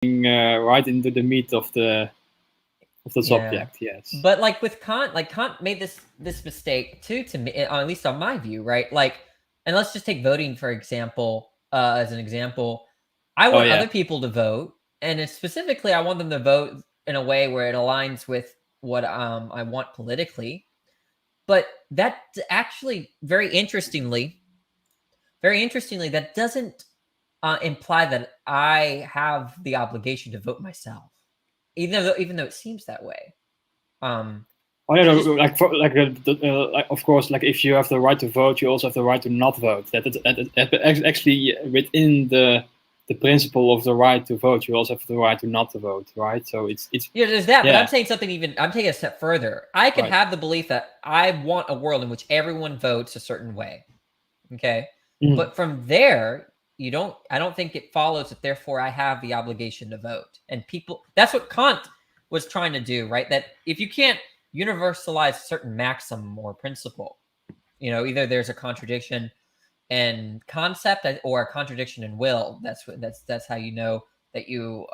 right into the meat of the subject. Yes. But like with Kant, like Kant made this mistake too, to me, at least on my view, right? Like, and let's just take voting for example, as an example. I want other people to vote, and specifically, I want them to vote in a way where it aligns with what I want politically. But that actually, very interestingly, that doesn't imply that I have the obligation to vote myself, even though it seems that way. Oh yeah, like of course, like if you have the right to vote, you also have the right to not vote. That actually within the principle of the right to vote, you also have the right to not to vote, right? So it's there's that. But I'm saying something even. I'm taking a step further. I can have the belief that I want a world in which everyone votes a certain way. Okay, but from there, I don't think it follows that therefore I have the obligation to vote. And people, that's what Kant was trying to do, right? That if you can't universalize a certain maxim or principle, either there's a contradiction in concept or a contradiction in will. That's how you know that you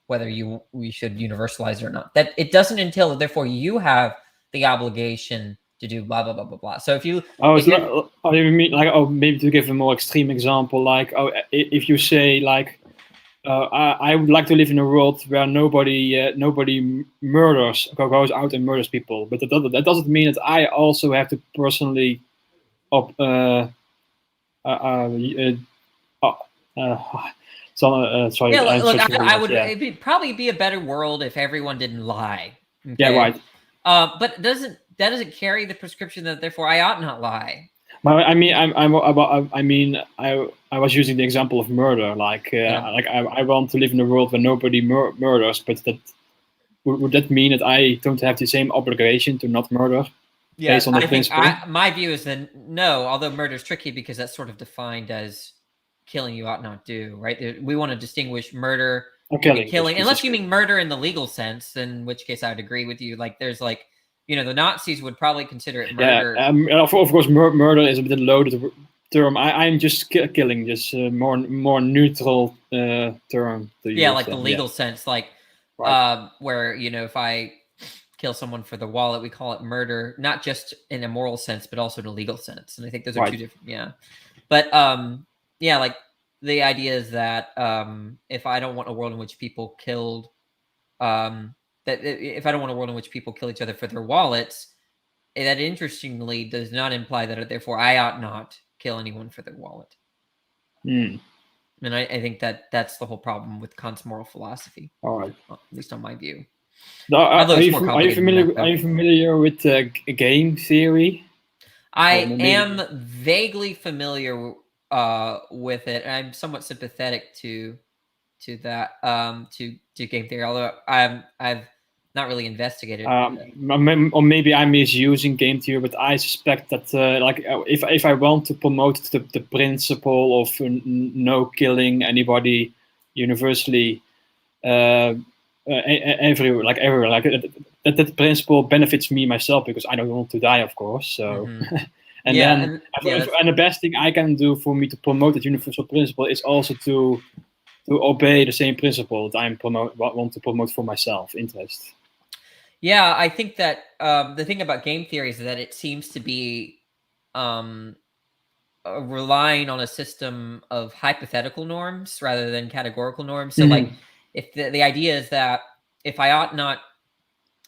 whether we should universalize it or not. That it doesn't entail that therefore you have the obligation to do blah blah blah blah blah. So if you you mean like maybe to give a more extreme example, like if you say like I would like to live in a world where nobody goes out and murders people, but that doesn't mean that I also have to personally sorry. Yeah, look, I would. It'd probably be a better world if everyone didn't lie. Okay? Yeah, right. But that doesn't carry the prescription that therefore I ought not lie. I mean, I was using the example of murder. Like I want to live in a world where nobody murders, but that would that mean that I don't have the same obligation to not murder? Yeah, based on the principle? My view is then no. Although murder is tricky because that's sort of defined as killing you ought not do, right? We want to distinguish murder and killing, unless you mean murder in the legal sense, in which case I would agree with you. Like there's like, the Nazis would probably consider it murder. Yeah, of course, murder is a bit loaded term. I'm just killing, just more neutral term to use. Like the legal sense, like where if I kill someone for the wallet, we call it murder, not just in a moral sense, but also in a legal sense. And I think those are two different. Yeah, but like the idea is that if I don't want a world in which people killed, if I don't want a world in which people kill each other for their wallets, that interestingly does not imply that therefore I ought not kill anyone for their wallet. And I think that's the whole problem with Kant's moral philosophy. All right, at least on my view. Are you familiar with game theory? I am vaguely familiar with it. I'm somewhat sympathetic to that to game theory, although I've not really investigated. Or maybe I'm misusing game theory, but I suspect that like if I want to promote the principle of no killing anybody universally, everywhere, like that principle benefits me myself because I don't want to die, of course. So. And the best thing I can do for me to promote that universal principle is also to obey the same principle that I want to promote for myself interest. Yeah, I think that the thing about game theory is that it seems to be relying on a system of hypothetical norms rather than categorical norms. So, like, if the idea is that if I ought not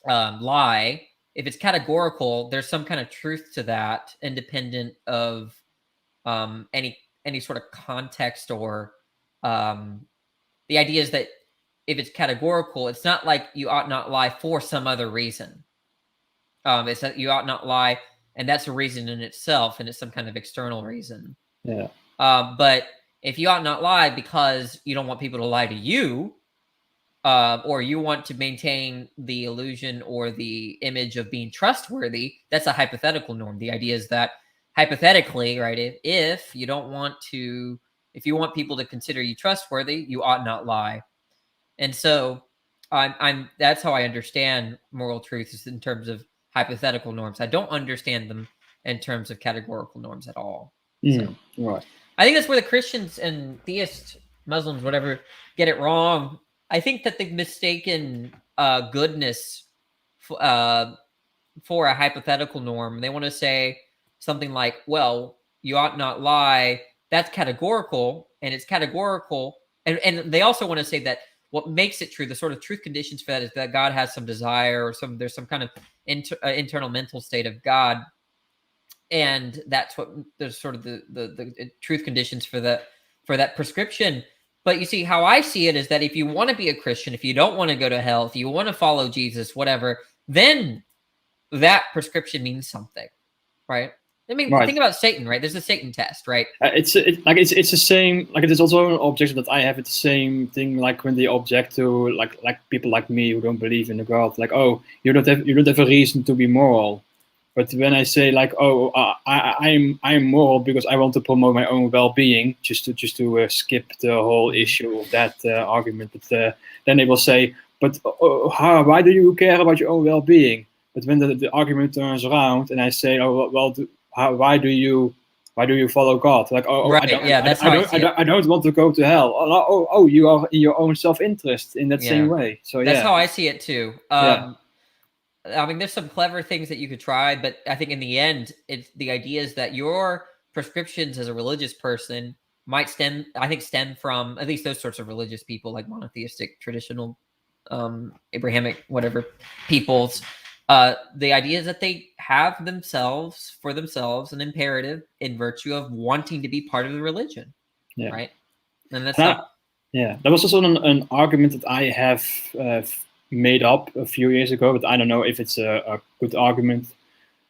lie, if it's categorical, there's some kind of truth to that, independent of any sort of context or the idea is that if it's categorical, it's not like you ought not lie for some other reason. It's that you ought not lie, and that's a reason in itself, and it's some kind of external reason. Yeah. But if you ought not lie because you don't want people to lie to you, or you want to maintain the illusion or the image of being trustworthy, that's a hypothetical norm. The idea is that hypothetically, right, if you don't want to, if you want people to consider you trustworthy, you ought not lie. And so that's how I understand moral truths in terms of hypothetical norms. I don't understand them in terms of categorical norms at all. So, right. I think that's where the Christians and theists, Muslims, whatever, get it wrong. I think that they've mistaken goodness for a hypothetical norm. They want to say something like, well, you ought not lie. That's categorical, and it's categorical. And they also want to say that what makes it true, the sort of truth conditions for that, is that God has some desire or there's some kind of internal mental state of God. And that's what there's sort of the truth conditions for that prescription. But you see, how I see it is that if you want to be a Christian, if you don't want to go to hell, if you want to follow Jesus, whatever, then that prescription means something, right? I mean, think about Satan, right? There's a Satan test, right? It's the same. Like, it is also an objection that I have. It's the same thing. Like when they object to like people like me who don't believe in the God. Like, oh, you don't have a reason to be moral. But when I say like, oh, I'm moral because I want to promote my own well-being, just to skip the whole issue of that argument. But then they will say, but why do you care about your own well-being? But when the argument turns around and I say, oh well, why do you follow God? Like, right, I don't want to go to hell. Oh, you are in your own self-interest in that same way. So that's how I see it too. I mean, there's some clever things that you could try, but I think in the end, the idea is that your prescriptions as a religious person might stem from at least those sorts of religious people, like monotheistic, traditional, Abrahamic, whatever peoples. The idea is that they have for themselves an imperative in virtue of wanting to be part of the religion, right? And that's that was also an argument that I have made up a few years ago, but I don't know if it's a good argument.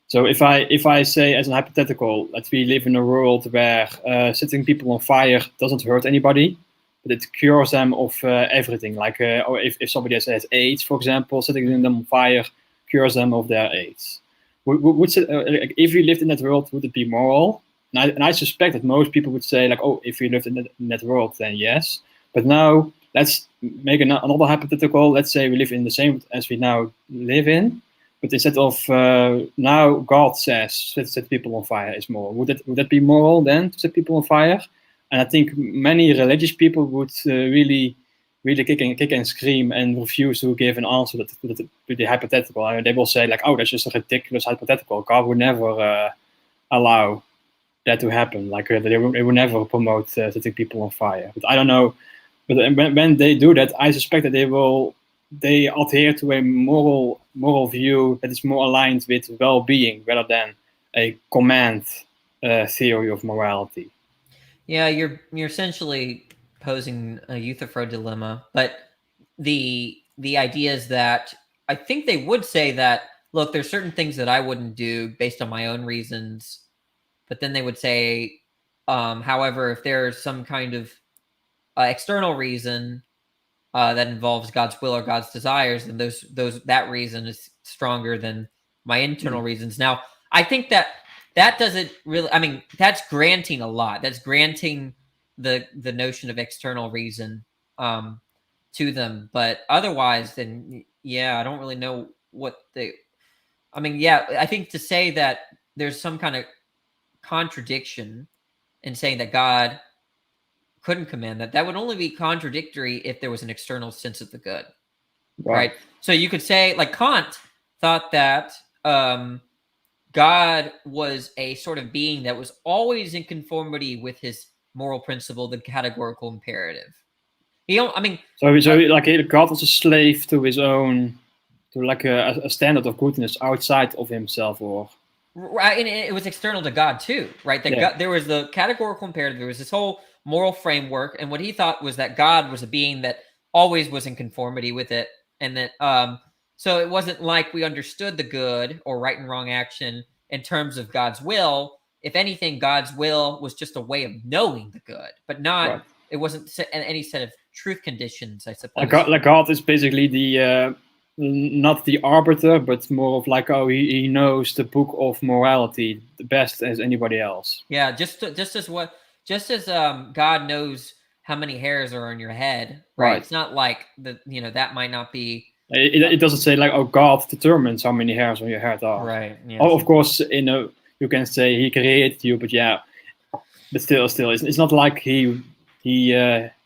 So if I say as a hypothetical that we live in a world where setting people on fire doesn't hurt anybody, but it cures them of everything. Like or if somebody has AIDS, for example, setting them on fire cures them of their AIDS. If we lived in that world, would it be moral? And I suspect that most people would say like, oh, if we lived in that world, then yes. But now let's make another hypothetical. Let's say we live in the same as we now live in, but instead of now God says set people on fire is moral. Would that be moral then to set people on fire? And I think many religious people would really kick and scream and refuse to give an answer to the hypothetical. And they will say like, oh, that's just a ridiculous hypothetical. God would never allow that to happen. Like they would never promote setting people on fire. But I don't know. But when they do that, I suspect that they adhere to a moral view that is more aligned with well-being rather than a command theory of morality. Yeah, you're essentially posing a Euthyphro dilemma, but the idea is that I think they would say that, look, there's certain things that I wouldn't do based on my own reasons, but then they would say, however, if there's some kind of external reason that involves God's will or God's desires, then that reason is stronger than my internal reasons. Now, I think that doesn't really, I mean, that's granting a lot. That's granting the notion of external reason to them. But otherwise, then, yeah, I don't really know what I think to say that there's some kind of contradiction in saying that God couldn't command that would only be contradictory if there was an external sense of the good, right? So you could say, like, Kant thought that God was a sort of being that was always in conformity with his moral principle, the categorical imperative. So like God was a slave to his own, to like a standard of goodness outside of himself, or right, and it was external to God too, right? That God, there was the categorical imperative, there was this whole moral framework, and what he thought was that God was a being that always was in conformity with it, and that so it wasn't like we understood the good or right and wrong action in terms of God's will. If anything, God's will was just a way of knowing the good, but not it wasn't any set of truth conditions, I suppose. Like God is basically the not the arbiter, but more of like, oh, he knows the book of morality the best as anybody else. Yeah, just as God knows how many hairs are on your head, right? It's not like that might not be. It doesn't say like, oh, God determines how many hairs on your head are. Right. Yes. Oh, of course, you can say he created you, but still, it's not like he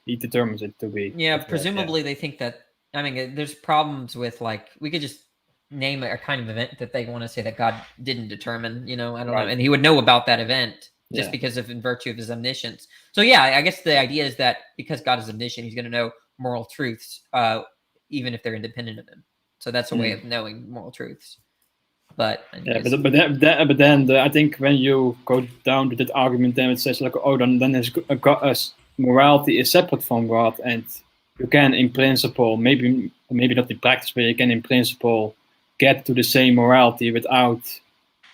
he determines it to be. Yeah, presumably they think that. I mean, there's problems with like we could just name a kind of event that they want to say that God didn't determine. I don't know, and he would know about that event just because of in virtue of his omniscience. So yeah, I guess the idea is that because God is omniscient, he's going to know moral truths, even if they're independent of him. So that's a way of knowing moral truths. But then I think when you go down to that argument, then it says like, oh, then his morality is separate from God, and you can, in principle, maybe not in practice, but you can, in principle, get to the same morality without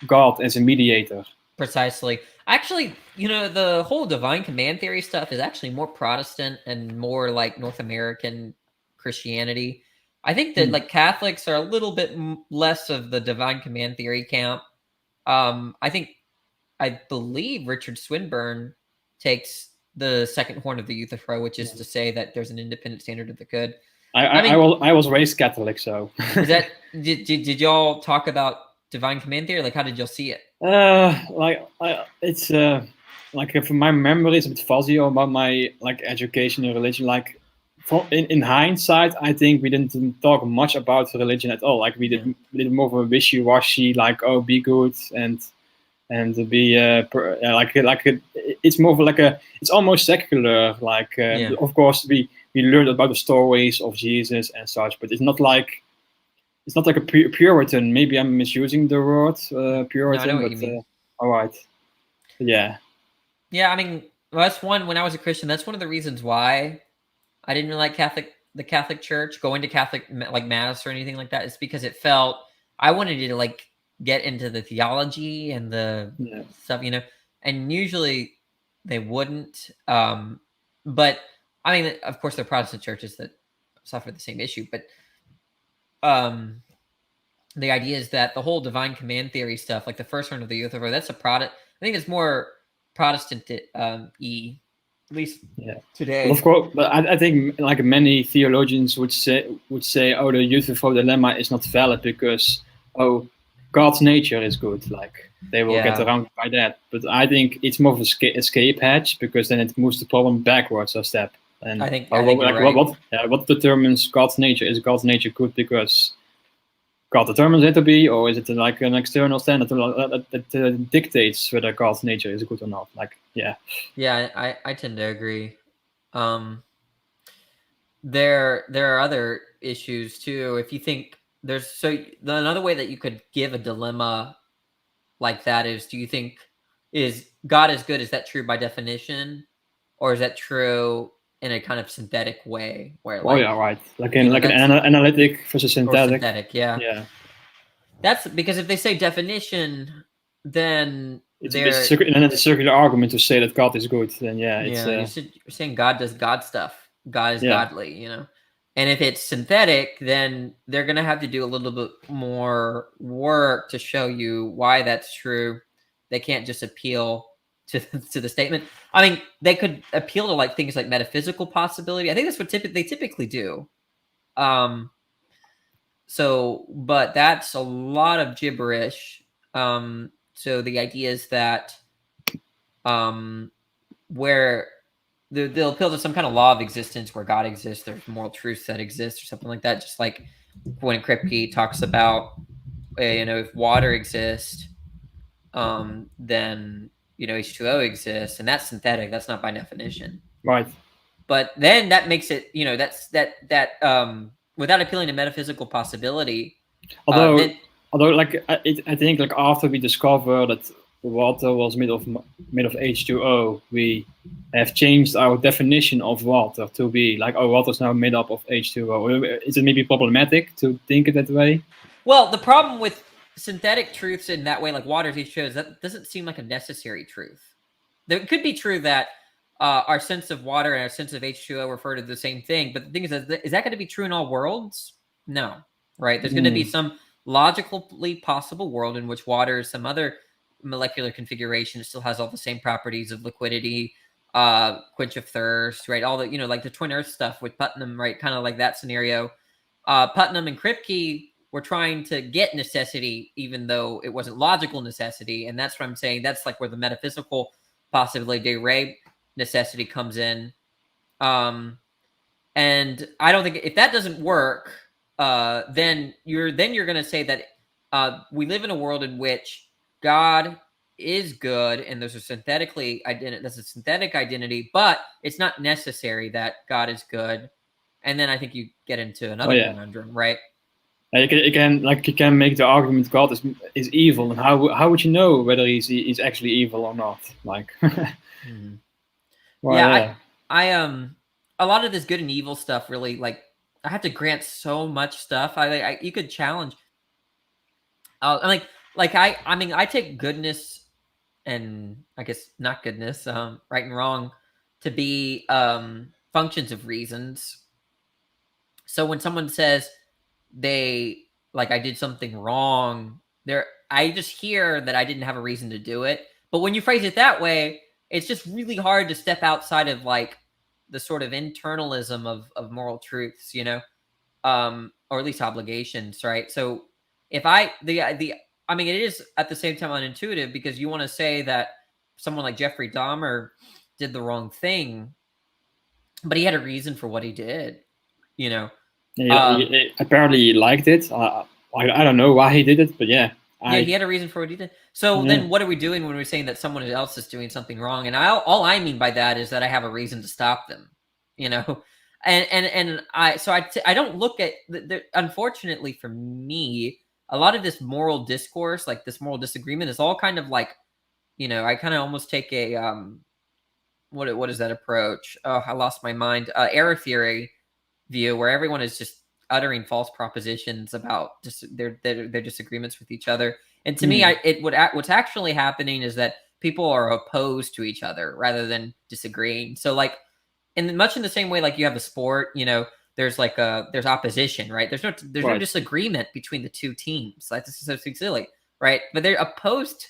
God as a mediator. Precisely. Actually, the whole divine command theory stuff is actually more Protestant and more like North American Christianity. I think that like Catholics are a little bit less of the divine command theory camp. I believe Richard Swinburne takes the second horn of the Euthyphro, which is to say that there's an independent standard of the good. I was raised Catholic, so is that did y'all talk about divine command theory? Like, how did y'all see it? It's like from my memory, it's a bit fuzzy about my like education and religion. Like, in hindsight, I think we didn't talk much about religion at all. Like we did more of a wishy-washy, like, oh, be good and be it's more of like it's almost secular. Like of course we learned about the stories of Jesus and such, but it's not like a Puritan. Maybe I'm misusing the word Puritan. No, I know what you mean. All right, yeah. I mean, that's one. When I was a Christian, that's one of the reasons why I didn't really like the Catholic Church, going to Catholic like mass or anything like that. It's because it felt I wanted to like get into the theology and the stuff, and usually they wouldn't. But I mean, of course, there are Protestant churches that suffer the same issue. But the idea is that the whole divine command theory stuff, like the first one of the Euthyphro, that's a product. I think it's more Protestant at least today. Well, of course, but I think like many theologians would say, oh, the Euthyphro dilemma is not valid because God's nature is good. Like they will get around by that. But I think it's more of a escape hatch because then it moves the problem backwards a step. And I think what determines God's nature? Is God's nature good because God determines it to be, or is it like an external standard that dictates whether God's nature is good or not? Like, I tend to agree. There are other issues too. If you think another way that you could give a dilemma like that is, do you think is God is good? Is that true by definition, or is that true in a kind of synthetic way where right, like an analytic versus synthetic. Yeah. That's because if they say definition, then it's a circular argument to say that God is good. Then you're saying God does God stuff. God is godly, And if it's synthetic, then they're going to have to do a little bit more work to show you why that's true. They can't just appeal to the statement. I mean, they could appeal to like things like metaphysical possibility. I think that's what they typically do. But that's a lot of gibberish. So the idea is that where they'll appeal to some kind of law of existence where God exists, there's moral truths that exist or something like that. Just like when Kripke talks about, if water exists, then H2O exists, and that's synthetic. That's not by definition. Right. But then that makes it, without appealing to metaphysical possibility. Although like I think like after we discover that water was made of H2O, we have changed our definition of water to be like, water is now made up of H2O. Is it maybe problematic to think it that way? Well, the problem with synthetic truths in that way, like water is H2O, that doesn't seem like a necessary truth. It could be true that our sense of water and our sense of H2O refer to the same thing, but the thing is that going to be true in all worlds? No, right? There's going to be some logically possible world in which water is some other molecular configuration. It still has all the same properties of liquidity, quench of thirst, right? All the, like the twin earth stuff with Putnam, right? Kind of like that scenario. Putnam and Kripke were trying to get necessity, even though it wasn't logical necessity. And that's what I'm saying. That's like where the metaphysical possibility de re necessity comes in. And I don't think if that doesn't work, then you're going to say that we live in a world in which God is good and there's a synthetic identity, but it's not necessary that God is good. And then I think you get into another conundrum, right? You can make the argument God is evil, and how would you know whether he's actually evil or not? Like, well, I a lot of this good and evil stuff really, like, I have to grant so much stuff. You could challenge. I mean, I take goodness and I guess not goodness, right and wrong, to be functions of reasons. So when someone says I did something wrong, I just hear that I didn't have a reason to do it. But when you phrase it that way, it's just really hard to step outside of like the sort of internalism of moral truths, you know, or at least obligations, right? So if I mean, it is at the same time unintuitive because you want to say that someone like Jeffrey Dahmer did the wrong thing, but he had a reason for what he did, you know. He apparently liked it. I don't know why he did it, but yeah. He had a reason for what he did. So then what are we doing when we're saying that someone else is doing something wrong? And all I mean by that is that I have a reason to stop them, you know? And I don't look at, unfortunately for me, a lot of this moral discourse, like this moral disagreement is all kind of like, you know, I kind of almost take a, what is that approach? Oh, I lost my mind. Error theory view where everyone is just uttering false propositions about just their disagreements with each other. And to me, what's actually happening is that people are opposed to each other rather than disagreeing. So like, much in the same way, like you have a sport, you know, there's opposition, right? There's no disagreement between the two teams. Like, this is so silly, right? But they're opposed,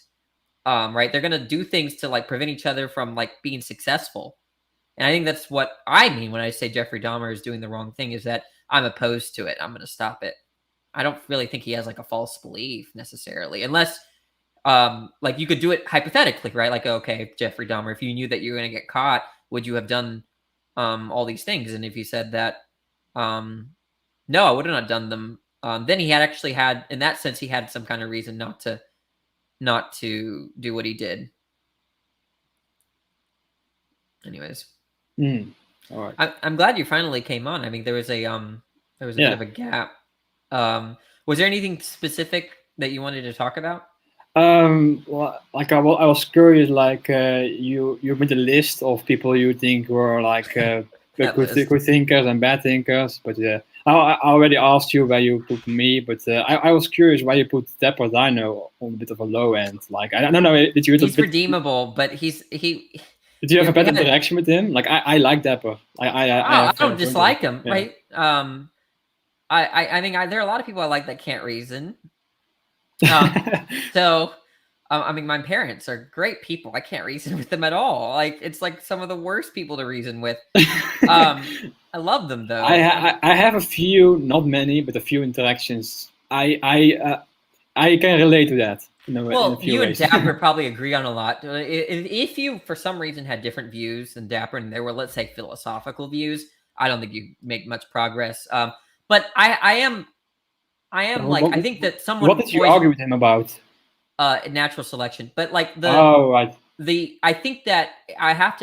right? They're going to do things to like prevent each other from like being successful. And I think that's what I mean when I say Jeffrey Dahmer is doing the wrong thing, is that I'm opposed to it. I'm going to stop it. I don't really think he has like a false belief necessarily, unless like you could do it hypothetically, right? Like, okay, Jeffrey Dahmer, if you knew that you were going to get caught, would you have done all these things? And if you said that, no, I would have not done them. Then he had, in that sense, he had some kind of reason not to do what he did. Anyways. All right. I'm glad you finally came on. I mean, there was a bit of a gap. Was there anything specific that you wanted to talk about? Well, like I was curious, like you made a list of people you think were like good thinkers and bad thinkers, but yeah, I already asked you where you put me, but I was curious why you put Dapper Dino on a bit of a low end. Like, I don't know, did you? He's redeemable, but Did you have a better interaction with him? Like, I like Dapper. I don't dislike him, right? I mean, there are a lot of people I like that can't reason. So, I mean, my parents are great people. I can't reason with them at all. Like, it's like some of the worst people to reason with. I love them though. I have a few, not many, but a few interactions. I can relate to that. Well, you and Dapper probably agree on a lot. If you, for some reason, had different views than Dapper, and there were, let's say, philosophical views, I don't think you make much progress. But I am like, I think that someone. What did you argue with him about? Natural selection, but like right. I think that I have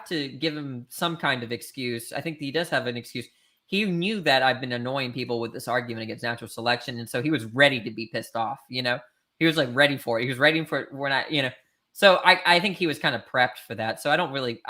to give him some kind of excuse. I think he does have an excuse. He knew that I've been annoying people with this argument against natural selection, and so he was ready to be pissed off. You know, he was like ready for it. He was ready for it when So I think he was kind of prepped for that. So I don't really.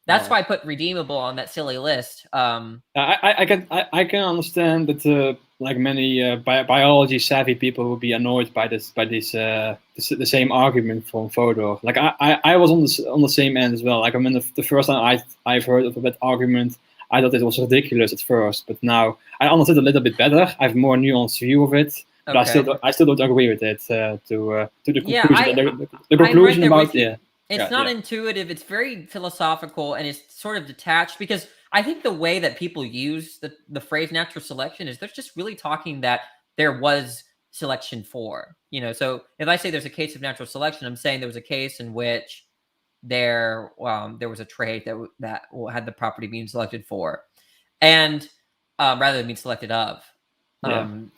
That's why I put redeemable on that silly list. I can understand that like many biology savvy people would be annoyed by the same argument from Fodor. Like I was on the same end as well. Like I mean the first time I've heard of that argument, I thought it was ridiculous at first, but now I understand a little bit better. I have a more nuanced view of it. But okay. I still don't agree with it to the conclusion. The conclusion about It's not intuitive. It's very philosophical, and it's sort of detached, because I think the way that people use the phrase natural selection is they're just really talking that there was selection for, So if I say there's a case of natural selection, I'm saying there was a case in which there was a trait that had the property being selected for, and rather than being selected of.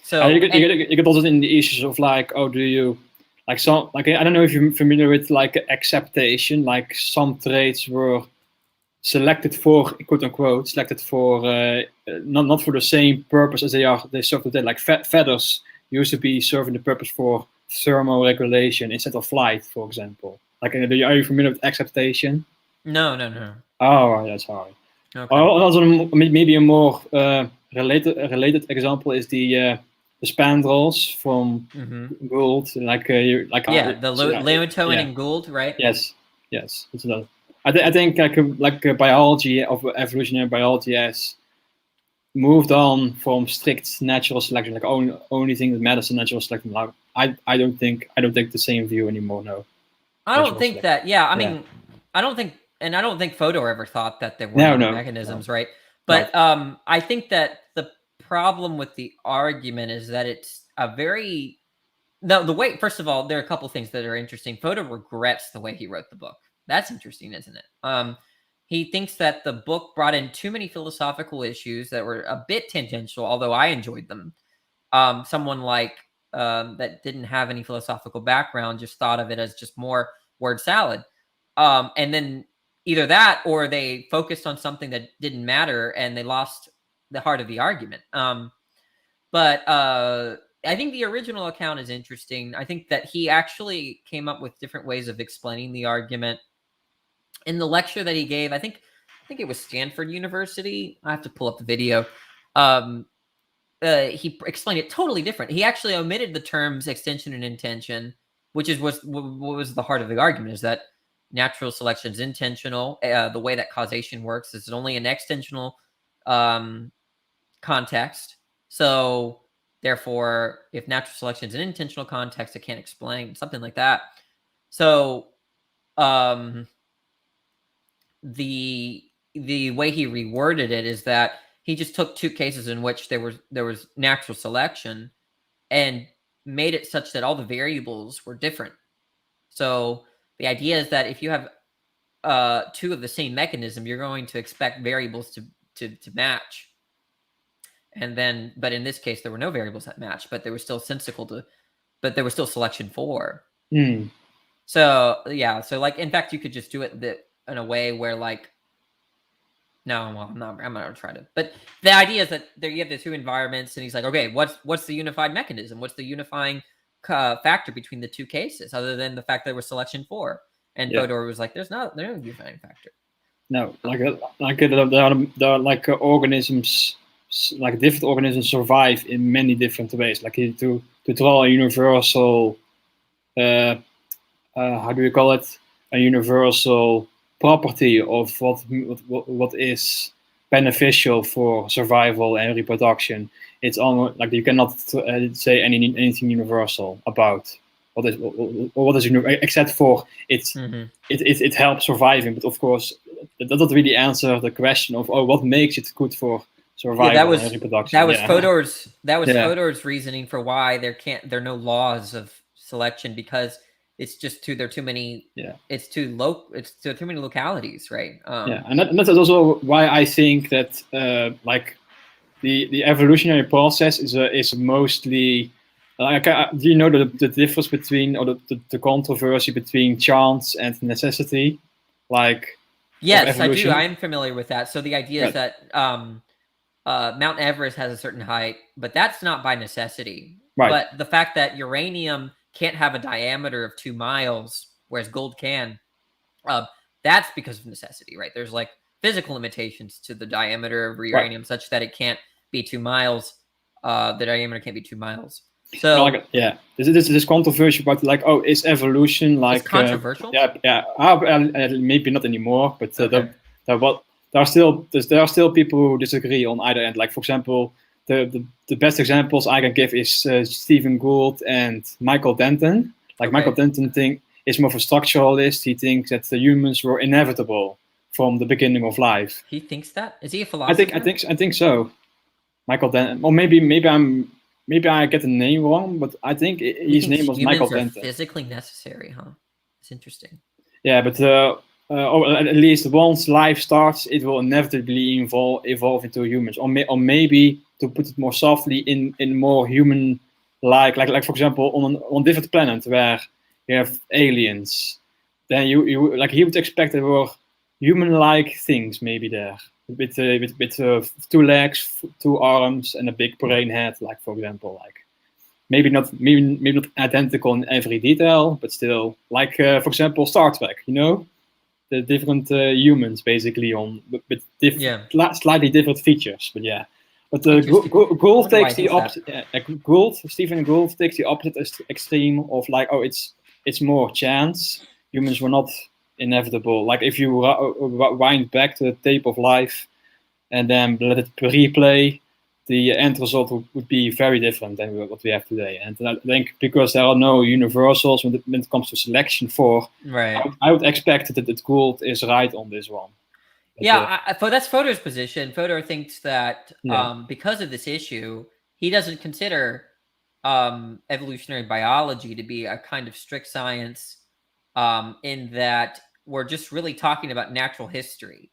So you get also in the issues of like, oh, do you like some like I don't know if you're familiar with like acceptation, like some traits were selected for quote unquote selected for not for the same purpose as they serve today. Like feathers used to be serving the purpose for thermal regulation instead of flight, for example. Like, are you familiar with acceptation? No. Oh, that's hard. Okay. Also, maybe a more related example is the spandrels from Gould, like the Lewontin and Gould, right? Yes. It's another. I think like biology of evolutionary biology has moved on from strict natural selection, like only thing that matters in natural selection. Like I don't think the same view anymore. No. I don't think that. Yeah, I mean, I don't think Fodor ever thought that there were mechanisms, right? But I think that the problem with the argument is that it's a very the way. First of all, there are a couple things that are interesting. Fodor regrets the way he wrote the book. That's interesting, isn't it? He thinks that the book brought in too many philosophical issues that were a bit tangential, although I enjoyed them. Someone like that didn't have any philosophical background just thought of it as just more word salad. And then either that or they focused on something that didn't matter and they lost the heart of the argument. But I think the original account is interesting. I think that he actually came up with different ways of explaining the argument. In the lecture that he gave, I think it was Stanford University. I have to pull up the video. He explained it totally different. He actually omitted the terms extension and intention, which is what was the heart of the argument, is that natural selection is intentional. The way that causation works is only an extensional context. So therefore, if natural selection is an intentional context, it can't explain something like that. So the way he reworded it is that he just took two cases in which there was natural selection and made it such that all the variables were different. So the idea is that if you have two of the same mechanism, you're going to expect variables to match. And then, but in this case, there were no variables that matched, but there was still but there was still selection for. So yeah, so like in fact, you could just do it in a way where like, no, well, I'm not gonna try to. But the idea is that you have the two environments, and he's like, okay, what's the unified mechanism? What's the unifying factor between the two cases, other than the fact that there was selection for? And Fodor was like, there's no unifying factor. No, there are like organisms, like different organisms survive in many different ways. Like to draw a universal, how do you call it? A universal property of what is beneficial for survival and reproduction. It's almost like you cannot say anything universal about what is except for it helps surviving. But of course, that doesn't really answer the question of what makes it good for survival and reproduction. That was Fodor's reasoning for why there are no laws of selection, because it's just too many. It's too many localities, right? And that's also why I think that like the evolutionary process is mostly like do you know the difference between, or the controversy between chance and necessity? Like, yes, I do. I am familiar with that. So the idea is that Mount Everest has a certain height, but that's not by necessity. Right. But the fact that uranium can't have a diameter of 2 miles, whereas gold can, that's because of necessity, right? There's like physical limitations to the diameter of uranium, such that it can't be 2 miles. The diameter can't be 2 miles. So this controversy about like, is evolution like it's controversial? Maybe not anymore, but there are still people who disagree on either end. Like, for example, the best examples I can give is Stephen Gould and Michael Denton. Like, Michael Denton is more of a structuralist. He thinks that the humans were inevitable from the beginning of life. He thinks that? Is he a philosopher? I think so. Michael Denton, or maybe I get the name wrong, but I think his name was Michael Denton. Physically necessary, huh? It's interesting. Yeah, but or at least once life starts, it will inevitably evolve into humans, or maybe, to put it more softly, in more human like for example on a different planet where you have aliens, then you like he would expect there were human-like things maybe there with 2 legs, 2 arms, and a big brain head, like for example, like maybe not identical in every detail, but still, like for example Star Trek, the different humans basically with slightly different features, but yeah. But Gould takes the opposite. Stephen Gould takes the opposite extreme of like, oh, it's more chance. Humans were not inevitable. Like if you wind back to the tape of life and then let it replay, the end result would be very different than what we have today. And I think because there are no universals when it comes to selection I would expect that Gould is right on this one. But that's Fodor's position. Fodor thinks that because of this issue, he doesn't consider evolutionary biology to be a kind of strict science, in that we're just really talking about natural history.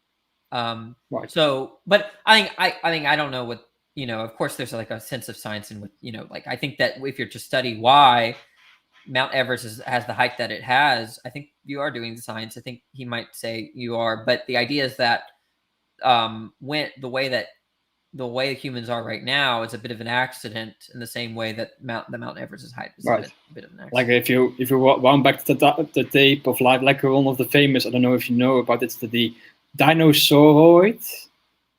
So, but I think I don't know what, of course there's like a sense of science in what, like I think that if you're to study why Mount Everest has the height that it has, I think you are doing the science. I think he might say you are, but the idea is that when the way humans are right now is a bit of an accident, in the same way that Mount Everest's height is a bit of an accident. Like if you wound back to the tape of life, like one of the famous, I don't know if you know about it, the dinosauroid.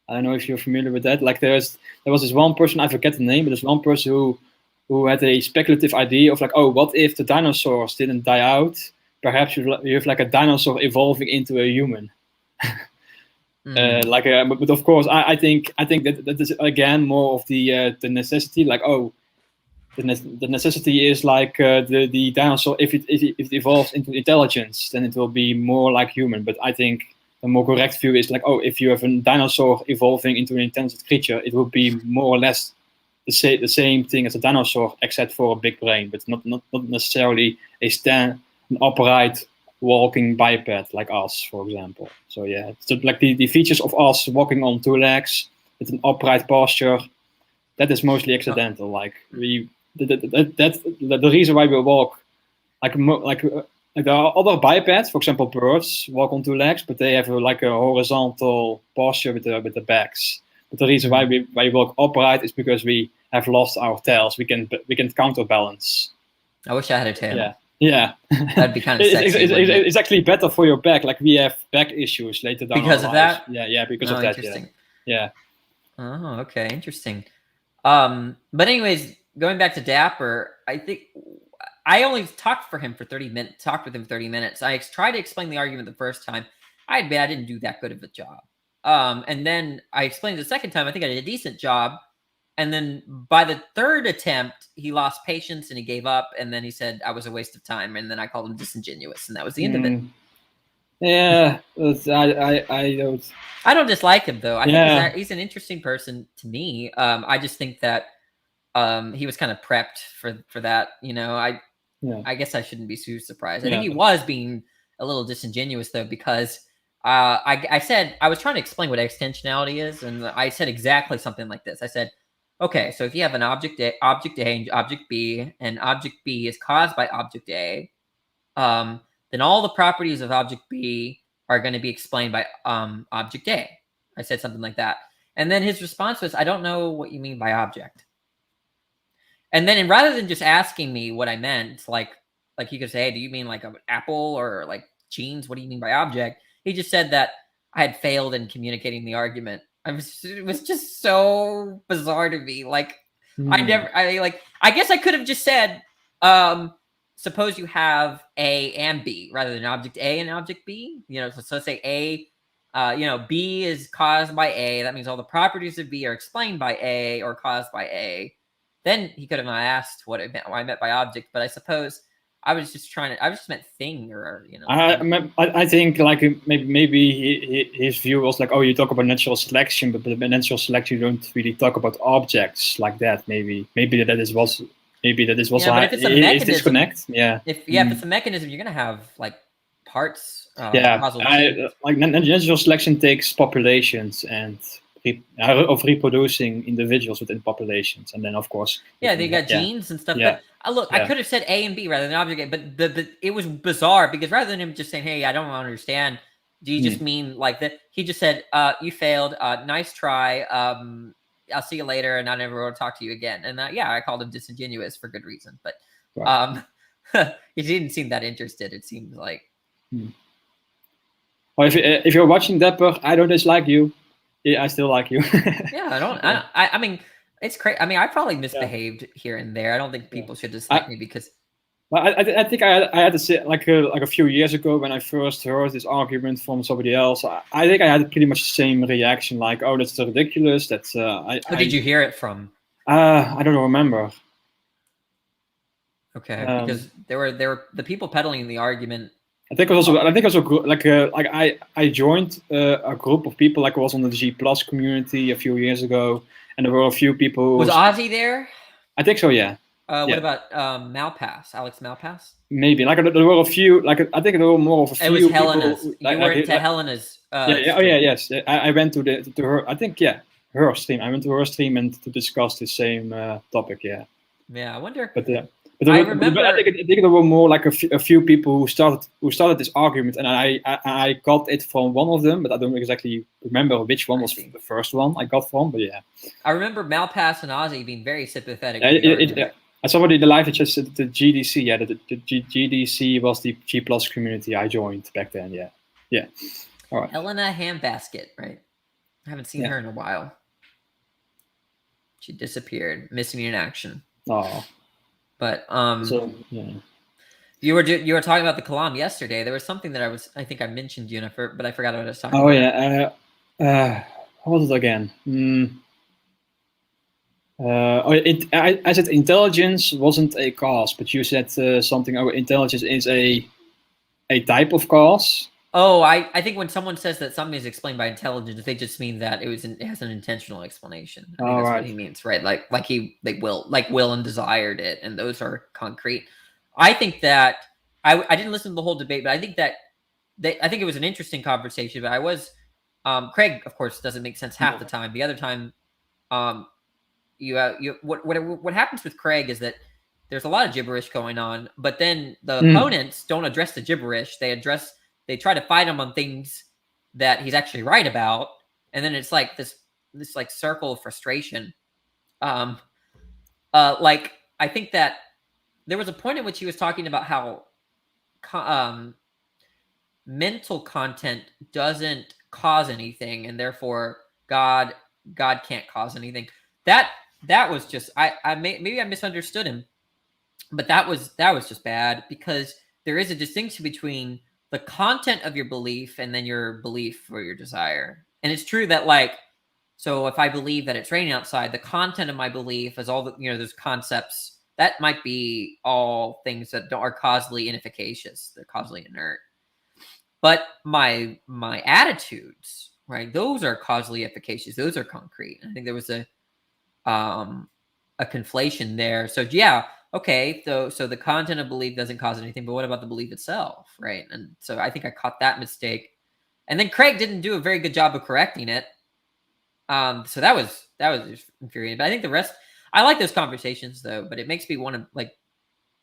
I don't know if you're familiar with that. Like there was this one person, I forget the name, but there's one person who had a speculative idea of like, oh, what if the dinosaurs didn't die out? Perhaps you have like a dinosaur evolving into a human. But of course, I think that is again more of the necessity. Like, oh, the necessity is like the dinosaur. If it evolves into intelligence, then it will be more like human. But I think the more correct view is like, oh, if you have a dinosaur evolving into an intelligent creature, it will be more or less the same thing as a dinosaur, except for a big brain, but not necessarily an upright walking biped like us, for example. So yeah, so like the features of us walking on 2 legs with an upright posture, that is mostly accidental. Like that's the reason why we walk like there are other bipeds, for example birds walk on 2 legs, but they have like a horizontal posture with the backs. But the reason why we walk upright is because we have lost our tails. We can counterbalance. I wish I had a tail. Yeah. That'd be kind of sexy. It's actually better for your back. Like we have back issues later down because of that. Yeah, because of that. Yeah. Oh, okay, interesting. But anyways, going back to Dapper, I think I only talked with him for 30 minutes. I tried to explain the argument the first time. I admit I didn't do that good of a job. And then I explained it the second time. I think I did a decent job. And then by the third attempt, he lost patience and he gave up. And then he said I was a waste of time. And then I called him disingenuous. And that was the end of it. Yeah, I don't dislike him, though. I think he's an interesting person to me. I just think that he was kind of prepped for that. I guess I shouldn't be too surprised. I think he was being a little disingenuous, though, because I said I was trying to explain what extensionality is, and I said exactly something like this. I said, okay, so if you have an object A and object B, and object B is caused by object A, then all the properties of object B are going to be explained by object A. I said something like that. And then his response was, I don't know what you mean by object. And then rather than just asking me what I meant, like he could say, hey, do you mean like an apple or like jeans? What do you mean by object? He just said that I had failed in communicating the argument. It was just so bizarre to me. Like, I guess I could have just said, suppose you have A and B rather than object A and object B. So say A, B is caused by A. That means all the properties of B are explained by A or caused by A. Then he could have asked what I meant by object, but I suppose I was just meant thing or. I think like maybe his view was like, oh, you talk about natural selection, but natural selection you don't really talk about objects like that. Maybe that is was but if it's a mechanism, disconnect. If it's a mechanism, you're gonna have like parts. Like natural selection takes populations and of reproducing individuals within populations, and then of course they got genes and stuff. But look, I could have said A and B rather than object A, but it was bizarre because rather than him just saying, "Hey, I don't understand," do you just mean like that? He just said, "You failed. Nice try. I'll see you later, and I never will talk to you again." And I called him disingenuous for good reason, but he didn't seem that interested. It seems like. Well, if you're watching Dapper, I don't dislike you. Yeah, I still like you. I mean, it's crazy. I mean, I probably misbehaved here and there. I don't think people should dislike me because. Well, I think I had to say like a few years ago when I first heard this argument from somebody else. I think I had pretty much the same reaction, like, "Oh, that's ridiculous." That's. Who did you hear it from? I don't remember. Okay, because there were the people peddling the argument. I think it was also like I joined a group of people, like I was on the G+ community a few years ago, and there were a few people. Was Ozzy there? I think so, yeah. What about Malpass? Alex Malpass? Maybe there were a few. Like I think there were more of a few. It was Helena's. People, you were into Helena's. Yes. I went to her. I think her stream. I went to her stream and to discuss the same topic. Yeah. Yeah, I wonder. But I remember. I think there were more like a few people who started this argument, and I got it from one of them, but I don't exactly remember which one was the first one I got from. But yeah, I remember Malpass and Ozzy being very sympathetic. I saw already the live. It just the GDC. Yeah, the GDC was the G+ community I joined back then. Yeah. All right. Helena Handbasket, right? I haven't seen her in a while. She disappeared, missing in action. Oh. But you were talking about the Kalam yesterday. There was something that I think I mentioned you, but I forgot what I was talking about. Oh yeah, what was it again? I said intelligence wasn't a cause, but you said something. Oh, intelligence is a type of cause. Oh, I think when someone says that something is explained by intelligence, they just mean that it has an intentional explanation. I think that's what he means, right? Like will and desired it, and those are concrete. I think that I didn't listen to the whole debate, but I think that I think it was an interesting conversation. But I was Craig, of course, doesn't make sense half the time. The other time, what happens with Craig is that there's a lot of gibberish going on, but then the opponents don't address the gibberish. They try to fight him on things that he's actually right about, and then it's like this like circle of frustration. Like I think that there was a point at which he was talking about how mental content doesn't cause anything, and therefore God can't cause anything. That was just maybe I misunderstood him, but that was just bad because there is a distinction between the content of your belief and then your belief or your desire. And it's true that so if I believe that it's raining outside, the content of my belief is all those concepts that might be all things that are causally inefficacious. They're causally inert. But my attitudes, right? Those are causally efficacious. Those are concrete. I think there was a conflation there. So yeah. Okay, so the content of belief doesn't cause anything, but what about the belief itself, right? And so I think I caught that mistake. And then Craig didn't do a very good job of correcting it. So that was infuriating. But I think the rest, I like those conversations though, but it makes me want to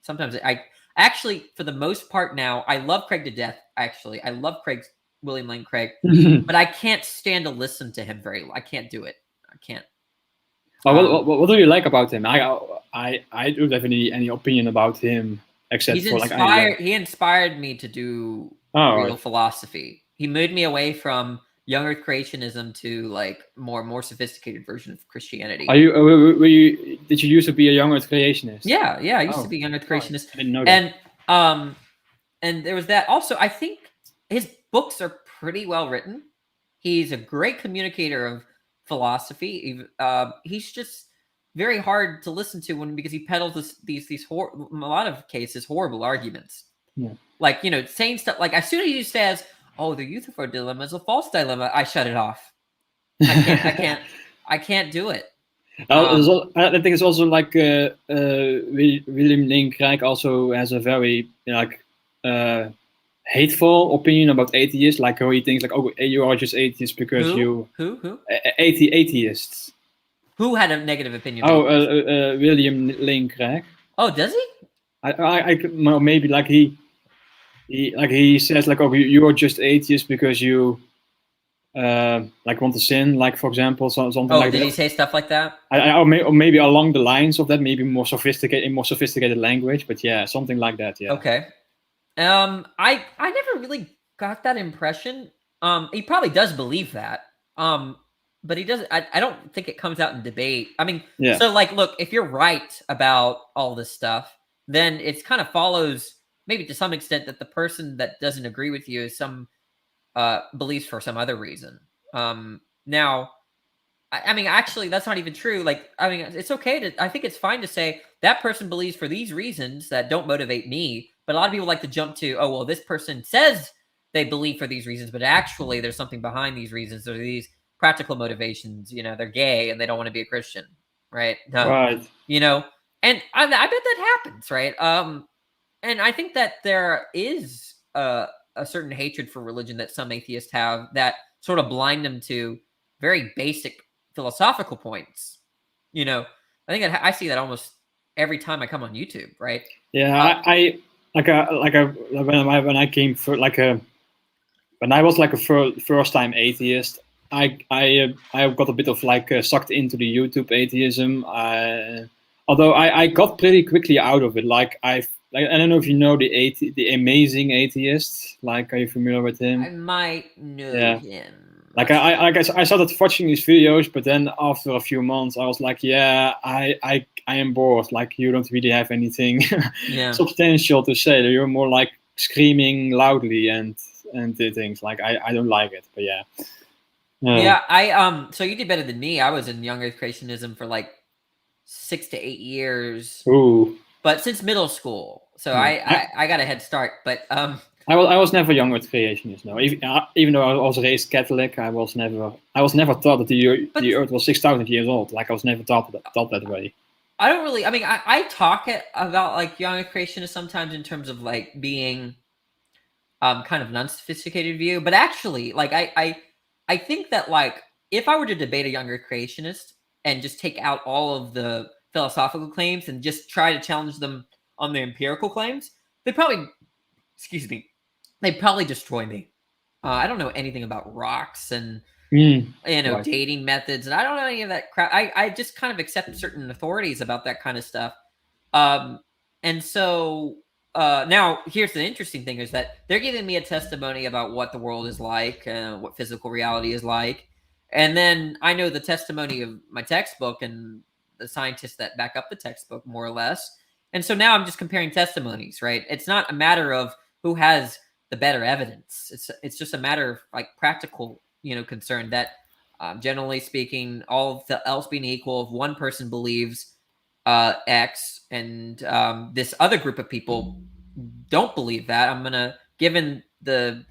sometimes I actually, for the most part now, I love Craig to death, actually. I love William Lane Craig, but I can't stand to listen to him I can't do it. I can't. What do you like about him? I don't have any opinion about him except for he inspired me to do real philosophy. He moved me away from young Earth creationism to more sophisticated version of Christianity. Did you used to be a young Earth creationist? Yeah, I used to be a young Earth creationist. I didn't know that. And there was that. Also, I think his books are pretty well written. He's a great communicator of philosophy. He's just very hard to listen to because he peddles these a lot of cases horrible arguments. Yeah. Saying stuff as soon as he says, "Oh, the Euthyphro dilemma is a false dilemma," I shut it off. I can't do it. I think it's also William Lane Craig also has a very hateful opinion about atheists, like how he thinks like, oh, you are just atheists because who? Atheists. Who had a negative opinion? Oh, William Lane Craig. Oh, does he? Maybe like he says like, oh, you are just atheists because you like want to sin, like for example, something like that. Did he say stuff like that? Or maybe along the lines of that, maybe more sophisticated language, but yeah, something like that. Yeah. Okay. I never really got that impression. He probably does believe that. But he doesn't. I don't think it comes out in debate. I mean, so like, look, if you're right about all this stuff, then it kind of follows, maybe to some extent, that the person that doesn't agree with you is some believes for some other reason. Now, I mean, actually, that's not even true. Like, I mean, it's okay I think it's fine to say that person believes for these reasons that don't motivate me. But a lot of people like to jump to, oh, well, this person says they believe for these reasons, but actually there's something behind these reasons. There are these practical motivations. They're gay and they don't want to be a Christian, right? No, right. And I bet that happens, right? And I think that there is a certain hatred for religion that some atheists have that sort of blind them to very basic philosophical points. I think I see that almost every time I come on YouTube, right? Yeah, when I came for when I was like a first time atheist, I got a bit of like sucked into the YouTube atheism. Although I got pretty quickly out of it. I don't know if you know the amazing atheist. Like, are you familiar with him? I might know him. Like I started watching his videos, but then after a few months, I was like, yeah, I am bored. Like, you don't really have anything substantial to say. You're more like screaming loudly and things. Like, I don't like it. But yeah. Yeah, so you did better than me. I was in young Earth creationism for like 6 to 8 years. Ooh. But since middle school, so I got a head start. But I was never young Earth creationist. No, even though I was raised Catholic, I was never taught that the Earth was 6,000 years old. Like, I was never taught that way. I don't really. I mean, I talk about like young Earth creationists sometimes in terms of like being kind of an unsophisticated view. But actually, like I think that like if I were to debate a young Earth creationist and just take out all of the philosophical claims and just try to challenge them on the empirical claims, they'd probably destroy me. I don't know anything about rocks and right. dating methods, and I don't know any of that crap. I just kind of accept certain authorities about that kind of stuff. And so now here's the interesting thing is that they're giving me a testimony about what the world is like, what physical reality is like. And then I know the testimony of my textbook and the scientists that back up the textbook, more or less. And so now I'm just comparing testimonies, right? It's not a matter of who has the better evidence. It's just a matter of like practical, concern that generally speaking, all else being equal, if one person believes X and this other group of people don't believe that, I'm gonna, given the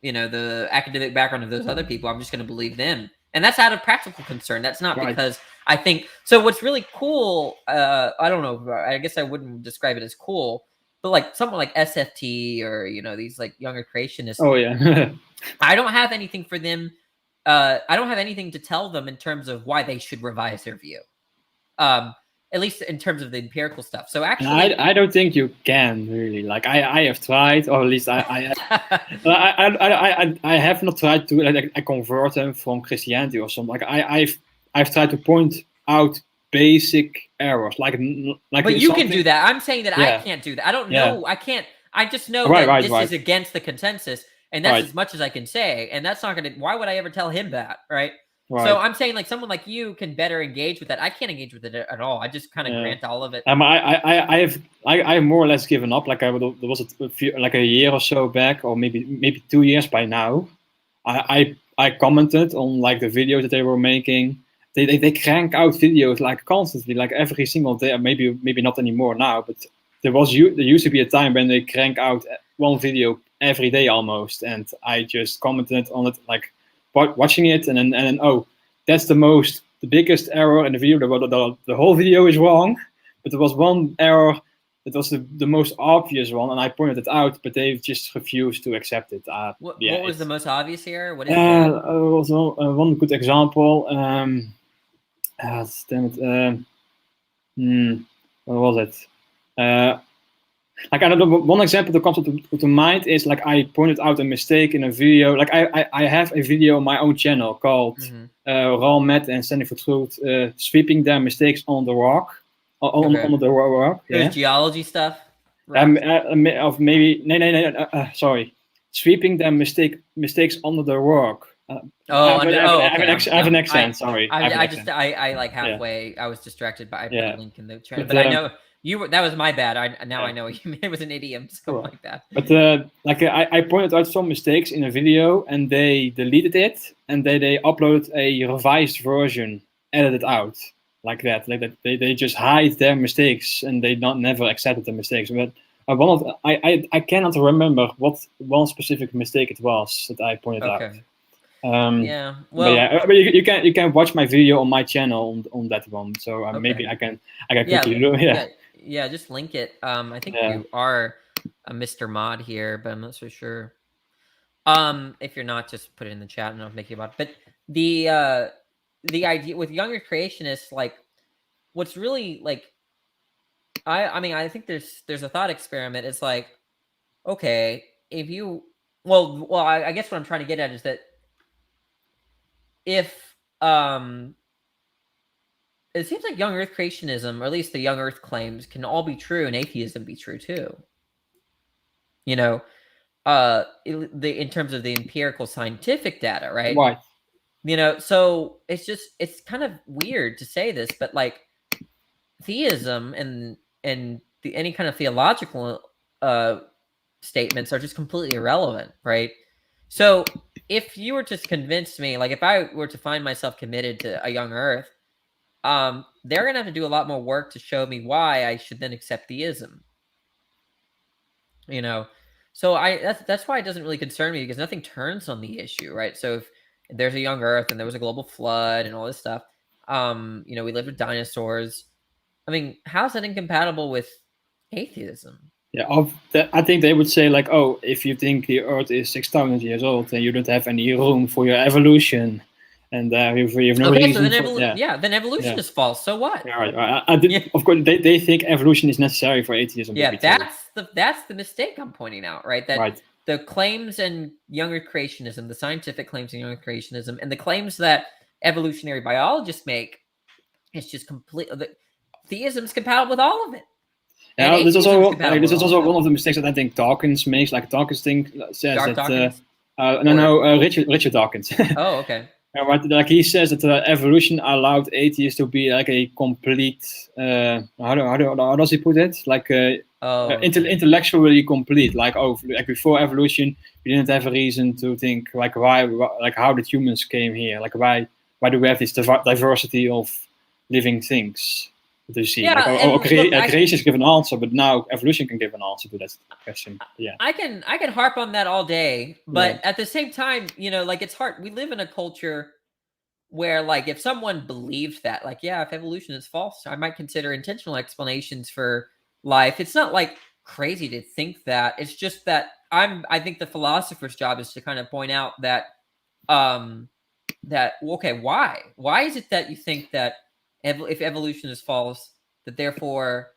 academic background of those other people, I'm just gonna believe them. And that's out of practical concern. That's not because I think so. What's really cool, I don't know, I guess I wouldn't describe it as cool, but like someone like SFT or these like younger creationists. Oh yeah. I don't have anything for them. I don't have anything to tell them in terms of why they should revise their view. At least in terms of the empirical stuff. So actually, I don't think you can really. Like, I have tried, or at least I have not tried to like convert them from Christianity or something. Like, I've tried to point out basic errors, like. But you can do that. I'm saying that I can't do that. I don't know. I can't. I just know that this is against the consensus, and that's as much as I can say. And that's not going to. Why would I ever tell him that, right? So I'm saying like someone like you can better engage with that. I can't engage with it at all. I just kind of grant all of it. I have more or less given up. Like, there was a year or so back, or maybe 2 years by now. I commented on like the videos that they were making. They crank out videos like constantly, like every single day. Maybe not anymore now, but there used to be a time when they crank out one video every day almost, and I just commented on it like. Watching it and then oh, that's the biggest error in the video. The whole video is wrong, but there was one error it was the most obvious one, and I pointed it out, but they just refused to accept it. What was the most obvious here? What is was one good example. Damn it. What was it? Like, I don't know, one example that comes to mind is, like, I pointed out a mistake in a video. Like, I have a video on my own channel called Raw Matt and Standing for Truth, sweeping their mistakes on the rock. On the rock. There's geology stuff. Of maybe sorry, sweeping their mistakes under the rock. I have an accent. Sorry. I like halfway. I was distracted by a link in the chat, but I know that was my bad. I know it was an idiom, something like that. But like I pointed out some mistakes in a video, and they deleted it, and they uploaded a revised version, edited out. Like that, they just hide their mistakes, and they never accepted the mistakes. But I cannot remember what one specific mistake it was that I pointed out. Yeah, well, but you can watch my video on my channel on that one. So maybe I can quickly do. Yeah, just link it. I think you are a Mr. Mod here, but I'm not so sure. If you're not, just put it in the chat and I'll make you about it. But the idea with younger creationists, like, what's really like, I mean, I think there's a thought experiment. It's like, okay, if you, I guess what I'm trying to get at is that if, it seems like young Earth creationism, or at least the young Earth claims, can all be true, and atheism be true too. You know, in terms of the empirical scientific data, right? Right. You know, so it's kind of weird to say this, but like theism and any kind of theological statements are just completely irrelevant, right? So if you were to convince me, like if I were to find myself committed to a young Earth, they're gonna have to do a lot more work to show me why I should then accept theism. You know, so that's why it doesn't really concern me, because nothing turns on the issue, right? So if there's a young Earth and there was a global flood and all this stuff, you know, we lived with dinosaurs. I mean, how's that incompatible with atheism? Yeah, I think they would say, like, oh, if you think the Earth is 6,000 years old, then you don't have any room for your evolution, and you have no reason. So then then evolution is false. So what? Yeah, right. Of course, they think evolution is necessary for atheism. Yeah, that's the mistake I'm pointing out, right? That the claims in younger creationism, the scientific claims in younger creationism, and the claims that evolutionary biologists make, it's just complete. Theism is compatible with all of it. Yeah, this is also one of the mistakes that I think Dawkins makes. Like Dawkins says Richard Dawkins. Oh, okay. Like he says that evolution allowed atheists to be like a complete. How does he put it? Like intellectually complete. Like before evolution, we didn't have a reason to think like how did humans came here? Like why do we have this diversity of living things? To see, creation give an answer, but now evolution can give an answer to that question. Yeah, I can harp on that all day, but at the same time, you know, like it's hard. We live in a culture where, like, if someone believed that, like, yeah, if evolution is false, I might consider intentional explanations for life. It's not like crazy to think that. It's just that I think the philosopher's job is to kind of point out that, okay, why is it that you think that if evolution is false, that therefore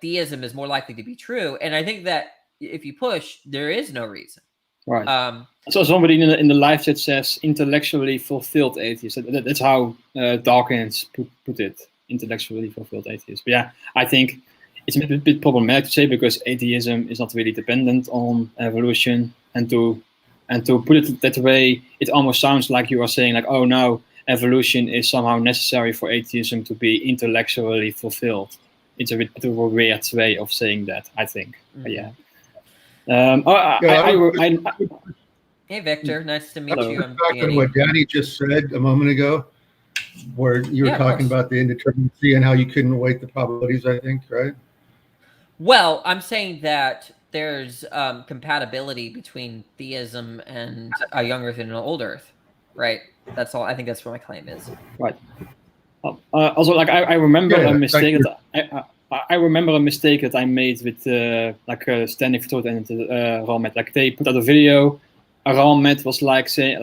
theism is more likely to be true? And I think that if you push, there is no reason. Right. So somebody in the live chat says intellectually fulfilled atheist. That's how Dawkins put it. Intellectually fulfilled atheist. But yeah, I think it's a bit problematic to say, because atheism is not really dependent on evolution, and to put it that way, it almost sounds like you are saying, like, oh no, evolution is somehow necessary for atheism to be intellectually fulfilled. It's a bit of a weird way of saying that, I think. Mm-hmm. Hey, Victor, nice to meet you. Back on what Danny just said a moment ago, where you were talking about the indeterminacy and how you couldn't weight the probabilities, I think, right? Well, I'm saying that there's compatibility between theism and a young Earth and an old Earth, right? That's all. I think that's what my claim is. Right. Also, like I remember a mistake I remember a mistake that I made with standing photo and Ralmet. Like they put out a video. Ralmet was like saying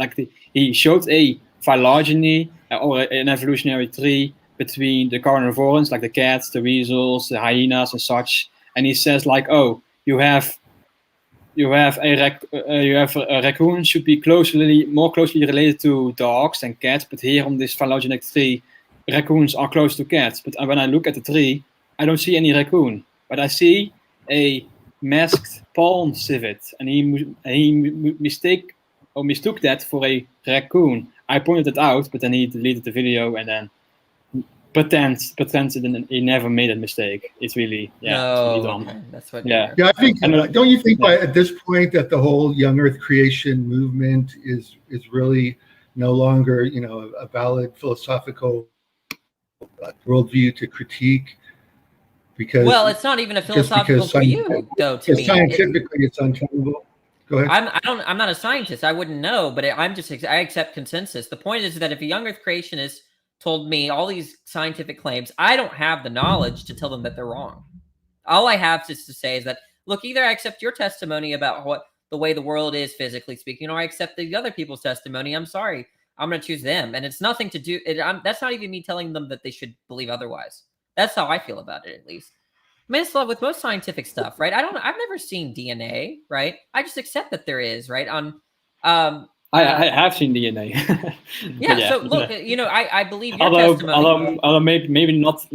he showed a phylogeny or an evolutionary tree between the carnivores, like the cats, the weasels, the hyenas, and such. And he says like, oh, you have a raccoon should be more closely related to dogs than cats, but here on this phylogenetic tree, raccoons are close to cats. But when I look at the tree, I don't see any raccoon, but I see a masked palm civet, and he mistook that for a raccoon. I pointed it out, but then he deleted the video and then pretends he never made a mistake. It's really it's really dumb. Okay. That's what. Yeah, I think. Don't you think at this point that the whole young Earth creation movement is really no longer a valid philosophical worldview to critique? Because it's not even a philosophical view, though. To me, scientifically, it's untenable. Go ahead. I'm not a scientist. I wouldn't know, but I accept consensus. The point is that if a young Earth creationist told me all these scientific claims, I don't have the knowledge to tell them that they're wrong. All I have to say is that, look, either I accept your testimony about the way the world is physically speaking, or I accept the other people's testimony. I'm sorry. I'm going to choose them. And it's nothing to do. That's not even me telling them that they should believe otherwise. That's how I feel about it, at least. I mean, it's with most scientific stuff, right? I've never seen DNA, right? I just accept that there is, right? I have seen DNA. yeah. So look, I believe your testimony. Although maybe not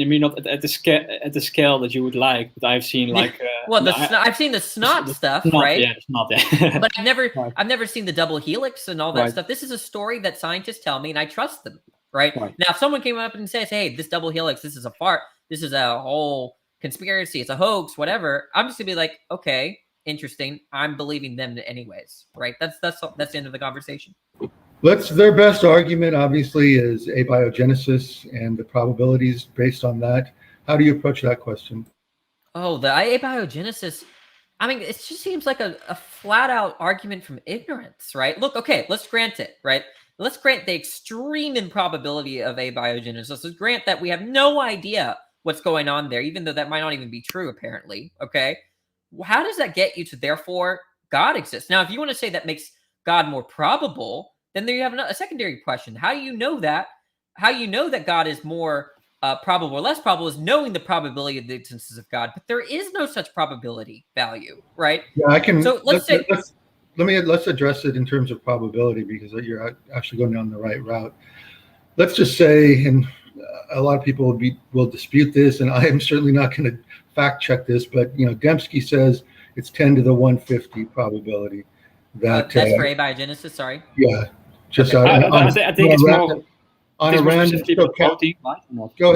at the scale that you would like, but I've seen like. I've seen the snot stuff, right? Yeah, snot. Yeah. But I've never seen the double helix and all that stuff. This is a story that scientists tell me, and I trust them, right? Now, if someone came up and says, "Hey, this double helix, this is a fart. This is a whole conspiracy. It's a hoax, whatever," I'm just gonna be like, okay. Interesting. I'm believing them anyways, right? That's the end of the conversation. Their best argument, obviously, is abiogenesis and the probabilities based on that. How do you approach that question? Oh, the abiogenesis. I mean, it just seems like a flat out argument from ignorance, right? Look, okay, let's grant it, right? Let's grant the extreme improbability of abiogenesis. Let's grant that we have no idea what's going on there, even though that might not even be true, apparently, okay? How does that get you to therefore God exists? Now, if you want to say that makes God more probable, then there you have a secondary question. How do you know that? How you know that God is more probable or less probable is knowing the probability of the existence of God, but there is no such probability value, right? Yeah, I can. So let's address it in terms of probability because you're actually going down the right route. Let's just say, and a lot of people will dispute this, and I am certainly not going to fact check this, but Dembski says it's 10 to the 150 probability that that's for abiogenesis. Sorry. Yeah, just okay. I think it's more on a random. Protein, right? Go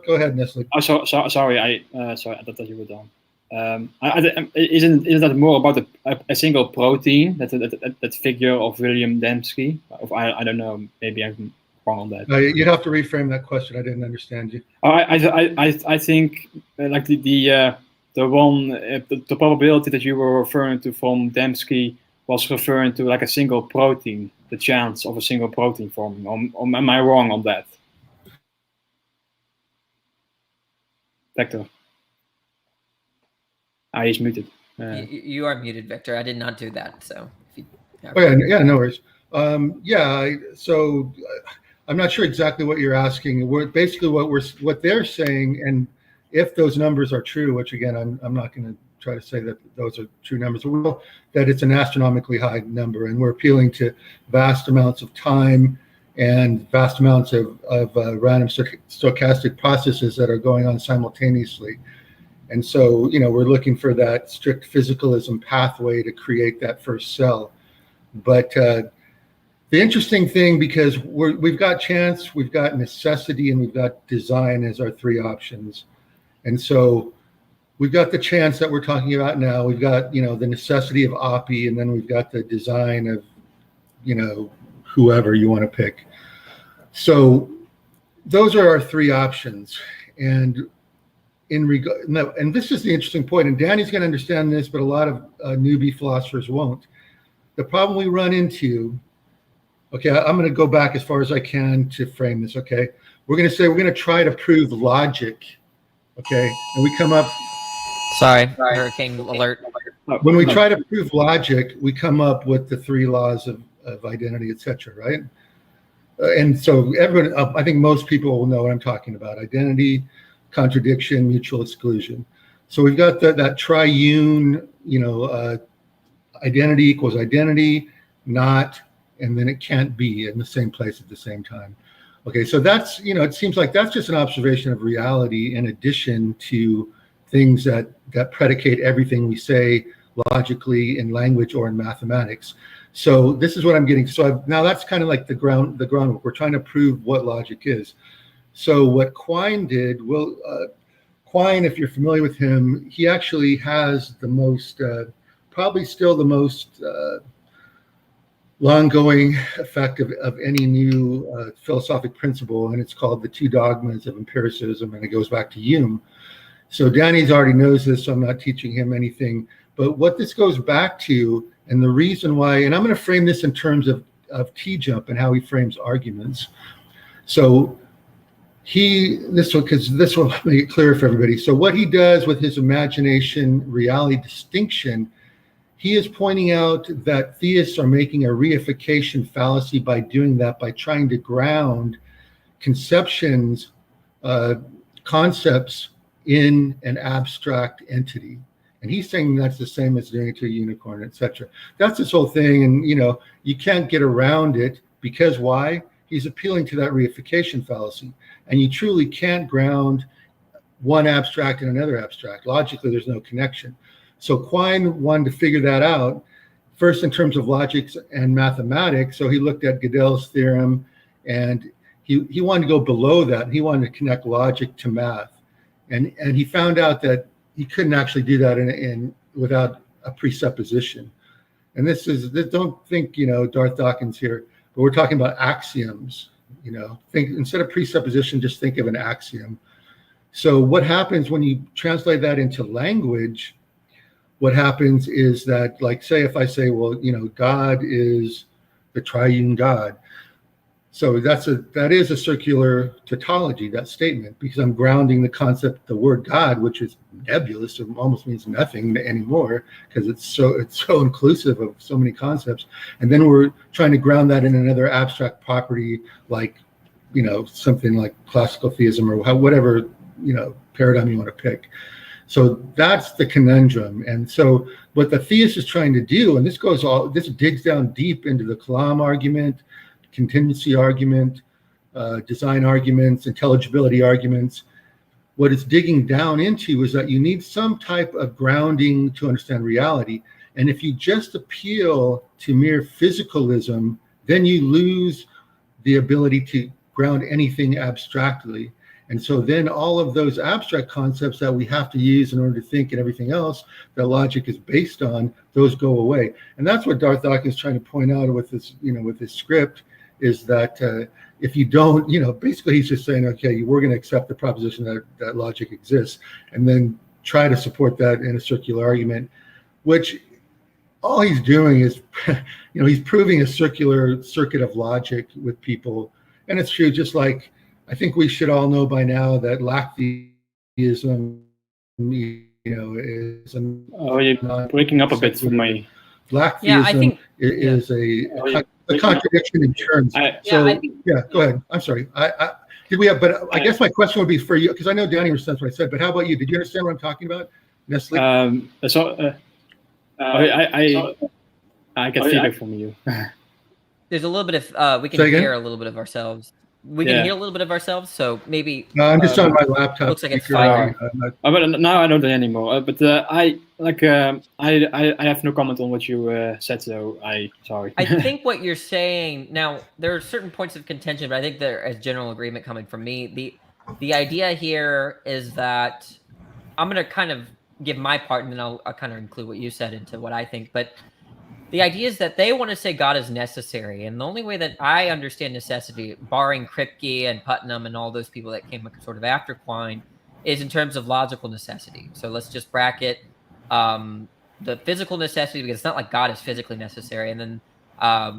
ahead, Nestle. Oh, sorry. I thought that you were done. Isn't that more about a single protein? That figure of William Dembski? I don't know. Maybe I'm wrong on that. You'd have to reframe that question. I didn't understand you. I think like the probability that you were referring to from Dembski was referring to like a single protein, the chance of a single protein forming. Or am I wrong on that? Victor. He's muted. You are muted, Victor. I did not do that. So. Yeah, no worries. So I'm not sure exactly what you're asking. Basically what they're saying, and if those numbers are true, which again I'm not going to try to say that those are true numbers, that it's an astronomically high number, and we're appealing to vast amounts of time and vast amounts of random stochastic processes that are going on simultaneously. And so, we're looking for that strict physicalism pathway to create that first cell. But the interesting thing, because we've got chance, we've got necessity, and we've got design as our three options. And so we've got the chance that we're talking about now. We've got, the necessity of API, and then we've got the design of, whoever you want to pick. So those are our three options. And and this is the interesting point, and Danny's going to understand this, but a lot of newbie philosophers won't. The problem we run into, okay, I'm going to go back as far as I can to frame this, okay? We're going to say we're going to try to prove logic Okay, and we come up. Sorry, hurricane alert. When we try to prove logic, we come up with the 3 laws of identity, etc. Right? And so everyone, I think most people will know what I'm talking about: identity, contradiction, mutual exclusion. So we've got that triune, identity equals identity, not, and then it can't be in the same place at the same time. Okay, so that's, it seems like that's just an observation of reality in addition to things that predicate everything we say logically in language or in mathematics. So this is what I'm getting. So now that's kind of like the groundwork. We're trying to prove what logic is. So what Quine did, Quine, if you're familiar with him, he actually has the most, probably still the most long-going effect of any new philosophic principle, and it's called the 2 dogmas of empiricism, and it goes back to Hume. So Danny's already knows this, so I'm not teaching him anything. But what this goes back to, and the reason why, and I'm going to frame this in terms of T-Jump and how he frames arguments. So this will make it clear for everybody. So what he does with his imagination reality distinction, he is pointing out that theists are making a reification fallacy by doing that, by trying to ground conceptions, concepts in an abstract entity. And he's saying that's the same as doing it to a unicorn, etc. That's this whole thing. And, you can't get around it because why? He's appealing to that reification fallacy. And you truly can't ground one abstract in another abstract. Logically, there's no connection. So Quine wanted to figure that out, first in terms of logics and mathematics. So he looked at Gödel's theorem, and he wanted to go below that. He wanted to connect logic to math. And he found out that he couldn't actually do that without a presupposition. And don't think, Darth Dawkins here, but we're talking about axioms. Think instead of presupposition, just think of an axiom. So what happens when you translate that into language? What happens is that, like, say, if I say, well, God is the triune God. So that is a circular tautology, that statement, because I'm grounding the concept, the word God, which is nebulous, it almost means nothing anymore because it's so inclusive of so many concepts. And then we're trying to ground that in another abstract property, like, something like classical theism or whatever, paradigm you want to pick. So that's the conundrum. And so what the theist is trying to do, and this digs down deep into the Kalam argument, contingency argument, design arguments, intelligibility arguments. What it's digging down into is that you need some type of grounding to understand reality. And if you just appeal to mere physicalism, then you lose the ability to ground anything abstractly. And so then all of those abstract concepts that we have to use in order to think and everything else that logic is based on, those go away. And that's what Darth Dawkins is trying to point out with this, with this script, is that if you don't, basically he's just saying, okay, we're going to accept the proposition that logic exists, and then try to support that in a circular argument, which all he's doing is, he's proving a circular circuit of logic with people. And it's true, just like I think we should all know by now that Lactheism, is you're breaking up a bit for me. Lactheism is a contradiction in terms. Go ahead. I'm sorry. I guess my question would be for you, because I know Danny understands what I said, but how about you? Did you understand what I'm talking about, Nestle? I get feedback from you. There's a little bit of we can hear a little bit of ourselves. We can hear a little bit of ourselves, so maybe. No, I'm just on my laptop. Looks like it's fine. But now I don't anymore. But I have no comment on what you said, so sorry. I think what you're saying now, there are certain points of contention, but I think there is general agreement coming from me. The idea here is that I'm going to kind of give my part, and then I'll kind of include what you said into what I think. But the idea is that they want to say God is necessary. And the only way that I understand necessity, barring Kripke and Putnam and all those people that came sort of after Quine, is in terms of logical necessity. So let's just bracket the physical necessity, because it's not like God is physically necessary. And then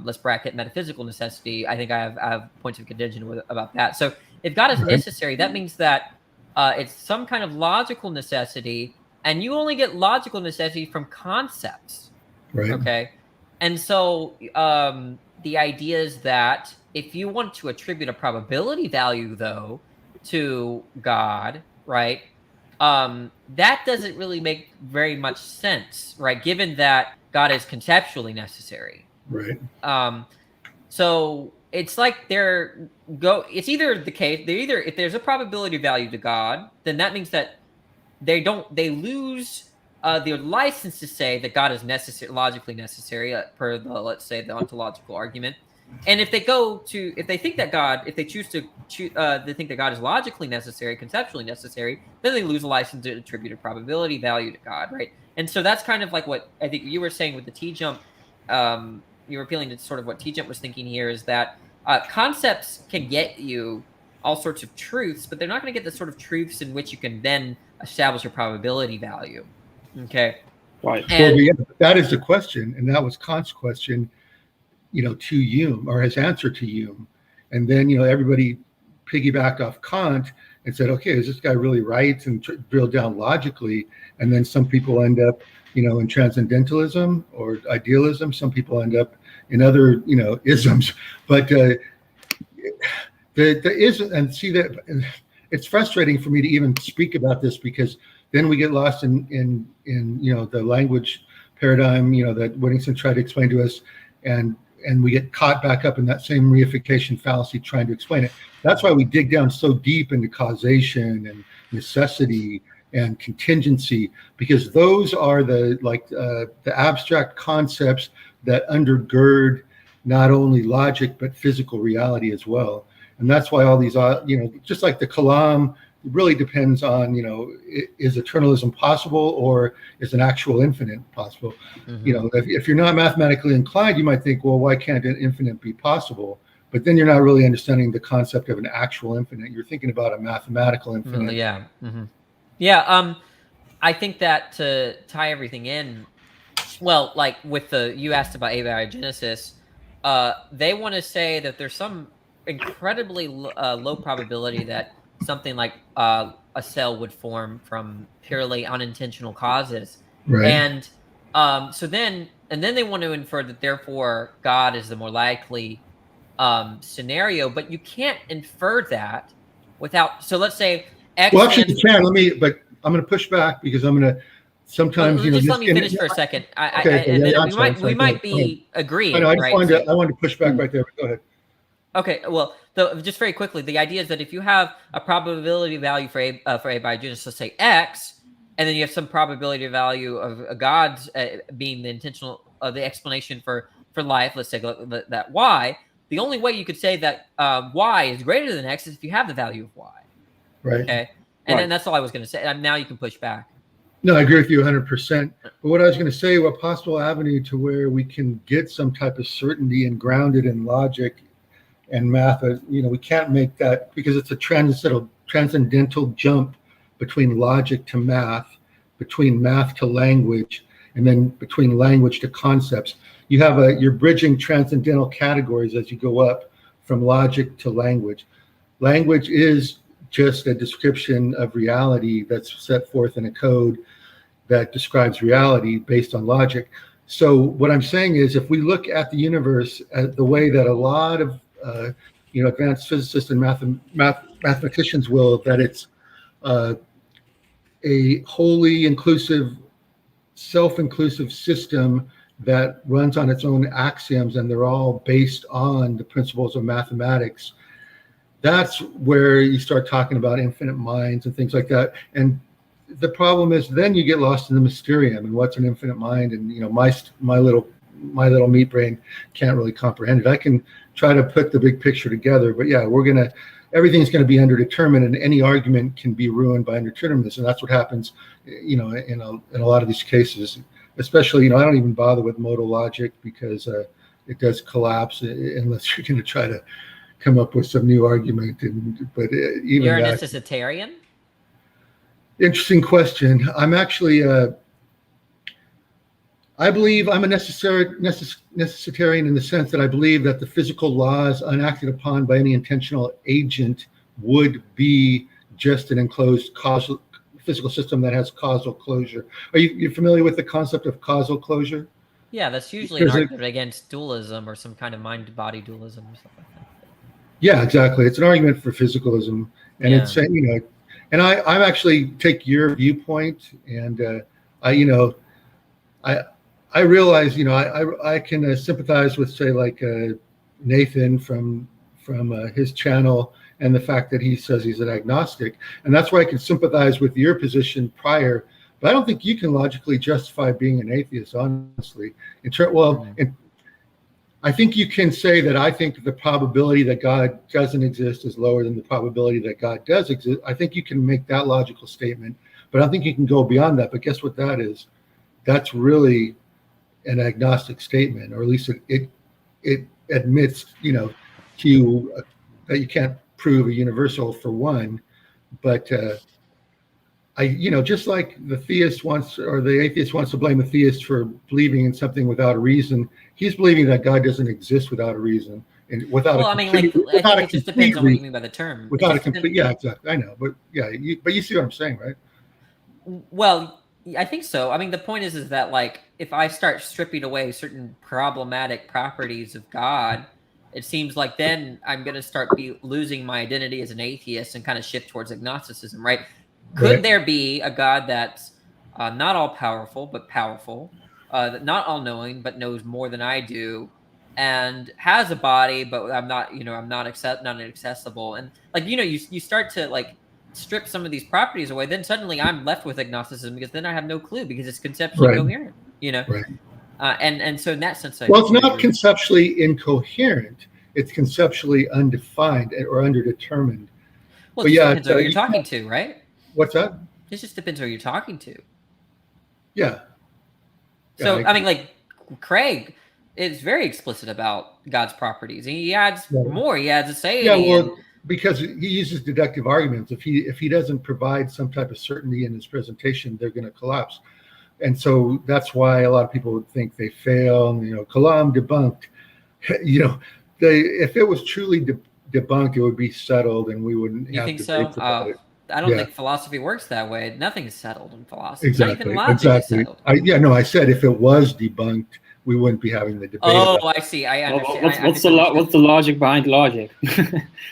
let's bracket metaphysical necessity. I think I have points of contention about that. So if God is necessary, that means that it's some kind of logical necessity, and you only get logical necessity from concepts. Right. Okay. And so the idea is that if you want to attribute a probability value, though, to God, right, that doesn't really make very much sense, right, given that God is conceptually necessary. Right. So it's like it's either the case, if there's a probability value to God, then that means that they lose their license to say that God is logically necessary, per the, let's say, the ontological argument. And if they think that if they choose to they think that God is logically necessary, conceptually necessary, then they lose a license to attribute a probability value to God, right? And so that's kind of like what I think you were saying with the T-jump. You were appealing to sort of what T-jump was thinking here, is that concepts can get you all sorts of truths, but they're not going to get the sort of truths in which you can then establish a probability value. Okay. Right. And, well, yeah, that is the question, and that was Kant's question, to Hume, or his answer to Hume. And then, everybody piggybacked off Kant and said, okay, is this guy really right, and drilled down logically? And then some people end up, in transcendentalism or idealism. Some people end up in other, isms. But the ism, and see that it's frustrating for me to even speak about this, because then we get lost in the language paradigm, that Whittington tried to explain to us, and we get caught back up in that same reification fallacy trying to explain it. That's why we dig down so deep into causation and necessity and contingency, because those are the abstract concepts that undergird not only logic but physical reality as well. And that's why all these, just like the Kalam, it really depends on, is eternalism possible, or is an actual infinite possible? Mm-hmm. If you're not mathematically inclined, you might think, well, why can't an infinite be possible? But then you're not really understanding the concept of an actual infinite. You're thinking about a mathematical infinite. Yeah. Mm-hmm. Yeah. I think that to tie everything in, well, like with you asked about abiogenesis, they want to say that there's some incredibly low probability that something like a cell would form from purely unintentional causes. Right. And so then they want to infer that therefore God is the more likely scenario, but you can't infer that without, so let's say X. Well, actually you can, but I'm going to push back, because I'm going to sometimes, just let me finish for a second. We might be agreeing. I know, I wanted to push back right there, but go ahead. Okay, well, just very quickly, the idea is that if you have a probability value for abiogenesis, let's say X, and then you have some probability value of God's being the the explanation for life, let's say that Y, the only way you could say that Y is greater than X is if you have the value of Y. Right. Okay, and then that's all I was going to say. Now you can push back. No, I agree with you 100%. But what I was going to say, a possible avenue to where we can get some type of certainty and grounded in logic and math, we can't make that, because it's a transcendental jump between logic to math, between math to language, and then between language to concepts. You're bridging transcendental categories as you go up from logic to language. Language is just a description of reality that's set forth in a code that describes reality based on logic. So what I'm saying is, if we look at the universe at the way that a lot of advanced physicists and mathematicians will, that it's a wholly inclusive, self-inclusive system that runs on its own axioms, and they're all based on the principles of mathematics. That's where you start talking about infinite minds and things like that. And the problem is, then you get lost in the mysterium and what's an infinite mind. And my little meat brain can't really comprehend it. I can try to put the big picture together, but yeah, everything's going to be underdetermined, and any argument can be ruined by underdeterminism. And that's what happens, in a lot of these cases. Especially, I don't even bother with modal logic, because it does collapse unless you're going to try to come up with some new argument. You're a necessitarian? Interesting question. I'm actually, I believe I'm a necessitarian in the sense that I believe that the physical laws unacted upon by any intentional agent would be just an enclosed causal physical system that has causal closure. Are you familiar with the concept of causal closure? Yeah, that's usually an argument against dualism or some kind of mind-body dualism or something like that. Yeah, exactly. It's an argument for physicalism, and it's and I'm actually take your viewpoint, and I realize I can sympathize with, say, like Nathan from his channel, and the fact that he says he's an agnostic, and that's why I can sympathize with your position prior. But I don't think you can logically justify being an atheist, honestly. I think you can say that I think the probability that God doesn't exist is lower than the probability that God does exist. I think you can make that logical statement, but I don't think you can go beyond that. But guess what that is? That's really an agnostic statement, or at least it admits, that you can't prove a universal for one, but just like the theist wants, or the atheist wants to blame the theist for believing in something without a reason, he's believing that God doesn't exist without a reason, and without I think it just depends on what you mean by the term. Without a complete, yeah, exactly. I know, but yeah, you see what I'm saying, right? Well, I think so. I mean, the point is that, like, if I start stripping away certain problematic properties of God, it seems like then I'm going to start losing my identity as an atheist and kind of shift towards agnosticism, right? Could there be a God that's not all powerful, but powerful, not all knowing, but knows more than I do, and has a body, but I'm not inaccessible, and you start to like strip some of these properties away, then suddenly I'm left with agnosticism, because then I have no clue, because it's conceptually coherent, and so in that sense, it's not conceptually incoherent; it's conceptually undefined or underdetermined. Well, it depends on who you're talking to, right? What's that? It just depends who you're talking to. Yeah. So I mean, like, Craig is very explicit about God's properties, and he adds more. He adds a say. Yeah, well, because he uses deductive arguments. If he doesn't provide some type of certainty in his presentation, they're going to collapse. And so that's why a lot of people would think they fail. And, Kalam debunked. If it was truly debunked, it would be settled, and we wouldn't. You think so? I don't think philosophy works that way. Nothing's settled in philosophy. Exactly. Not even logic is settled. I said if it was debunked, we wouldn't be having the debate. Oh, I see. I understand. What's the logic behind logic?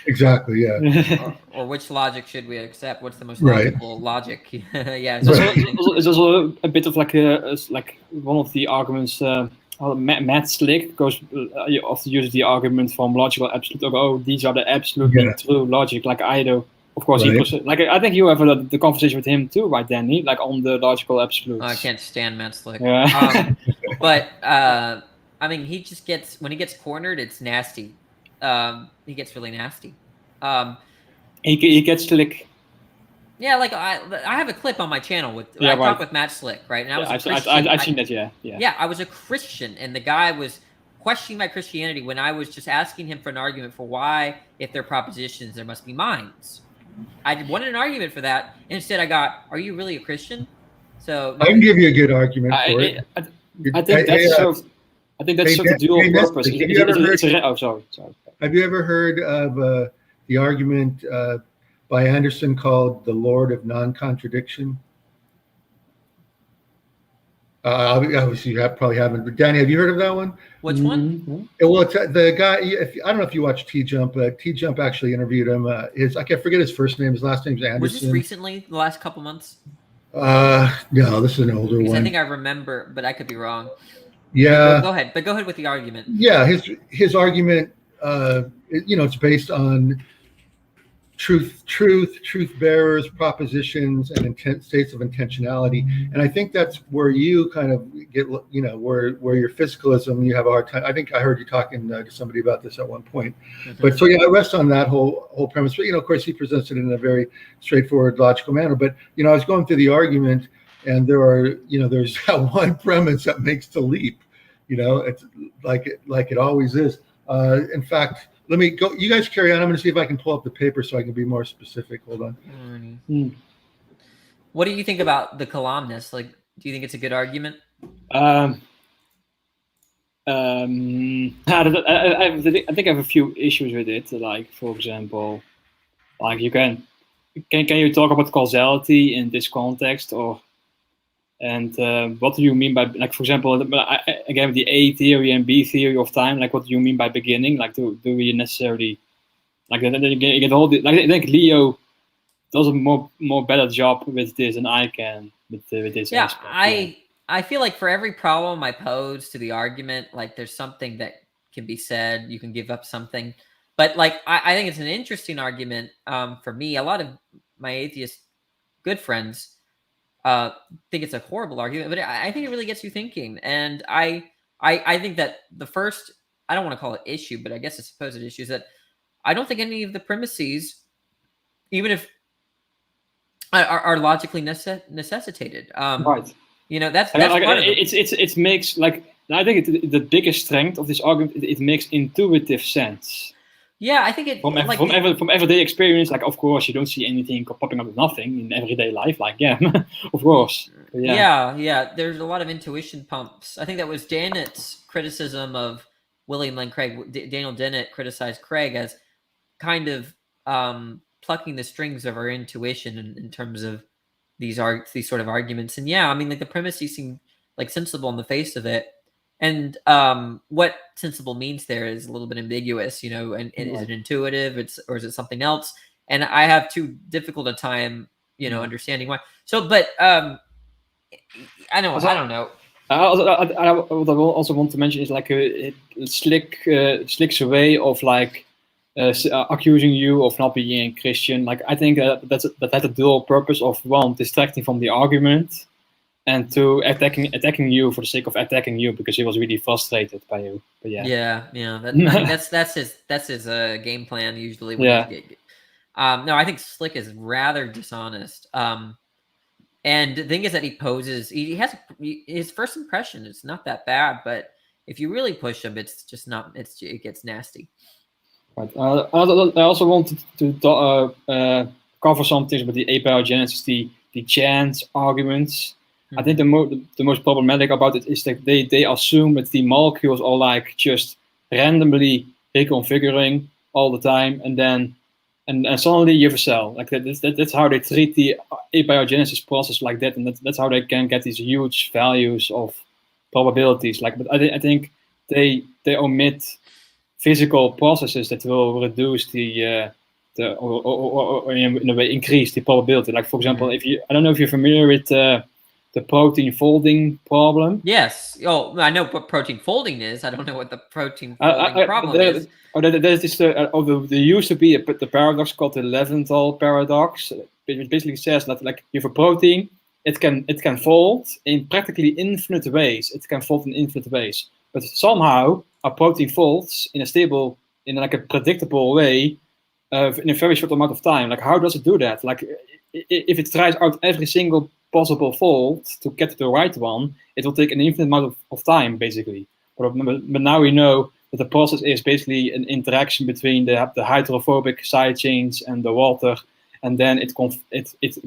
Exactly. Yeah. or which logic should we accept? What's the most logical logic? Yeah. It's also a bit of like one of the arguments. Matt Slick often uses the argument from logical absolute. Oh, these are the absolutely true logic, like I do. Of course, I think you have the conversation with him too, right, Danny? Like on the logical absolutes. Oh, I can't stand Matt Slick. Yeah. But I mean, he just when he gets cornered, it's nasty. He gets really nasty. He gets Slick. Yeah, like I have a clip on my channel with I talk with Matt Slick, right? And I was a Christian. I've seen that. Yeah, I was a Christian, and the guy was questioning my Christianity when I was just asking him for an argument for why, if they're propositions, there must be minds. I wanted an argument for that. Instead, I got, "Are you really a Christian?" So I can give you a good argument for it. I think that's sort of dual purpose. Sorry. Have you ever heard of the argument by Anderson called "The Lord of Non-Contradiction"? Obviously, you probably haven't. But Danny, have you heard of that one? Which one? Well, it's the guy. I don't know if you watch T-Jump, but T-Jump actually interviewed him. I can't forget his first name. His last name's Anderson. Was this recently, the last couple months? No, this is an older one. I think I remember, but I could be wrong. Yeah. Go ahead with the argument. Yeah, his argument. It's based on truth bearers, propositions, and states of intentionality. And I think that's where you kind of get, where your physicalism, you have a hard time. I think I heard you talking to somebody about this at one point. Mm-hmm. But so I rest on that whole premise. But of course, he presents it in a very straightforward, logical manner. But I was going through the argument, and there's that one premise that makes the leap. It's like it always is. In fact, let me go. You guys carry on. I'm going to see if I can pull up the paper so I can be more specific. Hold on. What do you think about the columnist? Like, do you think it's a good argument? I think I have a few issues with it. Like, for example, like you can can you talk about causality in this context, and what do you mean by, like, for example, again, the A theory and B theory of time, like, what do you mean by beginning? Like, do we necessarily, like, then you get all the, like, I think Leo does a more better job with this than I can with this aspect. I feel like for every problem I pose to the argument, like, there's something that can be said. You can give up something, but like, I think it's an interesting argument. For me, a lot of my atheist good friends think it's a horrible argument, but I think it really gets you thinking. And I think that the first, I don't want to call it issue, but I guess a supposed issue, is that I don't think any of the premises, even if are logically necessitated. Right. You know, that's like, part of it makes, like, I think the biggest strength of this argument, it makes intuitive sense. Yeah, I think it from everyday experience. Like, of course, you don't see anything popping up with nothing in everyday life. Like, yeah, of course. Yeah. There's a lot of intuition pumps. I think that was Dennett's criticism of William Lane Craig. Daniel Dennett criticized Craig as kind of plucking the strings of our intuition in terms of these sort of arguments. And yeah, I mean, like, the premises seem like sensible in the face of it. And what sensible means there is a little bit ambiguous, you know, and is it intuitive? Or is it something else? And I have too difficult a time, you know, understanding why. So, but I don't know. What I also want to mention is, like, a slick's way of, like, accusing you of not being a Christian. Like, I think that had a dual purpose of, one, distracting from the argument, and two, attacking you for the sake of attacking you because he was really frustrated by you. But yeah. I mean, that's his game plan usually. No, I think Slick is rather dishonest. And the thing is that he has his first impression is not that bad, but if you really push him, it's just not. It gets nasty. Right. I also wanted to cover some things about the abiogenesis, the chance arguments. I think the most problematic about it is that they assume that the molecules are, like, just randomly reconfiguring all the time, and then and suddenly you have a cell. Like, that's how they treat the abiogenesis process like that, and that's how they can get these huge values of probabilities. Like, but I think they omit physical processes that will reduce or in a way increase the probability. Like, for example, I don't know if you're familiar with the protein folding problem. Yes. Oh, I know what protein folding is. I don't know what the protein folding problem is. There's this. There used to be the paradox called the Leventhal paradox. It basically says that, like, you have a protein, it can fold in practically infinite ways. It can fold in infinite ways, but somehow a protein folds in like a predictable way, in a very short amount of time. Like, how does it do that? Like, if it tries out every single possible fold to get to the right one, it will take an infinite amount of time, basically. But now we know that the process is basically an interaction between the hydrophobic side chains and the water, and then it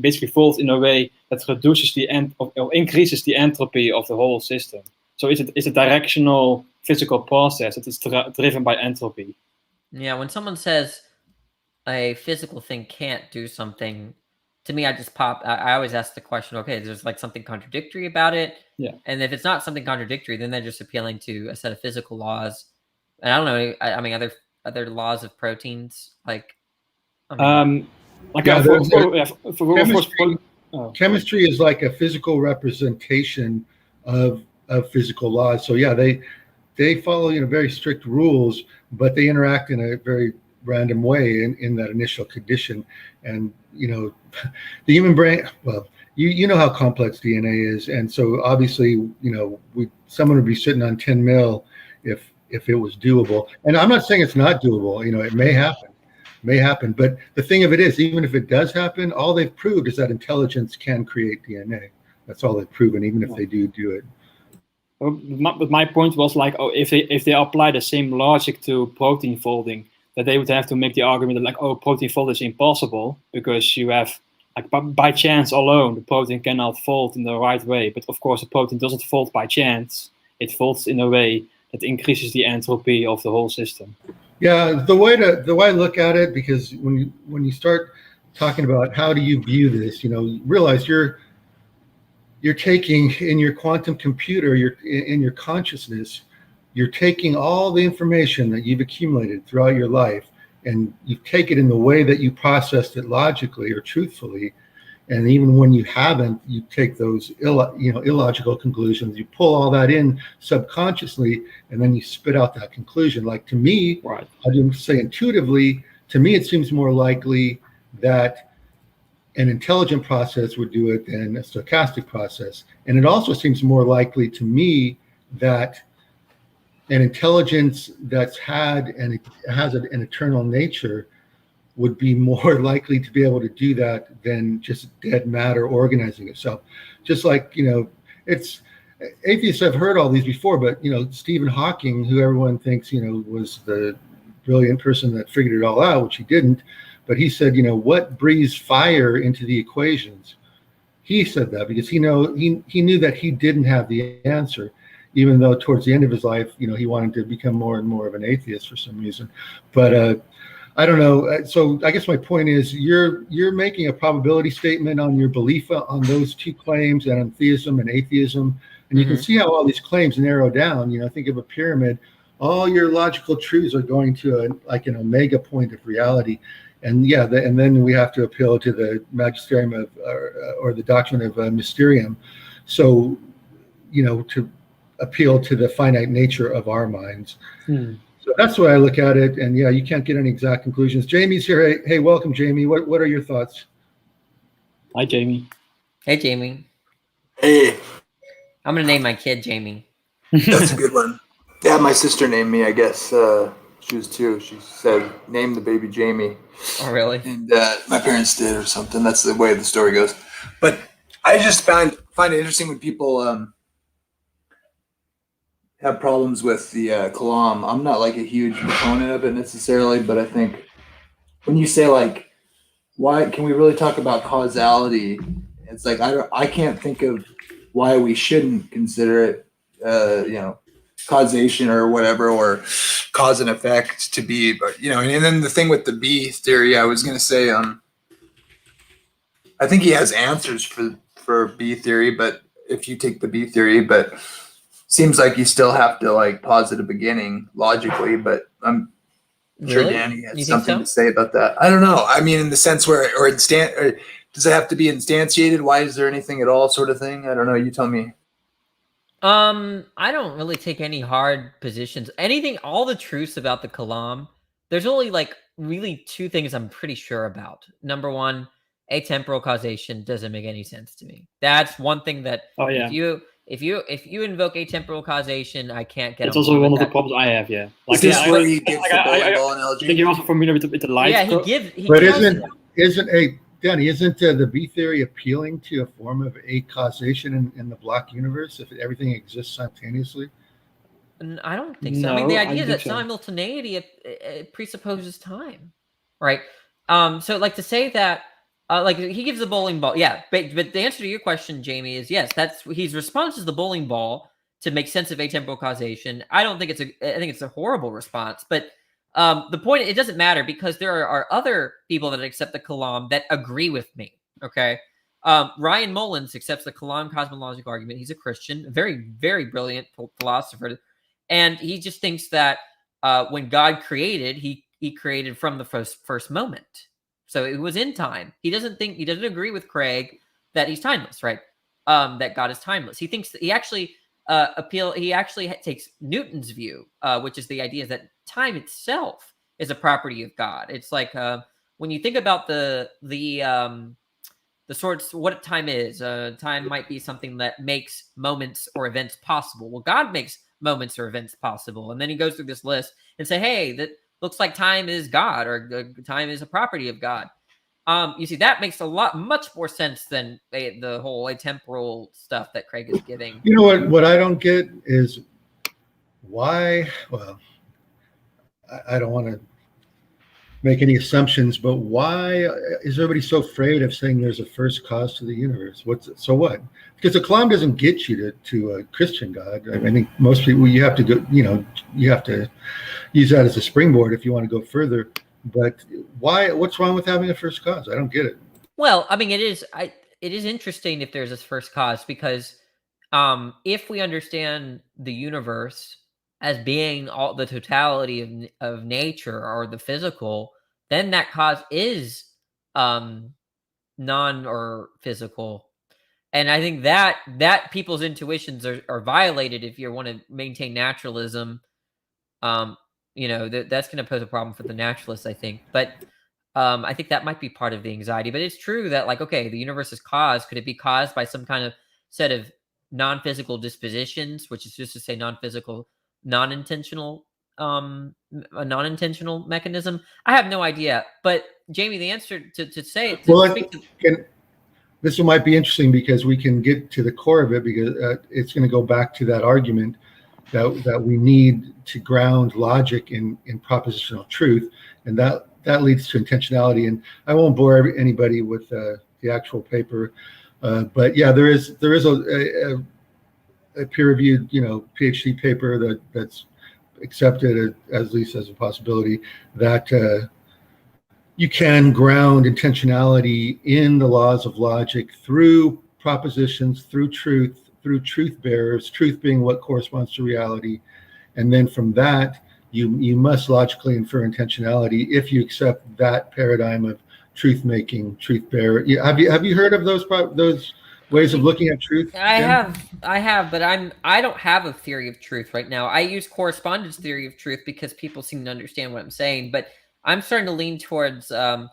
basically folds in a way that reduces or increases the entropy of the whole system. So it's a directional physical process that is driven by entropy. Yeah, when someone says a physical thing can't do something, to me, I always ask the question, okay, there's, like, something contradictory about it? Yeah. And if it's not something contradictory, then they're just appealing to a set of physical laws. And I don't know, I mean, other laws of proteins, like... Chemistry is like a physical representation of physical laws. So, yeah, they follow, you know, very strict rules, but they interact in a very random way in that initial condition. And, you know, the human brain, well, you know how complex DNA is, and so obviously, you know, someone would be sitting on 10 mil if it was doable. And I'm not saying it's not doable. You know, it may happen, but the thing of it is, even if it does happen, all they've proved is that intelligence can create DNA. That's all they've proven, even if they do it. But my point was, like, if they apply the same logic to protein folding, that they would have to make the argument that, like, protein fold is impossible because you have, like, by chance alone, the protein cannot fold in the right way. But of course, the protein doesn't fold by chance. It folds in a way that increases the entropy of the whole system. Yeah, the way I look at it, because when you start talking about how do you view this. Realize you're taking in your quantum computer, in your consciousness, you're taking all the information that you've accumulated throughout your life, and you take it in the way that you processed it logically or truthfully. And even when you haven't, you take those illogical conclusions. You pull all that in subconsciously, and then you spit out that conclusion. Like, to me, right. I didn't say intuitively. To me, it seems more likely that an intelligent process would do it than a stochastic process. And it also seems more likely to me that an intelligence that's had and it has an eternal nature would be more likely to be able to do that than just dead matter organizing itself. Just like, it's atheists have heard all these before, but Stephen Hawking, who everyone thinks was the brilliant person that figured it all out, which he didn't, but he said, what breathes fire into the equations? He said that because he knew that he didn't have the answer, even though towards the end of his life, he wanted to become more and more of an atheist for some reason. But I don't know. So I guess my point is you're making a probability statement on your belief on those two claims, and on theism and atheism. And you can see how all these claims narrow down. Think of a pyramid. All your logical truths are going to an omega point of reality. And and then we have to appeal to the magisterium of, or the doctrine of mysterium. So, to appeal to the finite nature of our minds. So that's the way I look at it. And you can't get any exact conclusions. Jamie's here. Hey, welcome, Jamie. What are your thoughts? Hi, Jamie. Hey, Jamie. Hey. I'm going to name my kid Jamie. That's a good one. Yeah, my sister named me, I guess. She was 2. She said, name the baby Jamie. Oh, really? And my parents did or something. That's the way the story goes. But I just find it interesting when people have problems with the Kalam. I'm not like a huge proponent of it necessarily, but I think when you say like, why can we really talk about causality? It's like I can't think of why we shouldn't consider it, causation or whatever, or cause and effect to be, but and then the thing with the B theory, I was going to say, I think he has answers for B theory, but if you take the B theory, but seems like you still have to like posit a beginning logically, but I'm sure Danny has something to say about that. I don't know. I mean, in the sense where, or does it have to be instantiated? Why is there anything at all, sort of thing? I don't know. You tell me. I don't really take any hard positions. All the truths about the Kalam, there's only like really 2 things I'm pretty sure about. Number one, atemporal causation doesn't make any sense to me. That's one thing that if you invoke atemporal causation, I can't get. It's also one of the problems I have. Yeah, like this where he gives the bowling ball analogy. I think you're also familiar with the light. Yeah, he gives. But isn't the B theory appealing to a form of a causation in the block universe if everything exists simultaneously? I don't think so. No, I mean, the idea that simultaneity it presupposes time, right? So like to say that, like he gives the bowling ball, but the answer to your question, Jamie, is yes. His response is the bowling ball to make sense of atemporal causation. I think it's a horrible response, but the point, it doesn't matter because there are other people that accept the Kalam that agree with me. Okay. Ryan Mullins accepts the Kalam cosmological argument. He's a Christian, a very, very brilliant philosopher. And he just thinks that when God created, he created from the first moment. So it was in time. He doesn't agree with Craig that he's timeless, right? That God is timeless. He thinks that he actually takes Newton's view, which is the idea that time itself is a property of God. It's like when you think about the sorts, what time is. Time might be something that makes moments or events possible. Well, God makes moments or events possible, and then he goes through this list and say, "Hey, that looks like time is God, or time is a property of God." You see, that makes much more sense than the whole atemporal stuff that Craig is giving. You know what I don't get is why. Well, I don't want to make any assumptions, but why is everybody so afraid of saying there's a first cause to the universe? So what? Because the Kalam doesn't get you to a Christian God. I think most people, you have to go. You have to use that as a springboard if you want to go further. But why? What's wrong with having a first cause? I don't get it. Well, I mean, it is interesting if there's this first cause, because if we understand the universe as being all the totality of nature or the physical, then that cause is non or physical. And I think that people's intuitions are violated if you want to maintain naturalism. That's going to pose a problem for the naturalists, I think. But I think that might be part of the anxiety. But it's true that, like, okay, the universe is caused. Could it be caused by some kind of set of non-physical dispositions, which is just to say non-physical, non-intentional, a non-intentional mechanism? I have no idea. But Jamie, the answer to say it. Well, this might be interesting because we can get to the core of it, because it's going to go back to that argument that we need to ground logic in propositional truth, and that leads to intentionality. And I won't bore anybody with the actual paper, but yeah, there is a peer-reviewed PhD paper that's accepted at least as a possibility that you can ground intentionality in the laws of logic through propositions, through truth bearers, truth being what corresponds to reality. And then from that, you must logically infer intentionality if you accept that paradigm of truth making, truth bearer. Have you heard of those ways of looking at truth? I have, but I don't have a theory of truth right now. I use correspondence theory of truth because people seem to understand what I'm saying, but I'm starting to lean towards a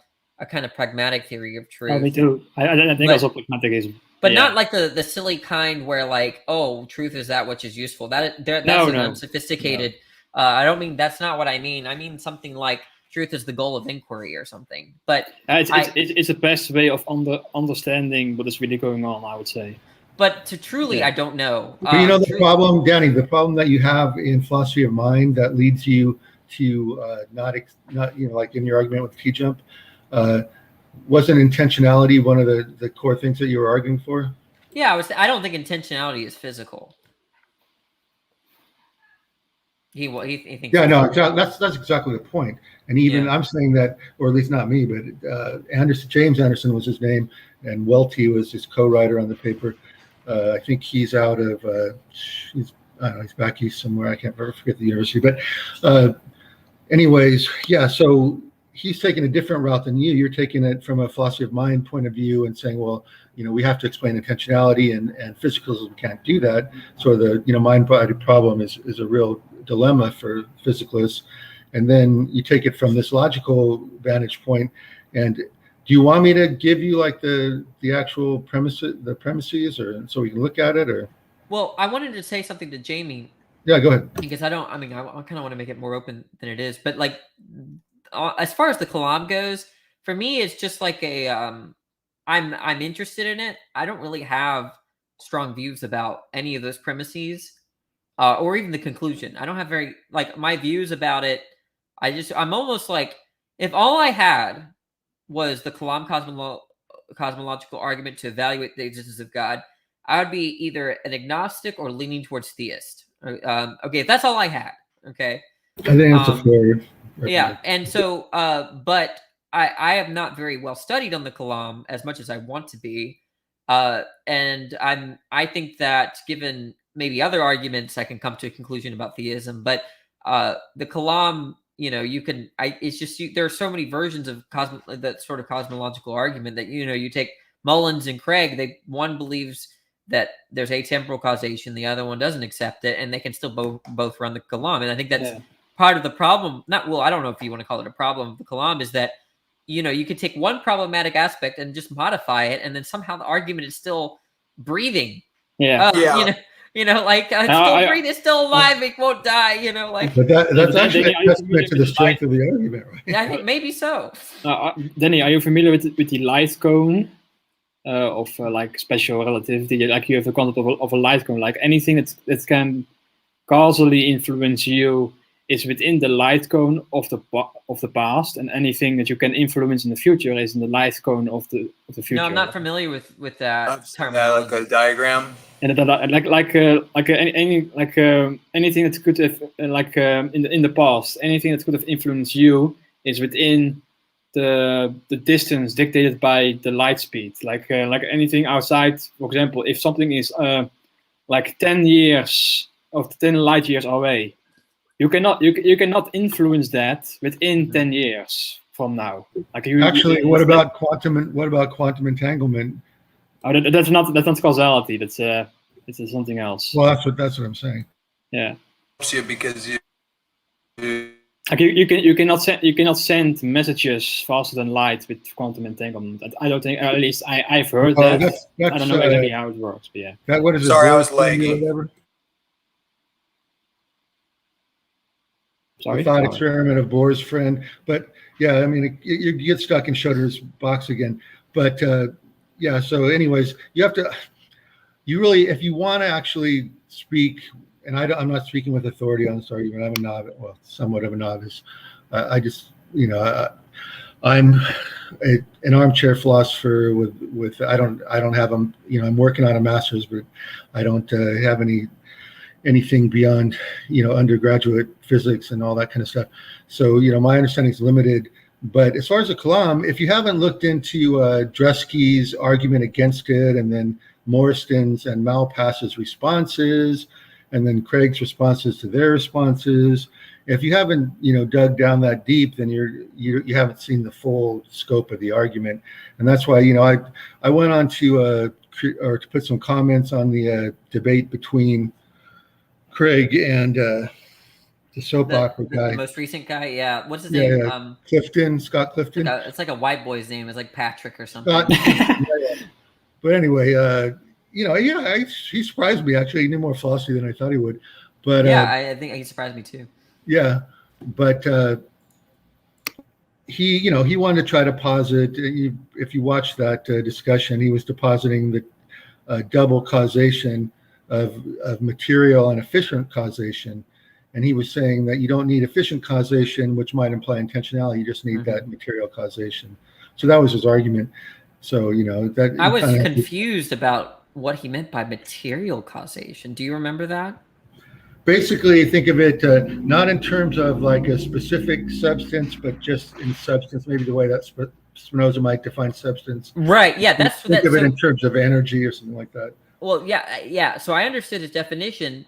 kind of pragmatic theory of truth. Oh, me too. I think also pragmatism. But not like the silly kind where, like, oh, truth is that which is useful. That's unsophisticated. No. I don't mean, that's not what I mean. I mean something like truth is the goal of inquiry or something. But it's the best way of understanding what is really going on, I would say. But to truly, I don't know. But the problem, Danny, the problem that you have in philosophy of mind that leads you to not like in your argument with T-jump, wasn't intentionality one of the core things that you were arguing for? Yeah, I don't think intentionality is physical. He thinks. Yeah, no, that's exactly the point. And even I'm saying that, or at least not me, but James Anderson was his name, and Welty was his co-writer on the paper. I think he's out of he's back east somewhere. I can't forget the university, but anyways, yeah. So he's taking a different route than you. You're taking it from a philosophy of mind point of view and saying, well, we have to explain intentionality, and physicalism can't do that. So the mind-body problem is a real dilemma for physicalists. And then you take it from this logical vantage point. And do you want me to give you like the actual premises, or so we can look at it? Or well, I wanted to say something to Jamie. Yeah, go ahead. Because I kind of want to make it more open than it is. But like, as far as the Kalam goes, for me, it's just like a I'm interested in it. I don't really have strong views about any of those premises, or even the conclusion. I don't have my views about it. I'm almost like, if all I had was the Kalam cosmological argument to evaluate the existence of God, I would be either an agnostic or leaning towards theist. Okay, if that's all I had, okay. I think that's a fair. Yeah, and so, but I am not very well studied on the Kalam as much as I want to be, and I think that given maybe other arguments, I can come to a conclusion about theism. But the Kalam, it's just there are so many versions of that sort of cosmological argument that you take Mullins and Craig. One believes that there's atemporal causation, the other one doesn't accept it, and they can still both run the Kalam. And I think that's part of the problem. I don't know if you want to call it a problem. The Kalam is that you could take one problematic aspect and just modify it, and then somehow the argument is still breathing. Yeah. Like it's still breathing, it's still alive, it won't die. But that's actually a testament to the strength of the argument, right? Yeah, I think maybe so. Danny, are you familiar with the light cone of like special relativity? Like you have the concept of a light cone, like anything that can causally influence you is within the light cone of the past, and anything that you can influence in the future is in the light cone of the future. No, I'm not familiar with that term. Like a diagram. And anything that could have in the past, anything that could have influenced you is within the distance dictated by the light speed. Like anything outside, for example, if something is like 10 years or 10 light years away, you cannot influence that within 10 years from now. Like what about quantum entanglement? Oh, that's not causality. That's something else. Well, that's what I'm saying. Yeah. Because like you cannot send messages faster than light with quantum entanglement. I don't think, at least I've heard that. That's, I don't know exactly how it works, but yeah. What is Sorry, it? I was laggy. Sorry. The thought experiment of Bohr's friend, but yeah, I mean, you get stuck in Schrodinger's box again. But yeah, so anyways, you really, if you want to actually speak, and I'm not speaking with authority on this argument. I'm a novice, well, somewhat of a novice. I just, I'm an armchair philosopher with I don't have I'm working on a master's, but I don't have anything beyond undergraduate physics and all that kind of stuff. So my understanding is limited. But as far as the Kalam, if you haven't looked into Dresky's argument against it, and then Morriston's and Malpass's responses, and then Craig's responses to their responses, if you haven't dug down that deep, then you haven't seen the full scope of the argument. And that's why I went on to put some comments on the debate between Craig and the soap opera guy. The most recent guy, yeah. What's his name? Yeah. Clifton, Scott Clifton. It's like a white boy's name. It's like Patrick or something. But anyway, he surprised me, actually. He knew more philosophy than I thought he would. But yeah, I think he surprised me too. Yeah, but he wanted to try to posit. If you watch that discussion, he was depositing the double causation of material and efficient causation. And he was saying that you don't need efficient causation, which might imply intentionality. You just need that material causation. So that was his argument. So, that I was confused about what he meant by material causation. Do you remember that? Basically, think of it not in terms of like a specific substance, but just in substance, maybe the way that Spinoza might define substance. Right. Yeah. Think of it in terms of energy or something like that. Well, yeah. So I understood his definition.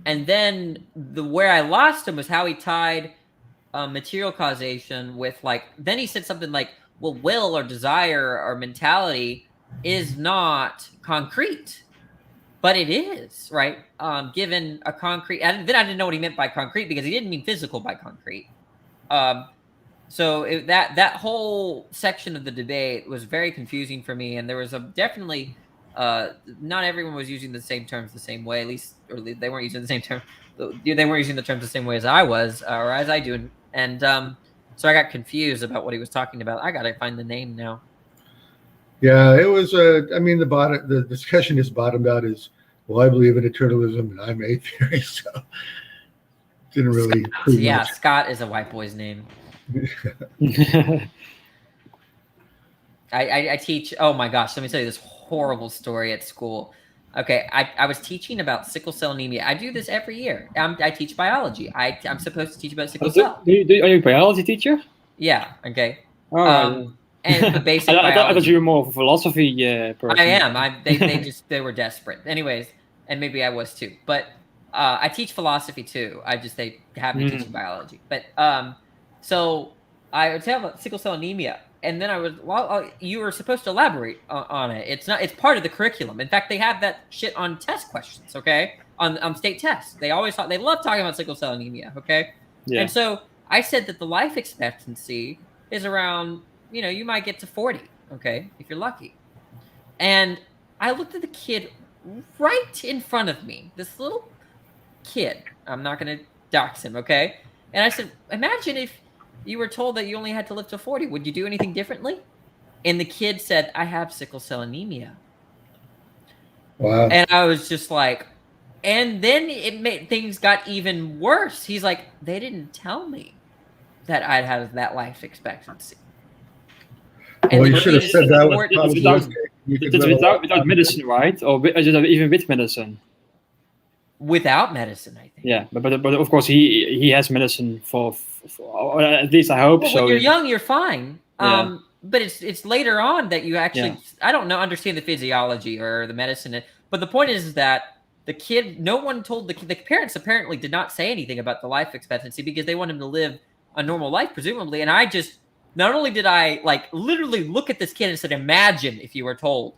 And then where I lost him was how he tied material causation with then he said something like, well, will or desire or mentality is not concrete, but it is, right? Given a concrete, and then I didn't know what he meant by concrete because he didn't mean physical by concrete. So that whole section of the debate was very confusing for me. And there was definitely, not everyone was using the same terms the same way, at least, or they weren't using the same term. They weren't using the terms the same way as I was, or as I do. And so I got confused about what he was talking about. I got to find the name now. Yeah, it was, the discussion is bottomed out as, well, I believe in eternalism and I'm a theory. So didn't really. Scott, yeah, Scott is a white boy's name. I teach, oh my gosh, let me tell you this horrible story at school. Okay, I was teaching about sickle cell anemia. I do this every year. I teach biology. I'm supposed to teach about sickle cell. Are you a biology teacher? Yeah, okay. Oh, and the basic I thought you were more of a philosophy person. I am. They were desperate. Anyways, and maybe I was too. But I teach philosophy too. They have me teaching biology. But so I would tell about sickle cell anemia. And then you were supposed to elaborate on it. It's part of the curriculum. In fact, they have that shit on test questions, okay? On state tests. They love talking about sickle cell anemia, okay? Yeah. And so I said that the life expectancy is around, you might get to 40, okay, if you're lucky. And I looked at the kid right in front of me, this little kid. I'm not going to dox him, okay? And I said, imagine if you were told that you only had to live to 40. Would you do anything differently? And the kid said, I have sickle cell anemia. Wow. And I was just like, and then things got even worse. He's like, they didn't tell me that I'd have that life expectancy. Well, you should have said that without medicine, right? Or even with medicine? Without medicine, I think. Yeah, but of course he has medicine for or at least I hope so. When you're young, you're fine. Yeah. But it's later on that you actually, I don't know, understand the physiology or the medicine. But the point is that the kid, no one told the parents apparently did not say anything about the life expectancy because they want him to live a normal life, presumably. And I just, not only did I like literally look at this kid and said, imagine if you were told,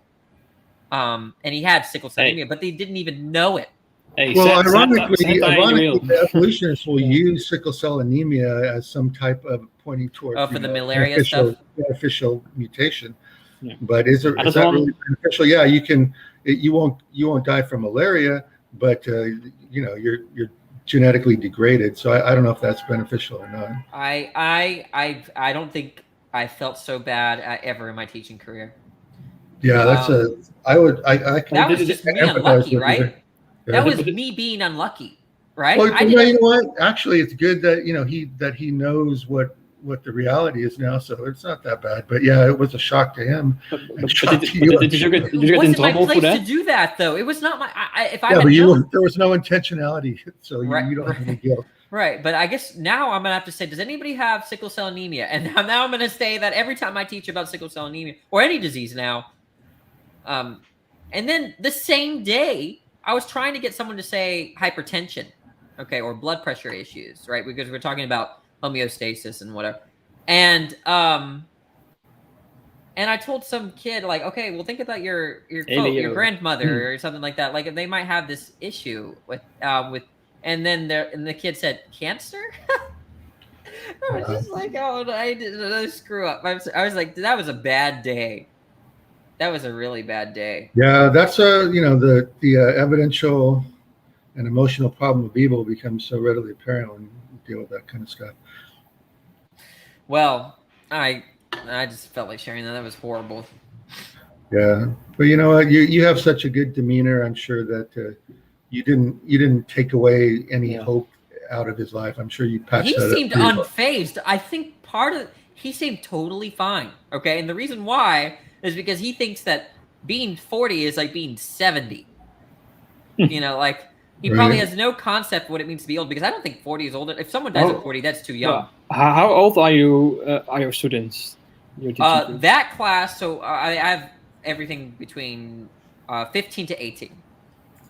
and he had sickle cell anemia, but they didn't even know it. Hey, well, ironically, the evolutionists will use sickle cell anemia as some type of pointing towards for the malaria stuff, beneficial mutation. Yeah. But is that really beneficial? Yeah, you won't die from malaria, but you're genetically degraded. So I don't know if that's beneficial or not. I don't think I felt so bad ever in my teaching career. Yeah, that's that was just me unlucky, right? That was me being unlucky, right? Well, you know what? Actually, it's good that he knows what the reality is now, so it's not that bad. But yeah, it was a shock to him. Did you get in trouble for that? To do that though, it was not my. There was no intentionality, so you don't have any guilt. Right, but I guess now I'm gonna have to say, does anybody have sickle cell anemia? And now I'm gonna say that every time I teach about sickle cell anemia or any disease now, and then the same day. I was trying to get someone to say hypertension, okay, or blood pressure issues, right? Because we're talking about homeostasis and whatever. And I told some kid, like, okay, well, think about your grandmother or something like that. Like, they might have this issue with, and then the kid said, cancer? I was just like, oh, I did screw up. I was like, that was a bad day. That was a really bad day. Yeah, that's the evidential and emotional problem of evil becomes so readily apparent when you deal with that kind of stuff. Well, I just felt like sharing that. That was horrible. Yeah, but you know what? You have such a good demeanor. I'm sure that you didn't take away any hope out of his life. I'm sure you patched that up. He seemed unfazed. I think he seemed totally fine. Okay, and the reason why is because he thinks that being 40 is like being 70. Like he probably has no concept of what it means to be old, because I don't think 40 is old. If someone dies at 40, that's too young. How old are your students? That class, so I have everything between 15 to 18.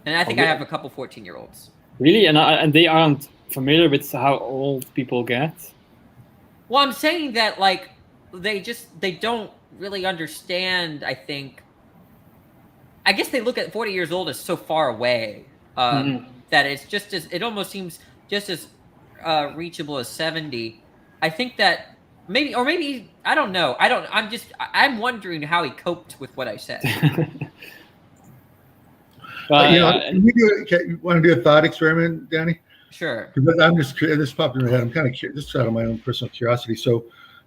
And I think I have a couple 14-year-olds. Really? And they aren't familiar with how old people get? Well, I'm saying that, like, they don't really understand, I think. I guess they look at 40 years old as so far away that it's just as, it almost seems just as reachable as 70. I think that maybe, I don't know. I'm wondering how he coped with what I said. You want to do a thought experiment, Danny? Sure. Because I'm just, this popped in my head. I'm kind of curious, just out of my own personal curiosity. So,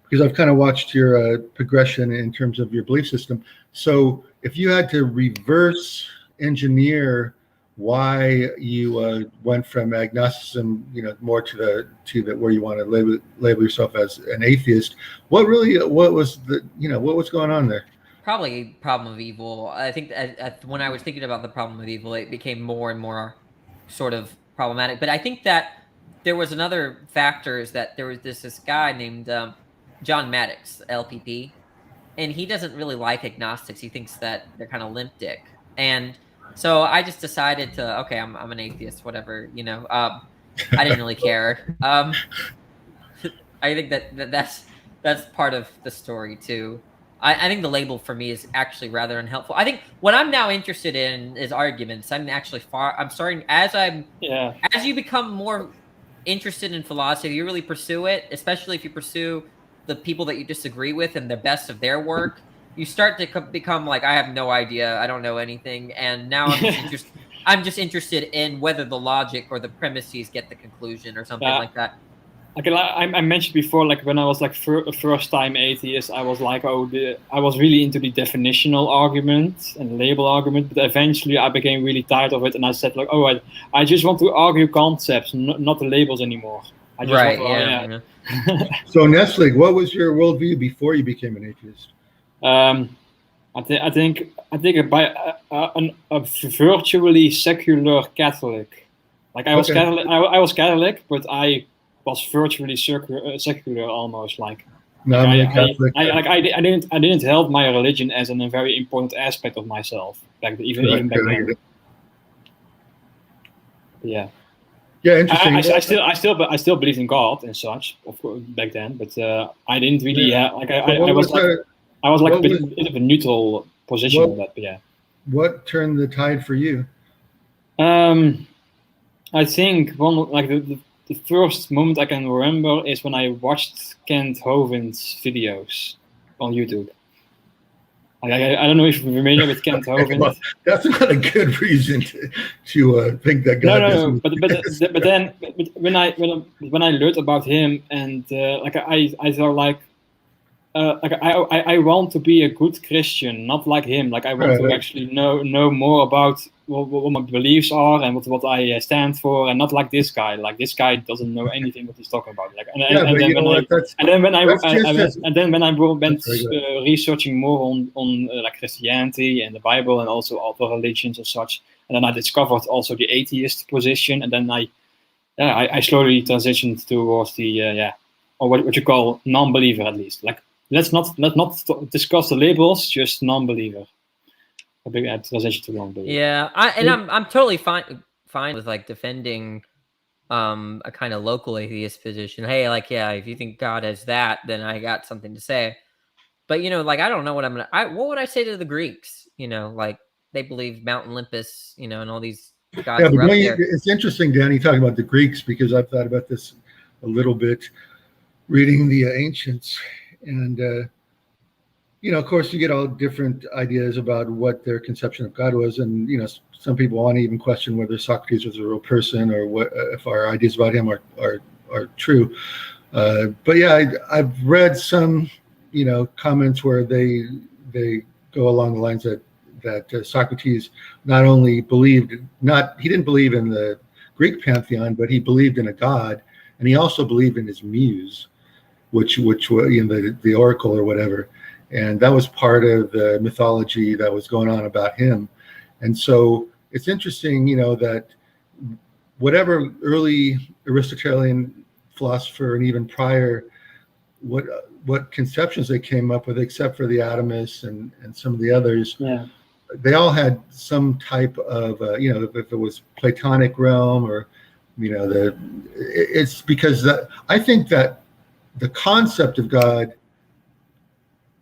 because I've kind of watched your progression in terms of your belief system. So if you had to reverse engineer why you went from agnosticism, more to the where you want to label yourself as an atheist, what was going on there? Probably problem of evil. I think when I was thinking about the problem of evil, it became more and more sort of problematic. But I think that there was another factor, is that there was this guy named John Maddox, LPP, and he doesn't really like agnostics. He thinks that they're kind of limp dick. And so I just decided to, okay, I'm an atheist, whatever, I didn't really care. I think that's part of the story too. I think the label for me is actually rather unhelpful. I think what I'm now interested in is arguments. I'm starting as you become more interested in philosophy, you really pursue it, especially if you pursue the people that you disagree with and the best of their work, you start to become like, I have no idea, I don't know anything, and now I'm just interested in whether the logic or the premises get the conclusion or something like that. Okay, I mentioned before, like when I was like first time atheist, I was like, I was really into the definitional argument and label argument, but eventually I became really tired of it, and I said like, I just want to argue concepts, not the labels anymore. So Nestle, what was your worldview before you became an atheist? I think by a virtually secular Catholic. Like I was Catholic, but I was virtually secular almost. Like I didn't held my religion as a very important aspect of myself even back then. Yeah. Yeah, interesting. I still believed in God and such, of course, back then, but I didn't really I was like a bit of a neutral position on that. But yeah. What turned the tide for you? I think the first moment I can remember is when I watched Kent Hovind's videos on YouTube. I don't know if you're familiar with Kent Hovind. Well, that's not a good reason to think that God. No. But then when I learned about him and I thought like I want to be a good Christian, not like him. Like I want to actually know more about what my beliefs are and what I stand for, and not like this guy. Like this guy doesn't know anything what he's talking about. Like then when I went researching more on like Christianity and the Bible and also other religions and such, and then I discovered also the atheist position, and then I slowly transitioned towards the or what you call non-believer, at least. Like let's not discuss the labels, just non-believer. A big transition to non-believer. Yeah, I'm totally fine with like defending a kind of local atheist position. Hey, like if you think God is that, then I got something to say. But like I don't know what what would I say to the Greeks? Like they believe Mount Olympus, and all these gods. Yeah, but it's interesting, Danny, talking about the Greeks, because I've thought about this a little bit, reading the ancients, and of course, you get all different ideas about what their conception of God was, and some people want to even question whether Socrates was a real person or what if our ideas about him are true. But yeah, I've read some comments where they go along the lines that Socrates not only he didn't believe in the Greek pantheon, but he believed in a god, and he also believed in his muse, which was the oracle or whatever. And that was part of the mythology that was going on about him. And so it's interesting, that whatever early Aristotelian philosopher and even prior, what conceptions they came up with, except for the atomists and some of the others, they all had some type of, if it was Platonic realm or, it's because I think that the concept of God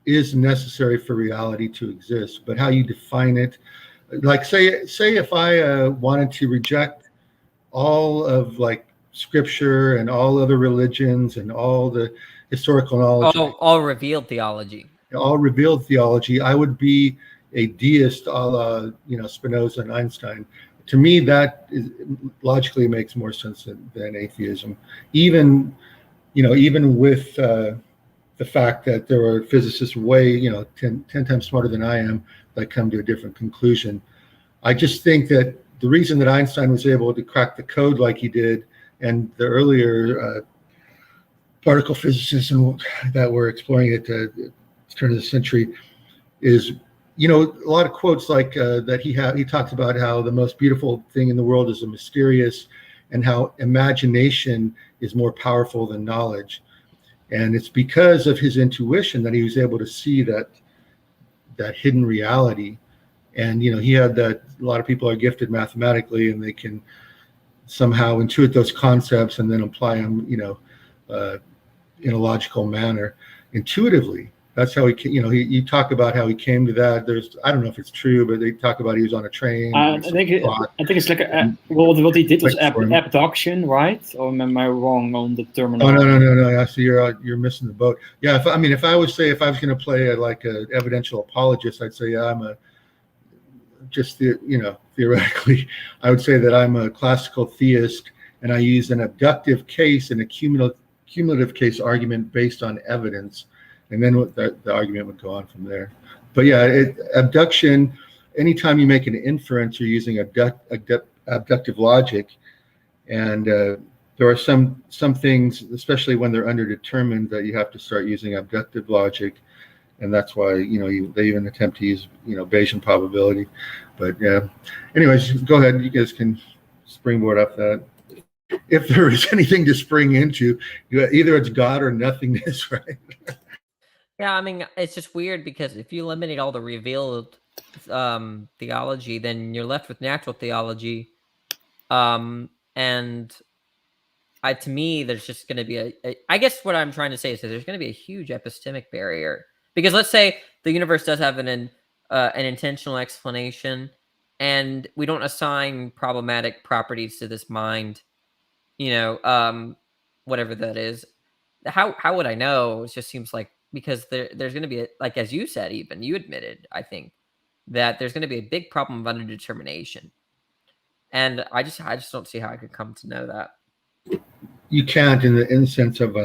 is necessary for reality to exist, but how you define it, like say if I wanted to reject all of like scripture and all other religions and all the historical knowledge, all revealed theology, I would be a deist, a la Spinoza and Einstein. To me, that logically makes more sense than atheism, even with the fact that there are physicists way 10 times smarter than I am that come to a different conclusion. I just think that the reason that Einstein was able to crack the code like he did, and the earlier particle physicists that were exploring it at the turn of the century, is a lot of quotes like that he talks about how the most beautiful thing in the world is the mysterious, and how imagination is more powerful than knowledge. And it's because of his intuition that he was able to see that hidden reality. And he had that. A lot of people are gifted mathematically, and they can somehow intuit those concepts and then apply them, in a logical manner, intuitively. That's how you talk about how he came to that. I don't know if it's true, but they talk about he was on a train. I think it's like what he did was abduction, right? Or am I wrong on the terminology? Oh no. I see you're missing the boat. Yeah, if I was going to play like an evidential apologist, I'd say theoretically, I would say that I'm a classical theist, and I use an abductive case and a cumulative case argument based on evidence. And then the argument would go on from there. But yeah, abduction, anytime you make an inference, you're using abductive logic. And there are some things, especially when they're underdetermined, that you have to start using abductive logic. And that's why, they even attempt to use, Bayesian probability. But yeah, anyways, go ahead. You guys can springboard off that. if there is anything to spring into, either it's God or nothingness, right? Yeah, I mean, it's just weird because if you eliminate all the revealed theology, then you're left with natural theology. And to me, there's just going to be I guess what I'm trying to say is that there's going to be a huge epistemic barrier. Because let's say the universe does have an intentional explanation, and we don't assign problematic properties to this mind, whatever that is. How would I know? It just seems like, because there's going to be, like, as you said, even you admitted, I think, that there's going to be a big problem of underdetermination. And I just don't see how I could come to know that. You can't in the sense of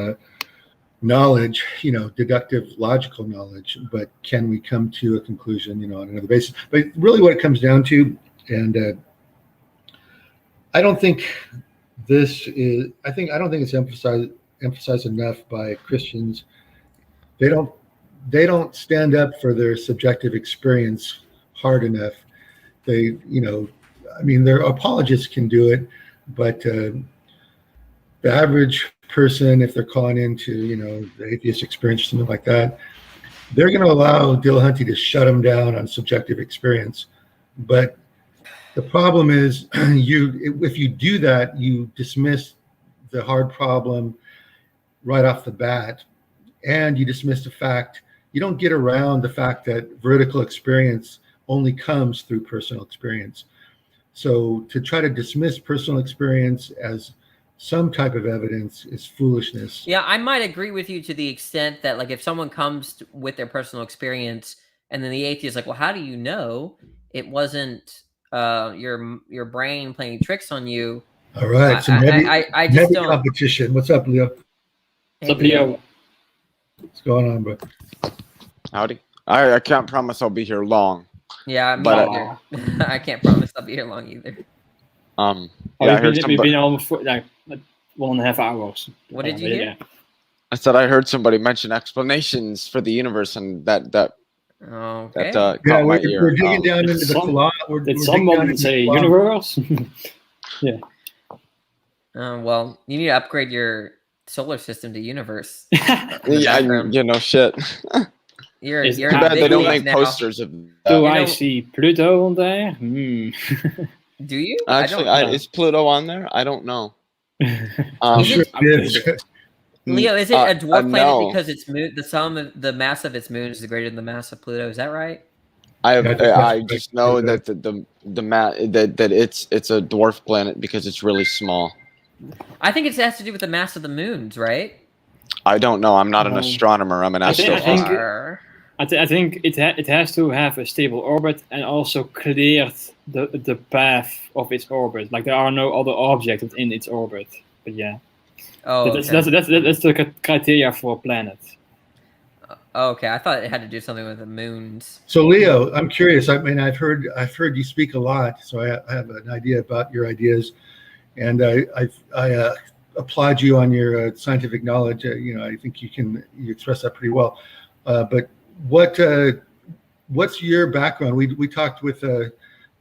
knowledge, deductive, logical knowledge, but can we come to a conclusion, on another basis? But really what it comes down to, and I don't think it's emphasized enough by Christians. They don't stand up for their subjective experience hard enough. Their apologists can do it, but the average person, if they're calling into, the atheist experience or something like that, they're going to allow Dillahunty to shut them down on subjective experience. But the problem is, if you do that, you dismiss the hard problem right off the bat, and you dismiss the fact, you don't get around the fact that vertical experience only comes through personal experience. So to try to dismiss personal experience as some type of evidence is foolishness. Yeah, I might agree with you to the extent that, like, if someone comes with their personal experience and then the atheist is like, well, how do you know it wasn't your brain playing tricks on you? All right, so I just don't. Competition. What's up, Leo? What's up, Leo? What's going on, bro? Howdy. I can't promise I'll be here long. Yeah, me either. I can't promise I'll be here long either. We've been almost like 1.5 hours. What did you hear? I said I heard somebody mention explanations for the universe, and that okay. caught my ear. We're digging down into the plot. Did someone say universe? Yeah. Well, you need to upgrade your solar system to universe. Yeah, shit. You're too bad they don't make posters of that. Do I see Pluto on there? Do you? Actually, is Pluto on there? I don't know. Leo, is it a dwarf planet because its moon, the mass of its moon is greater than the mass of Pluto? Is that right? I just know that that it's a dwarf planet because it's really small. I think it has to do with the mass of the moons, right? I don't know. I'm not an astronomer. I'm an astrophysicist. I think it has to have a stable orbit and also cleared the path of its orbit. Like, there are no other objects within its orbit. But yeah, that's the criteria for a planet. Okay, I thought it had to do something with the moons. So Leo, I'm curious. I mean, I've heard you speak a lot, so I have an idea about your ideas, and I applaud you on your scientific knowledge. I think you express that pretty well. But what's your background? We talked with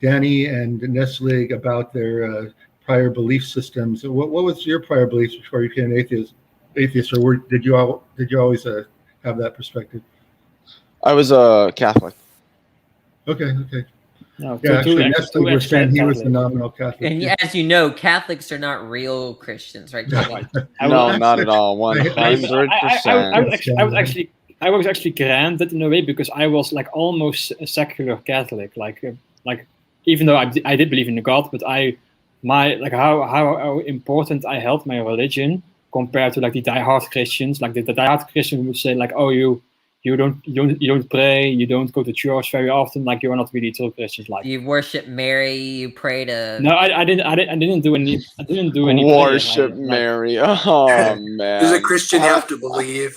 Danny and Nestle about their prior belief systems. What was your prior beliefs before you became an atheist, or did you always have that perspective? I was a Catholic. Okay. No, yeah, actually, Nestle was saying he was a nominal Catholic. And as you know, Catholics are not real Christians, right? No, not at all. 100%. I was actually granted in a way because I was like almost a secular Catholic. Like even though I did believe in God, but how important I held my religion compared to like the diehard Christians. Like the diehard Christian would say like, oh, you don't pray, you don't go to church very often, like you're not really true Christians. Like you worship Mary, you pray to. No, I didn't do any. Worship Mary. Oh man. Does a Christian have to believe?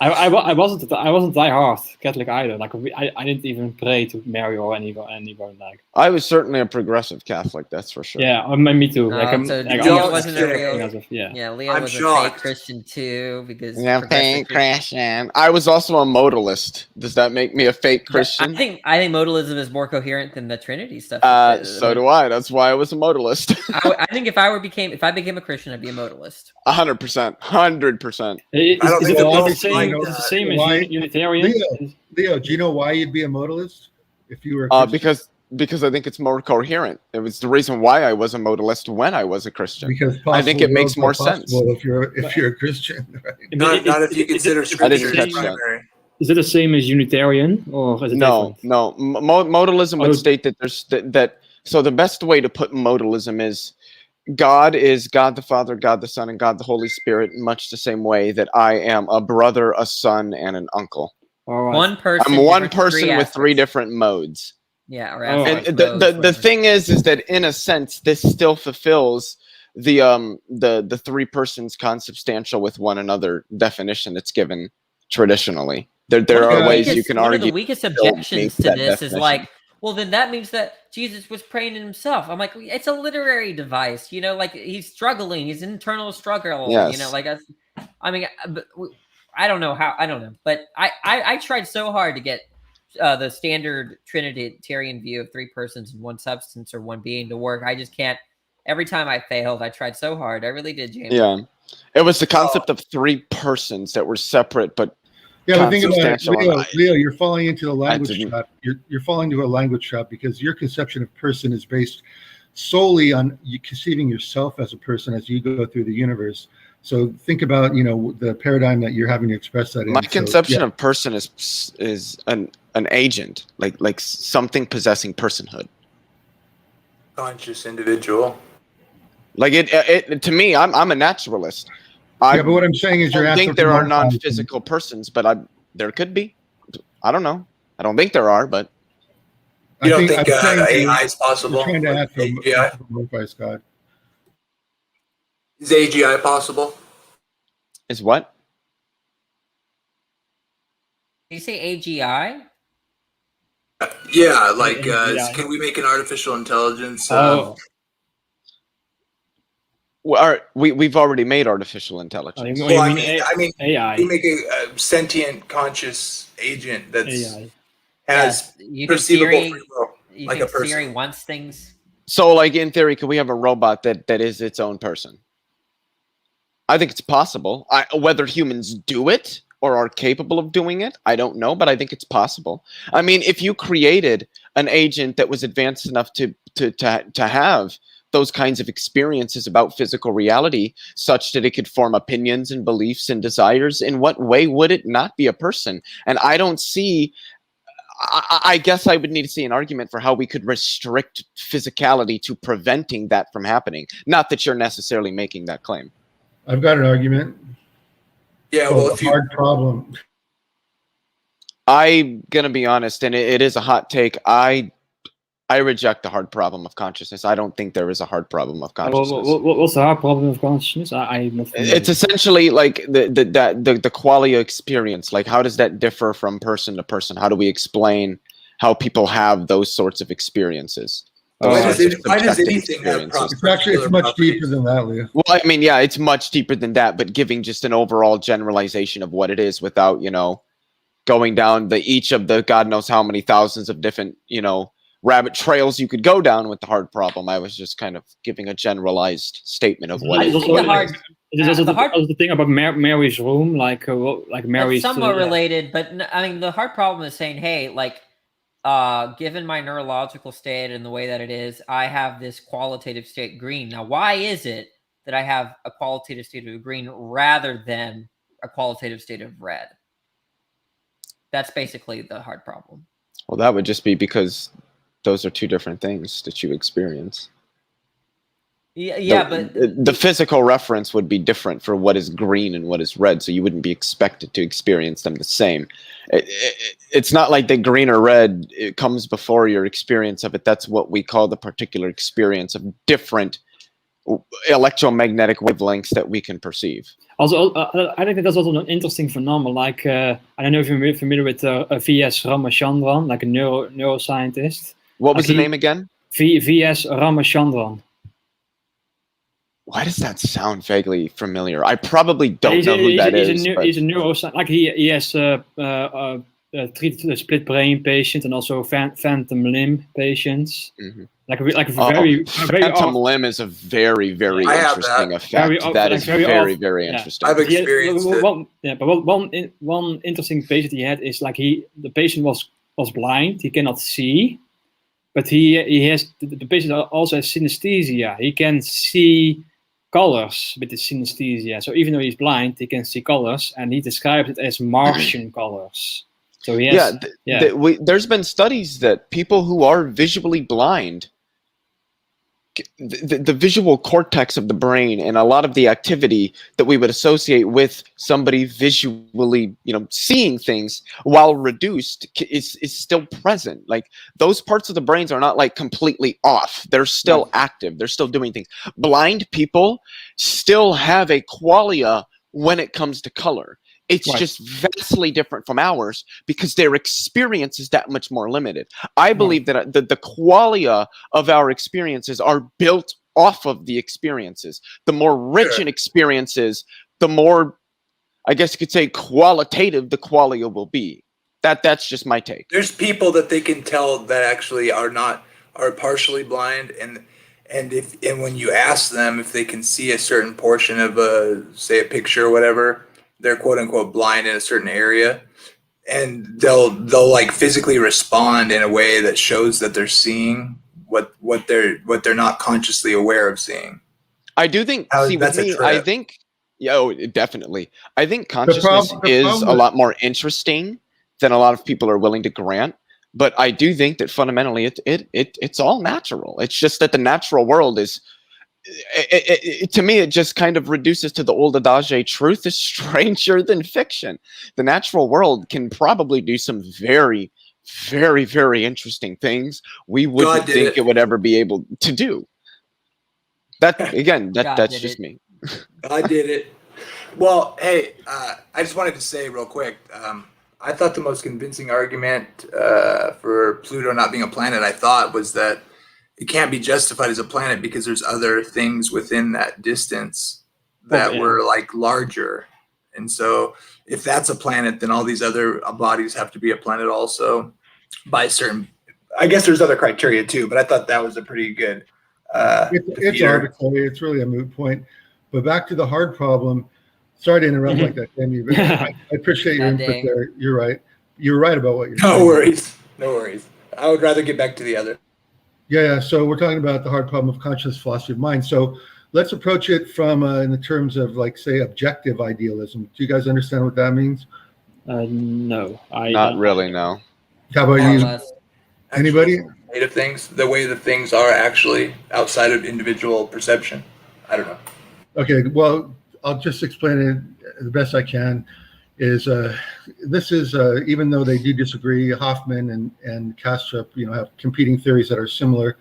I wasn't diehard Catholic either. Like I didn't even pray to Mary or anybody like. I was certainly a progressive Catholic, that's for sure. Yeah, me too. Leo wasn't a real. Yeah, Leo was a fake Christian too because. Yeah, fake Christian. I was also a modalist. Does that make me a fake Christian? I think modalism is more coherent than the Trinity stuff. So do I. That's why I was a modalist. I think if I became a Christian, I'd be a modalist. 100%. 100%. Is it the same as Unitarian? Leo, do you know why you'd be a modalist if you were a Christian? Because I think it's more coherent. It was the reason why I was a modalist when I was a Christian. Because I think it makes more sense if you're a Christian. Right? Not if you consider Scripture as primary. Is it the same as Unitarian, or is it different? No. Modalism would state that there's that. So the best way to put modalism is God is God the Father, God the Son, and God the Holy Spirit, in much the same way that I am a brother, a son, and an uncle. All right. One person. I'm one person with three different modes. Yeah, and the thing is that in a sense, this still fulfills the three persons consubstantial with one another definition that's given traditionally. There are ways you can argue. One of the weakest objections to this is like, well, then that means that Jesus was praying in himself. I'm like, it's a literary device, like he's struggling, he's internal struggle. Yes. I mean, I don't know how. I don't know, but I tried so hard to get the standard Trinitarian view of three persons and one substance or one being to work. I just can't. Every time I failed, I tried so hard. I really did, James. Yeah, it was the concept of three persons that were separate, but but think about it, Leo. You're falling into the language trap. You're falling into a language trap because your conception of person is based solely on you conceiving yourself as a person as you go through the universe. So think about the paradigm that you're having to express that in. My conception of person is an agent, like something possessing personhood. Conscious individual. Like it to me, I'm a naturalist. But what I'm saying is, I think there are non-physical persons, but there could be. I don't know. I don't think there are, but you don't think AI is possible? Trying to add AGI. God. Is AGI possible? Is what? Did you say AGI? Yeah, like can we make an artificial intelligence? We've already made artificial intelligence. I mean AI. We make a sentient, conscious agent that's AI. has perceivable free will, like a person. Siri wants things. So, like in theory, could we have a robot that is its own person? I think it's possible. Whether humans do it or are capable of doing it, I don't know, but I think it's possible. I mean, if you created an agent that was advanced enough to have those kinds of experiences about physical reality, such that it could form opinions and beliefs and desires, in what way would it not be a person? And I don't see. I guess I would need to see an argument for how we could restrict physicality to preventing that from happening. Not that you're necessarily making that claim. I've got an argument. Yeah, well, hard problem. I'm gonna be honest, and it is a hot take. I reject the hard problem of consciousness. I don't think there is a hard problem of consciousness. What's the hard problem of consciousness? It's essentially like the qualia experience. Like, how does that differ from person to person? How do we explain how people have those sorts of experiences? Why does anything have it's much deeper than that, Leo. Well, I mean, yeah, it's much deeper than that, but giving just an overall generalization of what it is without, going down each of the God knows how many thousands of different, rabbit trails you could go down with the hard problem. I was just kind of giving a generalized statement of what it is. The thing about Mary's room, like Mary's. It's somewhat related, but I mean, the hard problem is saying, hey, like, given my neurological state and the way that it is, I have this qualitative state green. Now, why is it that I have a qualitative state of green rather than a qualitative state of red? That's basically the hard problem. Well, that would just be because those are two different things that you experience. Yeah, but the physical reference would be different for what is green and what is red, so you wouldn't be expected to experience them the same. It's not like the green or red, it comes before your experience of it. That's what we call the particular experience of different electromagnetic wavelengths that we can perceive. Also, I think that's also an interesting phenomenon. Like, I don't know if you're familiar with V.S. Ramachandran, like a neuroscientist. What was the name again? V.S. Ramachandran. Why does that sound vaguely familiar? I probably don't know who that is. He's a neuroscientist. Like he has treated the split brain patient and also phantom limb patients. Mm-hmm. Phantom limb is a very interesting effect. That is very interesting. I've experienced it. But one interesting patient he had is like the patient was blind. He cannot see, but he has the patient also has synesthesia. He can see colors with the synesthesia. So even though he's blind, he can see colors, and he describes it as Martian colors. So he has, there's been studies that people who are visually blind, the visual cortex of the brain and a lot of the activity that we would associate with somebody visually, seeing things while reduced is still present. Like those parts of the brains are not like completely off. They're still active. They're still doing things. Blind people still have a qualia when it comes to color. It's just vastly different from ours because their experience is that much more limited. I believe that the qualia of our experiences are built off of the experiences. The more rich in experiences, the more, I guess you could say, qualitative the qualia will be. That's just my take. There's people that they can tell that actually are partially blind, and when you ask them if they can see a certain portion of a picture or whatever, they're quote unquote blind in a certain area, and they'll like physically respond in a way that shows that they're seeing what they're not consciously aware of seeing. I do think definitely. I think consciousness is a lot more interesting than a lot of people are willing to grant. But I do think that fundamentally it's all natural. It's just that the natural world is, to me, it just kind of reduces to the old adage, truth is stranger than fiction. The natural world can probably do some very, very, very interesting things we wouldn't think it would ever be able to do. That's just me. I did it. Well, hey, I just wanted to say real quick, I thought the most convincing argument for Pluto not being a planet, was that it can't be justified as a planet because there's other things within that distance that were like larger. And so if that's a planet, then all these other bodies have to be a planet also by certain, I guess there's other criteria too, but I thought that was a pretty good. It's arbitrary. It's really a moot point. But back to the hard problem. Sorry to interrupt like that, Jamie, but I appreciate your input there. You're right. You're right about what you're saying. No worries. I would rather get back to the other. Yeah. So we're talking about the hard problem of conscious philosophy of mind. So let's approach it from in the terms of, like, say, objective idealism. Do you guys understand what that means? No, not really. No. How about you? Anybody? Of things, the way that things are actually outside of individual perception. I don't know. Okay. Well, I'll just explain it the best I can. This is even though they do disagree, Hoffman and Kastrup, have competing theories that are similar.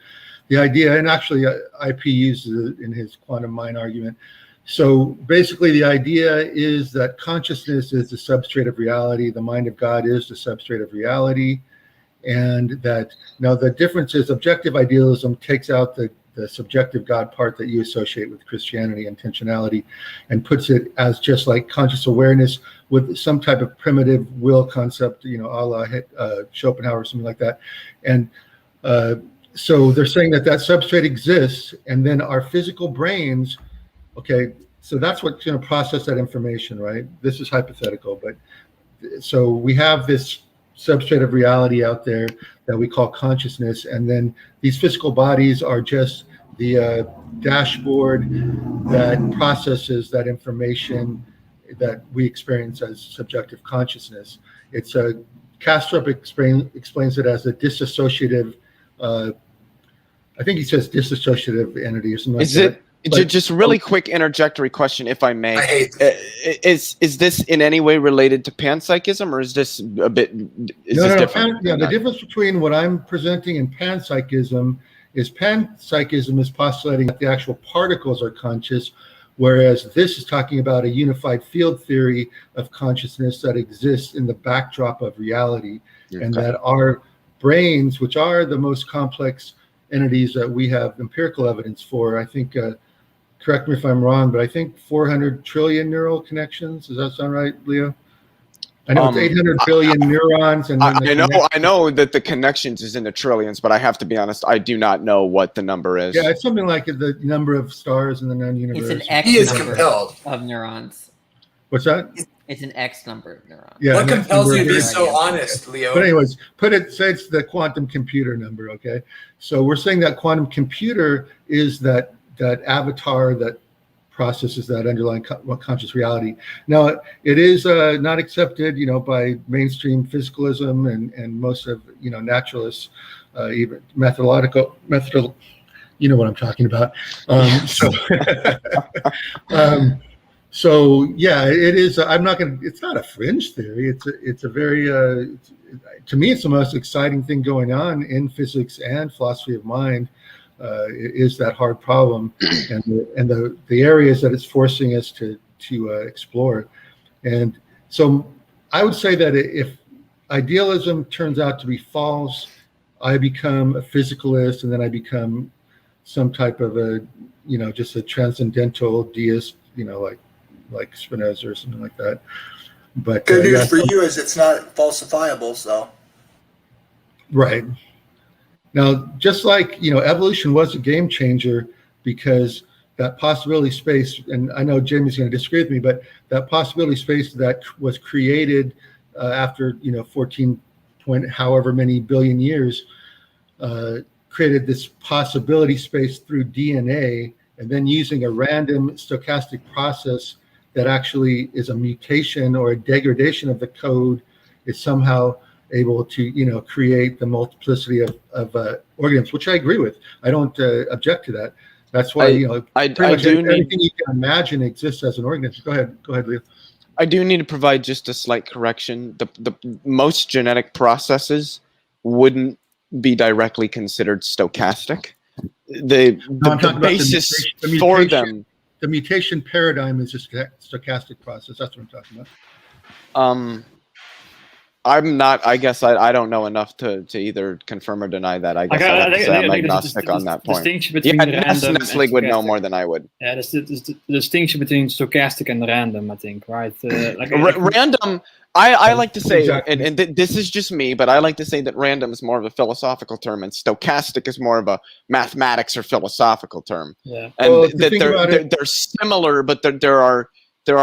The idea, and actually IP uses it in his quantum mind argument. So basically, the idea is that consciousness is the substrate of reality. The mind of God is the substrate of reality, and that now the difference is objective idealism takes out the subjective God part that you associate with Christianity, intentionality, and puts it as just like conscious awareness with some type of primitive will concept, a la Schopenhauer or something like that. And so they're saying that substrate exists, and then our physical brains, so that's what's going to process that information, right? This is hypothetical, but so we have this substrate of reality out there that we call consciousness, and then these physical bodies are just the dashboard that processes that information that we experience as subjective consciousness. It's Kastrup explains it as a disassociative. I think he says disassociative entity or something. Is like it? But, just really quick interjectory question, if I may. Is this in any way related to panpsychism, or is this a bit? No. The difference between what I'm presenting and panpsychism is postulating that the actual particles are conscious, whereas this is talking about a unified field theory of consciousness that exists in the backdrop of reality, and that our brains, which are the most complex entities that we have empirical evidence for, I think. correct me if I'm wrong, but I think 400 trillion neural connections. Does that sound right, Leo? I know it's 800 billion neurons, and then I know that the connections is in the trillions, but I have to be honest, I do not know what the number is. Yeah, it's something like the number of stars in the known universe. It's an X he is compelled of neurons. What's that? It's an X number of neurons. Yeah, what compels you to be so honest, Leo? But anyways, say it's the quantum computer number, okay? So we're saying that quantum computer is that avatar that processes that underlying conscious reality. Now, it is not accepted, by mainstream physicalism and most of naturalists, even methodological. You know what I'm talking about. So yeah, it is. I'm not going to. It's not a fringe theory. It's a very. To me, it's the most exciting thing going on in physics and philosophy of mind. Is that hard problem and the areas that it's forcing us to explore. And so I would say that if idealism turns out to be false, I become a physicalist, and then I become some type of just a transcendental deist, like Spinoza or something like that. But good news for you is it's not falsifiable, so. Right. Now, just like, evolution was a game changer because that possibility space, and I know Jamie's going to disagree with me, but that possibility space that was created after, 14 point however many billion years, created this possibility space through DNA, and then using a random stochastic process that actually is a mutation or a degradation of the code is somehow able to create the multiplicity of organisms, which I agree with. I don't object to that. That's why everything you can imagine exists as an organism. Go ahead, Leo. I do need to provide just a slight correction. The most genetic processes wouldn't be directly considered stochastic. The basis for them. The mutation paradigm is a stochastic process. That's what I'm talking about. I'm not. I guess I don't know enough to either confirm or deny that. I guess I'm agnostic on that point. Nestle would know more than I would. Yeah, there's the distinction between stochastic and random, I think, right? Random. I like to say, exactly. and this is just me, but I like to say that random is more of a philosophical term, and stochastic is more of a mathematics or philosophical term. Yeah, and that they're similar, but there are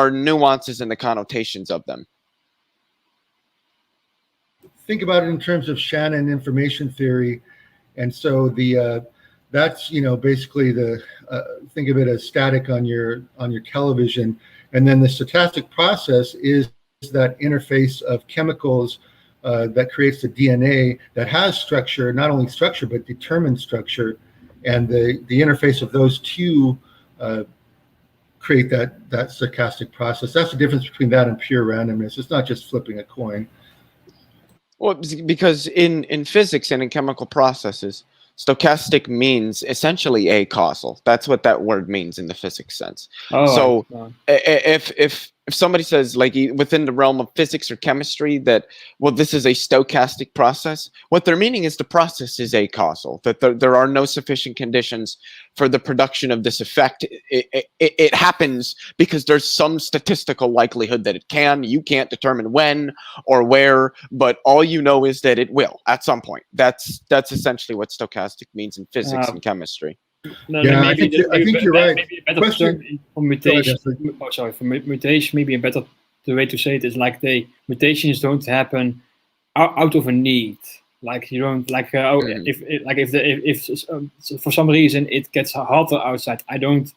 nuances in the connotations of them. Think about it in terms of Shannon information theory, and so that's basically think of it as static on your television, and then the stochastic process is that interface of chemicals that creates the DNA that has structure, not only structure but determined structure, and the interface of those two create that stochastic process. That's the difference between that and pure randomness. It's not just flipping a coin. Well, because in physics and in chemical processes, stochastic means essentially acausal. That's what that word means in the physics sense. If somebody says, like, within the realm of physics or chemistry, that, well, this is a stochastic process, what they're meaning is the process is acausal, that there are no sufficient conditions for the production of this effect. It happens because there's some statistical likelihood that it can. You can't determine when or where, but all you know is that it will at some point. That's essentially what stochastic means in physics and chemistry. No, yeah, I think you're right. Maybe a better term for mutation. For mutation, maybe a better way to say it is like the mutations don't happen out of a need. Like you don't if for some reason it gets hotter outside, I don't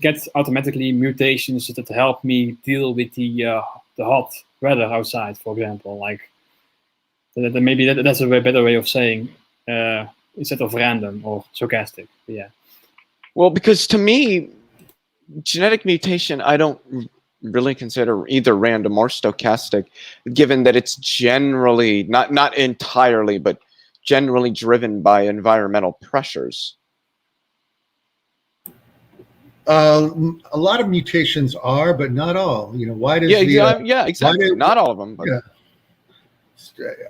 get automatically mutations that help me deal with the hot weather outside, for example. Like maybe that's a better way of saying. Instead of random or stochastic. Yeah. Well, because to me, genetic mutation, I don't really consider either random or stochastic, given that it's generally, not entirely, but generally driven by environmental pressures. A lot of mutations are, but not all. Why does exactly. Not all of them. But. Yeah.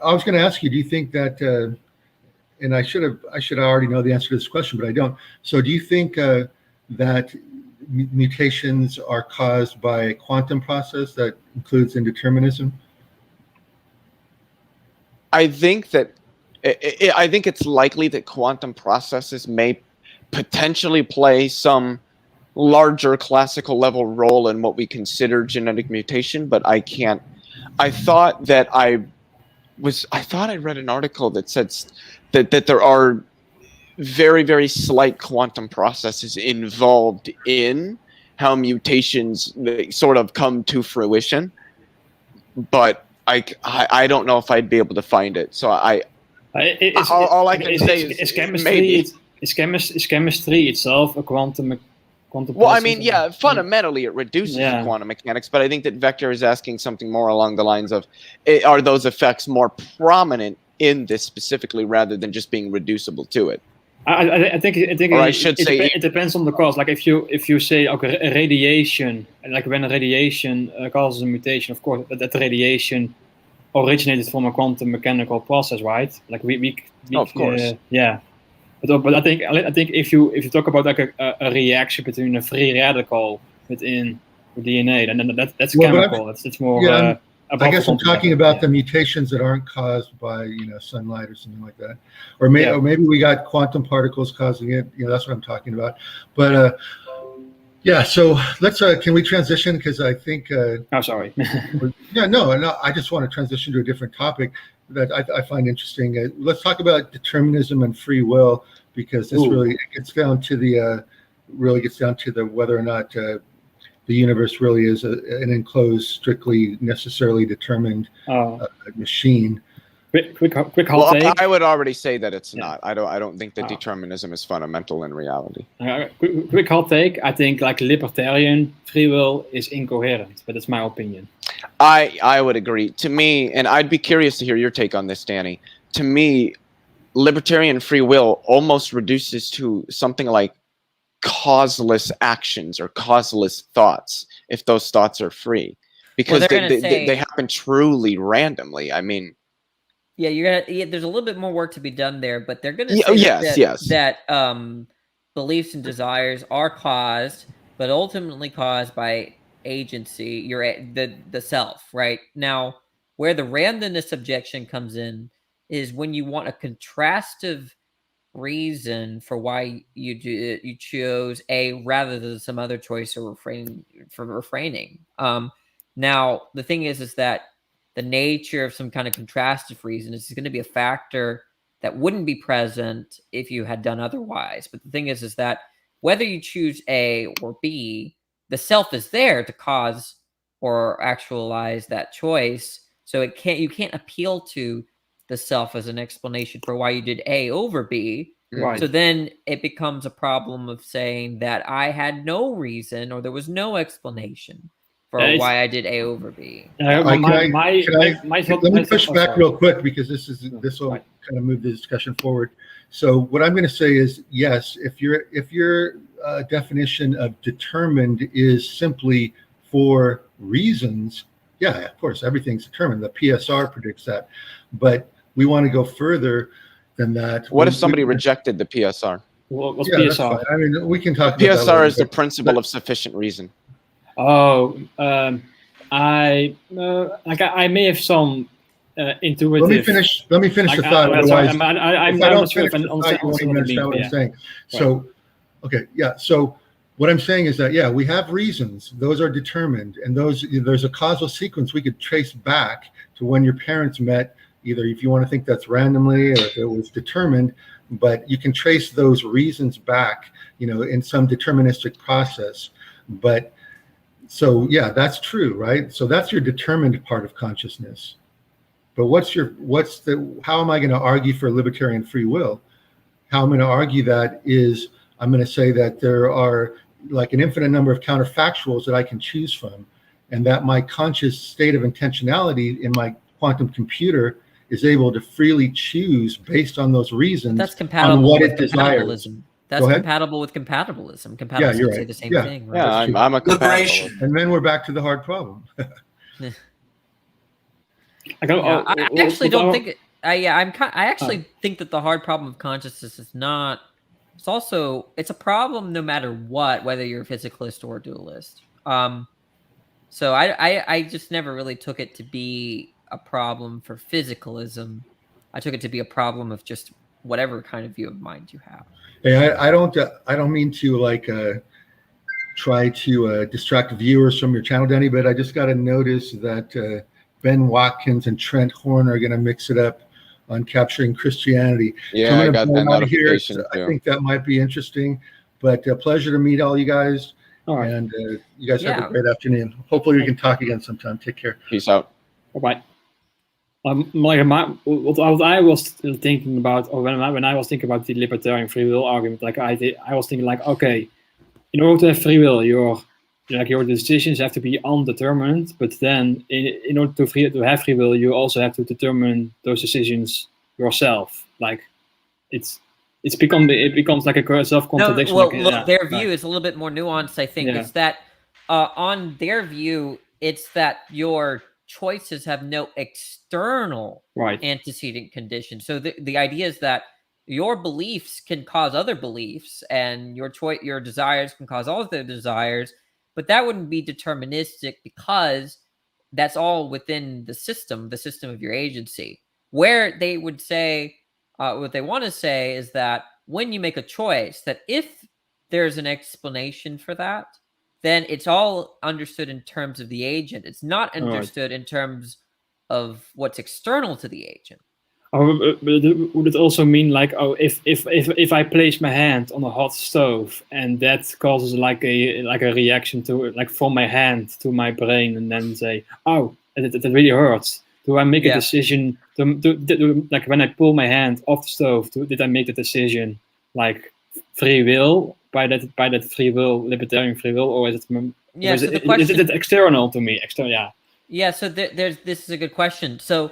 I was going to ask you, do you think that and I should already know the answer to this question, but I don't. So do you think that mutations are caused by a quantum process that includes indeterminism? I think that I think it's likely that quantum processes may potentially play some larger classical level role in what we consider genetic mutation, but I can't. I thought I read an article that said that there are very, very slight quantum processes involved in how mutations sort of come to fruition, but I don't know if I'd be able to find it. So all I can say is chemistry. Is chemistry itself a quantum? Well, I mean, yeah, fundamentally it reduces quantum mechanics, but I think that Vector is asking something more along the lines of, are those effects more prominent in this specifically rather than just being reducible to it? I think it depends on the cause. Like if you say, okay, radiation, like when a radiation causes a mutation, of course that radiation originated from a quantum mechanical process, right? Like we of course, yeah. But I think if you talk about like a reaction between a free radical within the DNA, then that's chemical. It's more. Yeah, I guess I'm talking about the mutations that aren't caused by sunlight or something like that, or maybe we got quantum particles causing it. That's what I'm talking about. But yeah, so let's can we transition, because I think oh, sorry. no, I just want to transition to a different topic that I find interesting. Let's talk about determinism and free will, because this really gets down to the whether or not the universe really is an enclosed, strictly necessarily determined machine. Quick hot take. I would already say that it's not. I don't think that determinism is fundamental in reality. Quick hot take. I think like libertarian free will is incoherent, but it's my opinion. I would agree. To me, and I'd be curious to hear your take on this, Danny. To me, libertarian free will almost reduces to something like causeless actions or causeless thoughts, if those thoughts are free, because they happen truly randomly. I mean, there's a little bit more work to be done there, but they're gonna say that beliefs and desires are caused, but ultimately caused by agency, the self. Right now, where the randomness objection comes in is when you want a contrastive reason for why you chose A rather than some other choice or refraining. Now the thing is that the nature of some kind of contrastive reason is going to be a factor that wouldn't be present if you had done otherwise. But the thing is that whether you choose A or B, the self is there to cause or actualize that choice. So you can't appeal to the self as an explanation for why you did A over B. Right. So then it becomes a problem of saying that I had no reason or there was no explanation for why I did A over B. Let me push back real quick, because this will kind of move the discussion forward. So what I'm going to say is, yes, if your definition of determined is simply for reasons, yeah, of course, everything's determined. The PSR predicts that. But we want to go further than that. What if somebody rejected the PSR? What's PSR? I mean, we can talk about PSR that is the principle of sufficient reason. Oh, I may have some intuitive. Let me finish the thought. I'm not sure if I understand what I'm saying. So, okay, yeah. So what I'm saying is that, we have reasons. Those are determined, and there's a causal sequence we could trace back to when your parents met. Either if you want to think that's randomly or if it was determined, but you can trace those reasons back, in some deterministic process. But so, that's true, right? So that's your determined part of consciousness. But how am I going to argue for libertarian free will? How I'm going to argue that is, I'm going to say that there are like an infinite number of counterfactuals that I can choose from, and that my conscious state of intentionality in my quantum computer is able to freely choose based on those reasons. That's compatible on what with it desires. That's compatible with compatibilism. Compatibilism you're right. say the same thing, right? Yeah, I'm a compatibilist. And then we're back to the hard problem. I actually don't think. I actually think that the hard problem of consciousness is not it's a problem no matter what, whether you're a physicalist or a dualist. So I just never really took it to be a problem for physicalism. I took it to be a problem of just whatever kind of view of mind you have. Hey, I don't mean to like try to distract viewers from your channel, Danny, but I just got to notice that Ben Watkins and Trent Horn are going to mix it up on capturing Christianity. Yeah, so I got that notification here. too. I think that might be interesting, but pleasure to meet all you guys. All right. And you guys have a great afternoon. Hopefully we can talk again sometime. Take care. Peace out. Bye-bye. What I was thinking about, or when I was thinking about the libertarian free will argument, like I was thinking like, okay, in order to have free will, your decisions have to be undetermined, but then in order to have free will, you also have to determine those decisions yourself. Like it becomes like a self-contradiction. No, well, look, their view is a little bit more nuanced, I think. It's that on their view, it's that your choices have no external antecedent condition. So the idea is that your beliefs can cause other beliefs, and your desires can cause all of their desires, but that wouldn't be deterministic because that's all within the system of your agency. Where they would say, what they want to say is that when you make a choice, that if there's an explanation for that, then it's all understood in terms of the agent. It's not understood in terms of what's external to the agent. Would it also mean like, oh, if I place my hand on a hot stove and that causes like a reaction to like from my hand to my brain, and then say, oh, it really hurts. Do I make a decision to like when I pull my hand off the stove? Did I make the decision like free will by that free will, libertarian free will, or is it? Yeah. Is it external to me? External, yeah. Yeah. So this is a good question. So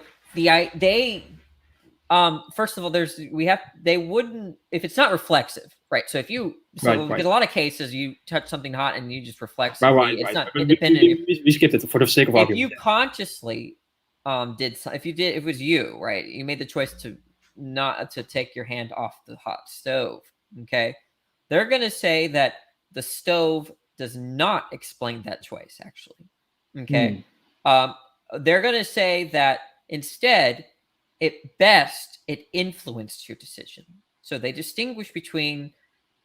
first of all, they wouldn't, if it's not reflexive, right? So because a lot of cases you touch something hot and you just reflexively, it's not independent. We skipped it for the sake of argument. If you consciously if it was you, right, you made the choice to not to take your hand off the hot stove, okay, they're going to say that the stove does not explain that choice, actually, okay. They're going to say that instead, it influenced your decision. So they distinguish between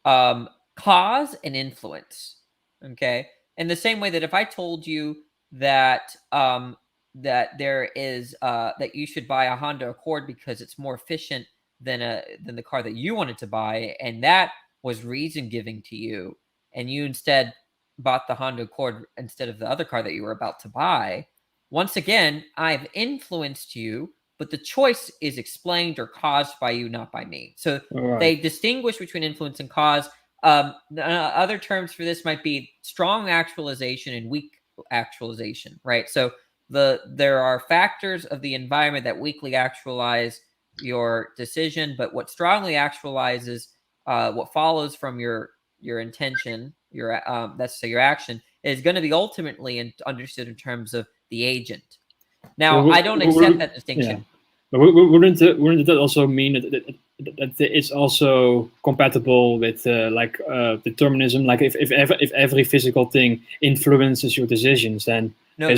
cause and influence, okay, in the same way that if I told you that that there is that you should buy a Honda Accord because it's more efficient than the car that you wanted to buy, and that was reason giving to you, and you instead bought the Honda Accord instead of the other car that you were about to buy. Once again, I've influenced you, but the choice is explained or caused by you, not by me. So they distinguish between influence and cause. Other terms for this might be strong actualization and weak actualization, right? So there are factors of the environment that weakly actualize your decision, but what strongly actualizes what follows from your intention, your action, is going to be ultimately understood in terms of the agent. Now, I don't accept that distinction. Yeah. But wouldn't that also mean that it's also compatible with determinism? Like if every physical thing influences your decisions, then no, you're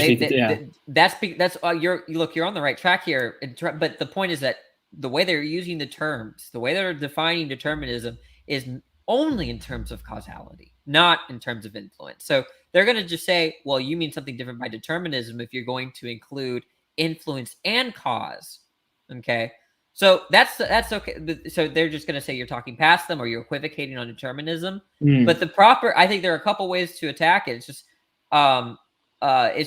on the right track here. But the point is that the way they're using the terms, the way they're defining determinism, is only in terms of causality, not in terms of influence. So they're going to just say, well, you mean something different by determinism if you're going to include influence and cause. Okay. So that's okay. So they're just going to say you're talking past them or you're equivocating on determinism. But I think there are a couple ways to attack it. It's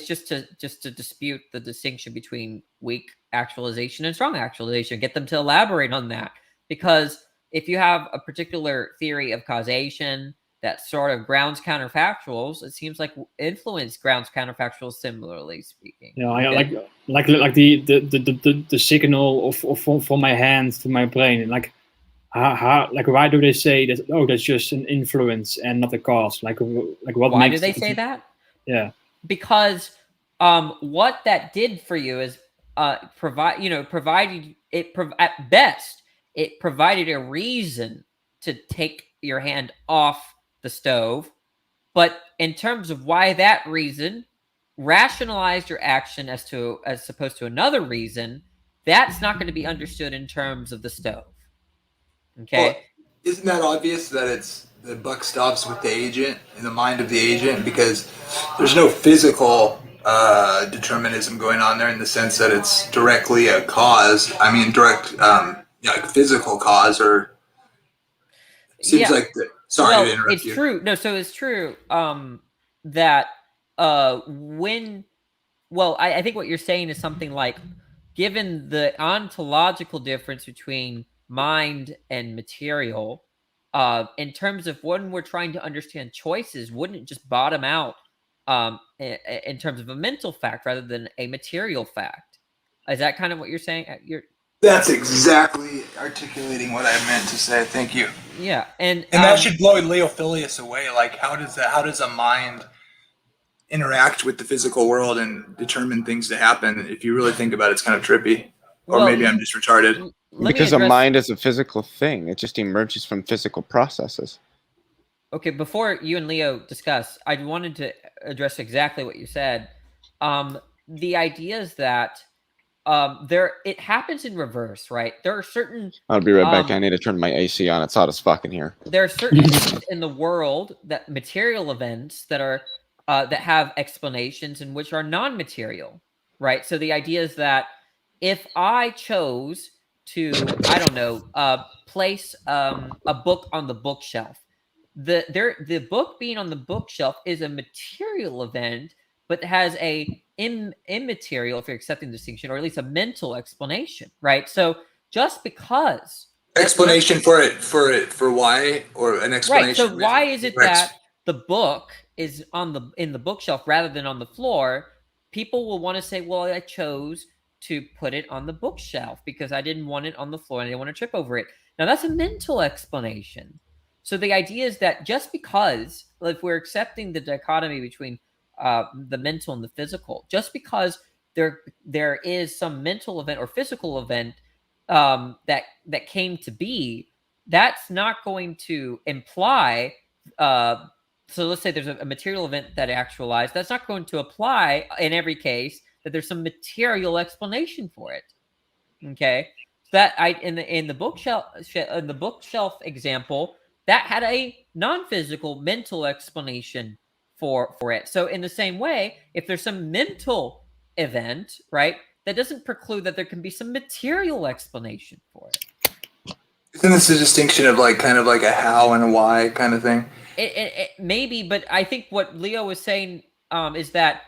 just to dispute the distinction between weak actualization and strong actualization, get them to elaborate on that. Because if you have a particular theory of causation that sort of grounds counterfactuals, it seems like influence grounds counterfactuals, similarly speaking. Yeah, like the signal of from my hand to my brain. Like why do they say that? Oh, that's just an influence and not a cause. Like what? Why do they say that? Yeah, because what that did for you is provided at best it provided a reason to take your hand off the stove. But in terms of why that reason rationalized your action as opposed to another reason, that's not going to be understood in terms of the stove. Okay. Well, isn't that obvious that it's the buck stops with the agent in the mind of the agent, because there's no physical determinism going on there in the sense that it's directly a cause. I mean, direct, like physical cause, or seems like the. Sorry to interrupt you. It's true. No, so it's true that when. Well, I think what you're saying is something like, given the ontological difference between mind and material, in terms of when we're trying to understand choices, wouldn't it just bottom out in terms of a mental fact rather than a material fact? Is that kind of what you're saying? That's exactly articulating what I meant to say. Thank you. Yeah, and that should blow Leo Filius away. Like, how does a mind interact with the physical world and determine things to happen? If you really think about it, it's kind of trippy. Or maybe I'm just retarded. Because a mind is a physical thing. It just emerges from physical processes. Okay, before you and Leo discuss, I wanted to address exactly what you said. The idea is that it happens in reverse, right? There are certain. I'll be right back. I need to turn my AC on. It's hot as fuck in here. There are certain things in the world, that material events that are that have explanations and which are non-material, right? So the idea is that if I chose to, I don't know, place a book on the bookshelf, the book being on the bookshelf is a material event, but has a immaterial, if you're accepting the distinction, or at least a mental explanation, right? So just because explanation for why, or an explanation. Right. So why is it that the book is in the bookshelf rather than on the floor? People will want to say, well, I chose to put it on the bookshelf because I didn't want it on the floor and I didn't want to trip over it. Now that's a mental explanation. So the idea is that just because, if we're accepting the dichotomy between the mental and the physical, just because there is some mental event or physical event that came to be, that's not going to imply. So let's say there's a material event that actualized. That's not going to apply in every case that there's some material explanation for it. Okay, so that in the bookshelf example, that had a non-physical mental explanation for it. So in the same way, if there's some mental event, right, that doesn't preclude that there can be some material explanation for it. Isn't this a distinction of kind of like a how and a why kind of thing? It maybe, but I think what Leo was saying is that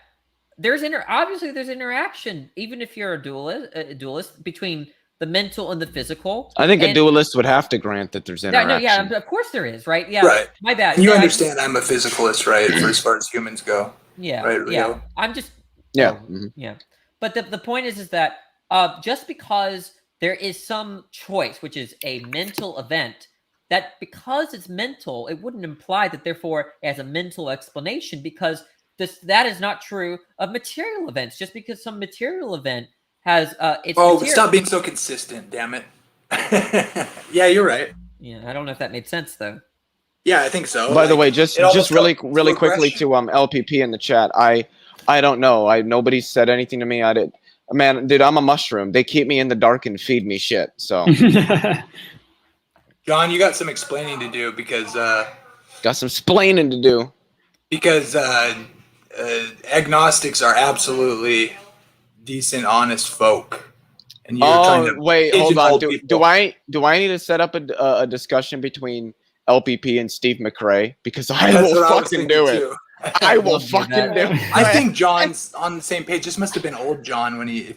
there's interaction, even if you're a dualist between the mental and the physical. I think a dualist would have to grant that there's interaction. No, of course there is, right? Yeah, right. My bad. You understand I'm a physicalist, right? For as far as humans go. Yeah, right, yeah. I'm just. Yeah. Yeah. But the point is that just because there is some choice, which is a mental event, that because it's mental, it wouldn't imply that therefore it has a mental explanation, because that is not true of material events. Just because some material event has stop being so consistent, damn it. Yeah, you're right. Yeah, I don't know if that made sense though. Yeah, I think so. By the way, just really quickly to LPP in the chat. I don't know. Nobody said anything to me. I did. Man, dude, I'm a mushroom. They keep me in the dark and feed me shit. So, John, you got some explaining to do because got some splaining to do. Because agnostics are absolutely decent, honest folk. And you're trying to wait, hold on. Do I need to set up a discussion between LPP and Steve McRae? Because I will fucking do it. I will fucking do it. I think John's on the same page. This must have been old John when he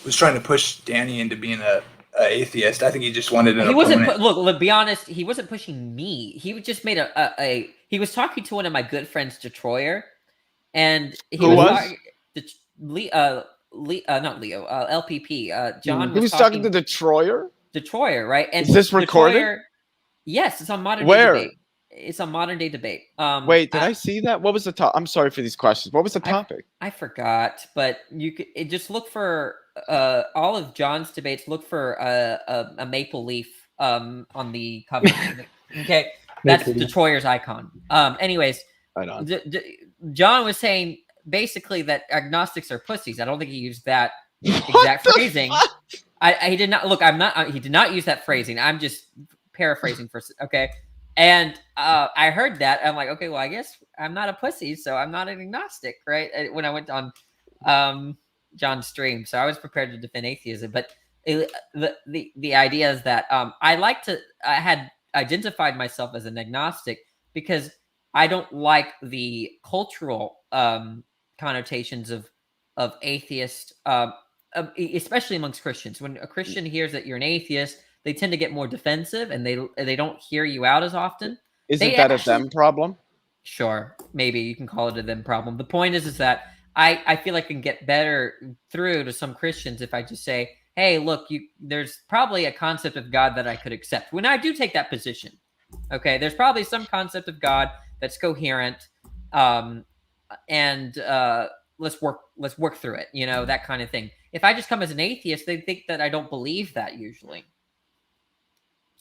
was trying to push Danny into being a atheist. I think he just wanted an opponent. Look, be honest. He wasn't pushing me. He just made he was talking to one of my good friends, Detroyer, and he not Leo, LPP. John. Who was talking to Detroyer? Detroyer, right? And is this recorded? Detroyer, yes, it's on Modern Where? Day Debate. It's on Modern Day Debate. Wait, did I see that? What was the topic? I'm sorry for these questions. What was the topic? I forgot, but you could just look for all of John's debates. Look for a maple leaf on the cover. Okay, that's Detroiter's icon. Anyways, right on. John was saying basically that agnostics are pussies. I don't think he used that exact phrasing. He did not. Look, I'm not. He did not use that phrasing. I'm just paraphrasing for. Okay, and I heard that. I'm like, okay, well, I guess I'm not a pussy, so I'm not an agnostic, right? When I went on John's stream, so I was prepared to defend atheism, but the idea is that I had identified myself as an agnostic because I don't like the cultural connotations of atheist, especially amongst Christians. When a Christian hears that you're an atheist, they tend to get more defensive, and they don't hear you out as often. Isn't that a them problem? Sure, maybe you can call it a them problem. The point is that I feel like I can get better through to some Christians if I just say, hey, look, there's probably a concept of God that I could accept. When I do take that position, okay, there's probably some concept of God that's coherent, and let's work through it, that kind of thing. If I just come as an atheist, they think that I don't believe that usually.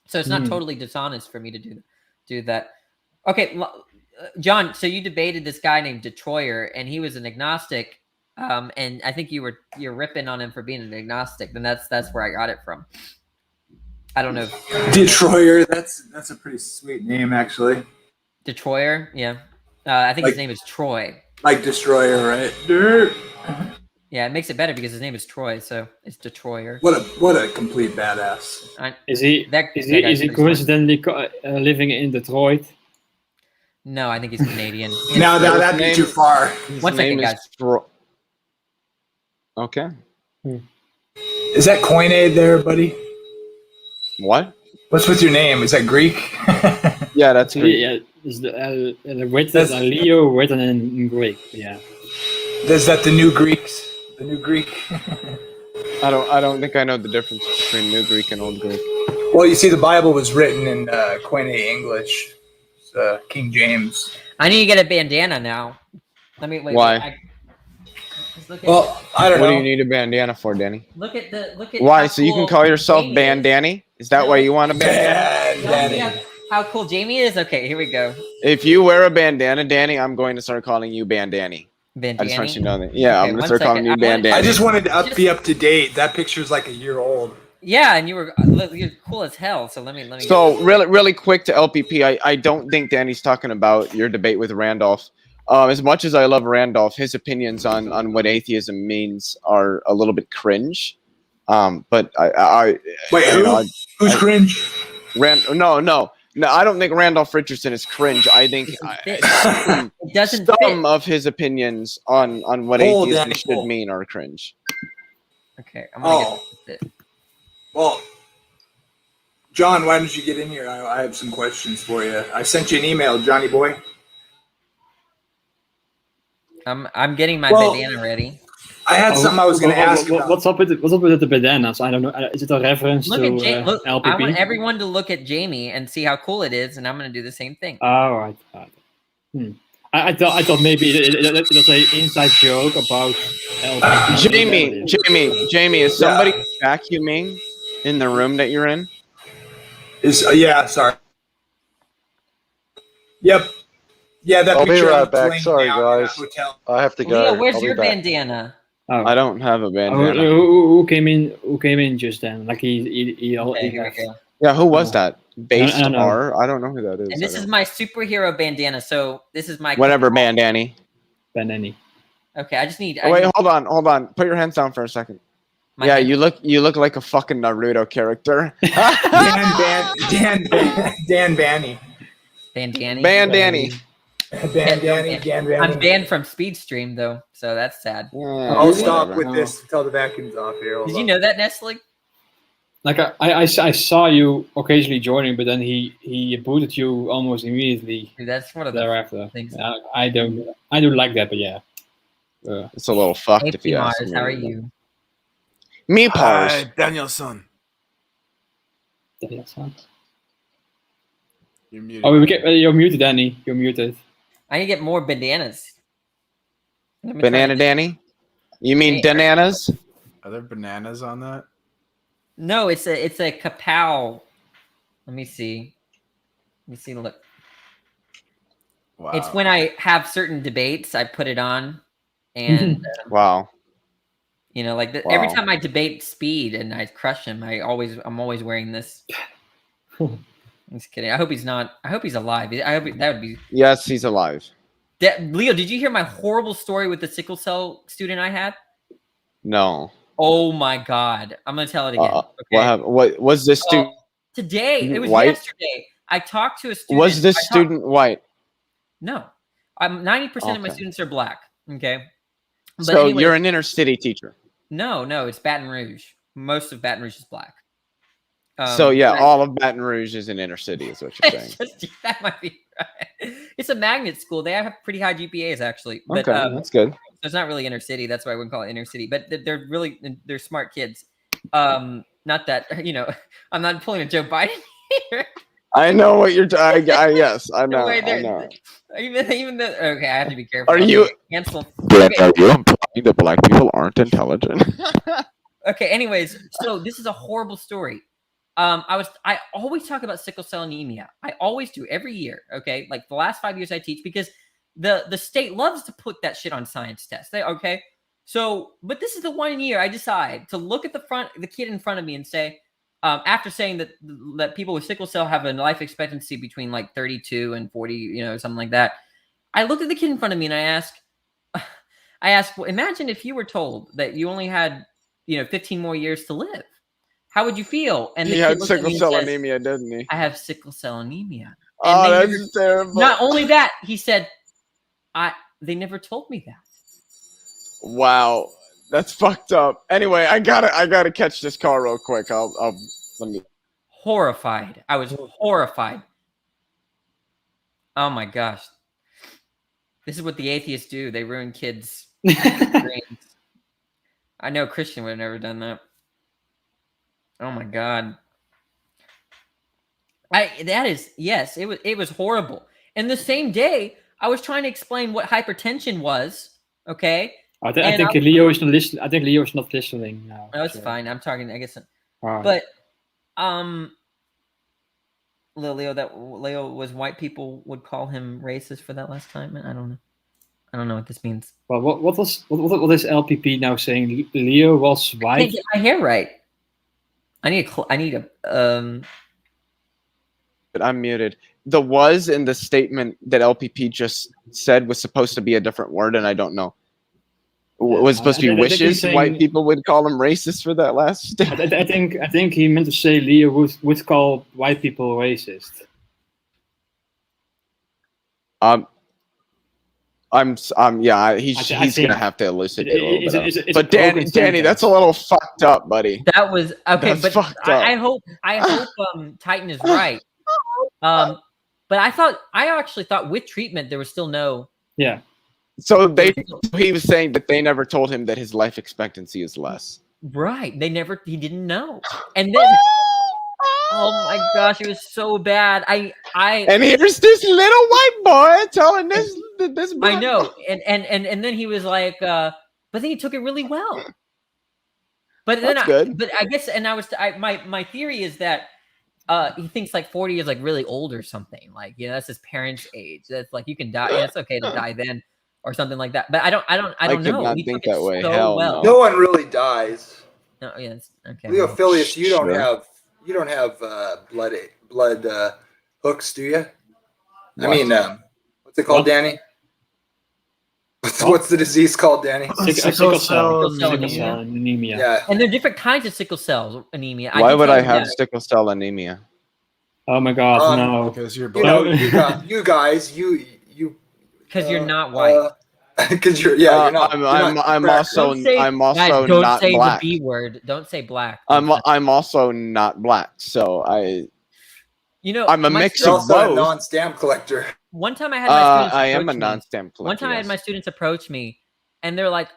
So it's not totally dishonest for me to do that. Okay, John, so you debated this guy named Detroiter, and he was an agnostic, and I think you're ripping on him for being an agnostic, and that's where I got it from. I don't know. Detroiter, that's a pretty sweet name, actually. Detroiter, yeah. I think his name is Troy. Like Destroyer, right? Dirt. Yeah, it makes it better because his name is Troy, so it's Detroiter. What a complete badass. Is he coincidentally living in Detroit? No, I think he's Canadian. No, that'd be too far. One second, guys. Okay. Is that Koine there, buddy? What? What's with your name? Is that Greek? Yeah, that's Greek. Yeah, it's written Leo written in Greek. Yeah. Is that the new Greeks? The new Greek? I don't think I know the difference between New Greek and Old Greek. Well, you see, the Bible was written in Koine English. King James. I need to get a bandana now. Let me wait. Why? I don't know. What do you need a bandana for, Danny? Look at. Why? So you can call yourself Bandani? Is that why you want a bandana? How cool Jamie is? Okay, here we go. If you wear a bandana, Danny, I'm going to start calling you Bandani. Bandani? I just want you to know that. Yeah, okay, I'm going to start calling you Bandani. I just wanted to be up to date. That picture's like a year old. Yeah, and you're cool as hell. So let me. So really quick to LPP, I don't think Danny's talking about your debate with Randolph. As much as I love Randolph, his opinions on what atheism means are a little bit cringe. But I wait, who's cringe? No, I don't think Randolph Richardson is cringe. I think some of his opinions on what atheism should mean are cringe. Okay, I'm gonna get it. Well, John, why don't you get in here? I have some questions for you. I sent you an email, Johnny boy. I'm getting my bandana ready. I had something I was going to ask. What's up with the bananas? I don't know. Is it a reference to LPP? I want everyone to look at Jamie and see how cool it is, and I'm going to do the same thing. All right. I thought maybe it was an inside joke about LPP. Jamie, is somebody vacuuming in the room that you're in? Yeah, sorry. Yep. Yeah, that I'll be right back. Sorry, guys. I have to go. Leo, where's your bandana? Oh. I don't have a bandana. Who came in just then? Like he Yeah, who was that? Based R? I don't know who that is. And this is my superhero bandana. So this is my whatever bandani. Bandani. Okay, I just need. Wait, hold on. Put your hands down for a second. You look like a fucking Naruto character. Dan Banny. Bandani. Bandani. I'm banned from Speedstream though, so that's sad. Yeah, I'll stop with this until the vacuum's off here. Did you know that, Nestle? Like I saw you occasionally joining, but then he booted you almost immediately. Dude, that's one of the thereafter. things. I don't like that, but yeah. It's a little fucked if you ask me. How are you? Me, Pars. Danielson. You're muted. You're muted, Danny. You're muted. I need to get more bananas. Banana Danny? You mean bananas? Are there bananas on that? No, it's a kapow. Let me see. You see, look. Wow. It's when I have certain debates, I put it on, and wow. You know, like every time I debate Speed and I crush him, I'm always wearing this. I'm just kidding. I hope he's not. I hope he's alive. I hope that would be. Yes, he's alive. Leo, did you hear my horrible story with the sickle cell student I had? No. Oh my God! I'm gonna tell it again. Okay. What was this student? Today, it was yesterday. I talked to a student. Was this student white? No, 90% of my students are black. Okay. But so anyways, you're an inner city teacher. No, it's Baton Rouge. Most of Baton Rouge is black. So yeah, all of Baton Rouge is an inner city, is what you're saying. That might be right. It's a magnet school. They have pretty high GPAs actually. But, okay, that's good. So it's not really inner city. That's why I wouldn't call it inner city. But they're smart kids. Not that I'm not pulling a Joe Biden here. I know what you're talking. Yes, I know. I know. Even the okay, I have to be careful. Are you cancel? Are you implying that black people aren't intelligent? Okay. Anyways, so this is a horrible story. I always talk about sickle cell anemia. I always do every year. Okay, like the last 5 years I teach because the state loves to put that shit on science tests. Okay. So, but this is the 1 year I decide to look at the kid in front of me and say, after saying that people with sickle cell have a life expectancy between like 32 and 40, something like that. I looked at the kid in front of me and I asked, well, imagine if you were told that you only had, 15 more years to live. How would you feel? And he had sickle cell anemia, didn't he? I have sickle cell anemia. And that's terrible. Not only that, he said, they never told me that. Wow. That's fucked up. Anyway, I gotta catch this car real quick. Let me. Horrified. I was horrified. Oh my gosh. This is what the atheists do. They ruin kids' brains. I know Christian would have never done that. Oh my God. It was horrible. And the same day, I was trying to explain what hypertension was. Okay. I think Leo is not listening. I think Leo is not listening now. No, it's fine. I'm talking. I guess. But Leo was white people would call him racist for that last time. I don't know what this means. Well, what is LPP now saying? Leo was white. I can't get my hair right. I need a. But I'm muted. The was in the statement that LPP just said was supposed to be a different word, and I don't know. Was supposed to be wishes. White people would call him racist for that last statement. I think he meant to say Leo would call white people racist. He's gonna have to elucidate a little bit. But Danny, that's a little fucked up, buddy. That was okay, that's but fucked up. I hope Titan is right. But I actually thought with treatment there was still no. Yeah. So he was saying that they never told him that his life expectancy is less. Right. He didn't know. And then oh my gosh, it was so bad. And here's this little white boy telling this I know. And then he was like, but then he took it really well. But then good. But I guess my theory is that he thinks like 40 is like really old or something. Like, that's his parents' age. That's like you can die. It's okay to die then. Or something like that, but I don't know. I could not think that way. So Hell well. No one really dies. No, yes, okay. Leophilius, you don't have blood hooks, do you? What? I mean, what's it called, Danny? What's the disease called, Danny? Sickle cell anemia. Yeah, and there are different kinds of sickle cell anemia. Why would I have sickle cell anemia? Oh my God, no! Because you're you guys. Because you're not white. Because you're not. I'm also don't not say black. The B word. Don't say black. I'm also not black. So I'm a mix of both. A non-stamp collector. One time I had my students. I am a non-stamp collector. One time I had my students approach me, and they're like,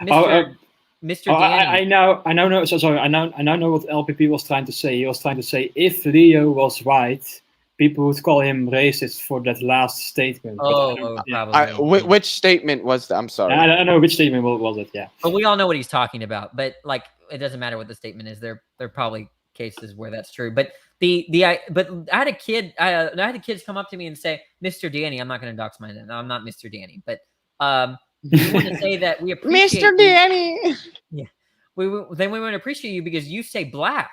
Mr. Danny. I now know. So sorry. I now know what LPP was trying to say. He was trying to say if Leo was white, people would call him racist for that last statement. Probably. Which statement was that? I'm sorry. I don't know which statement was it. Yeah. But we all know what he's talking about. But like, it doesn't matter what the statement is. They're probably cases where that's true. But I had a kid. I had kids come up to me and say, "Mr. Danny," I'm not going to dox my name. No, I'm not Mr. Danny, but we want to say that we appreciate Mr. Danny. Yeah, we want to appreciate you because you say black.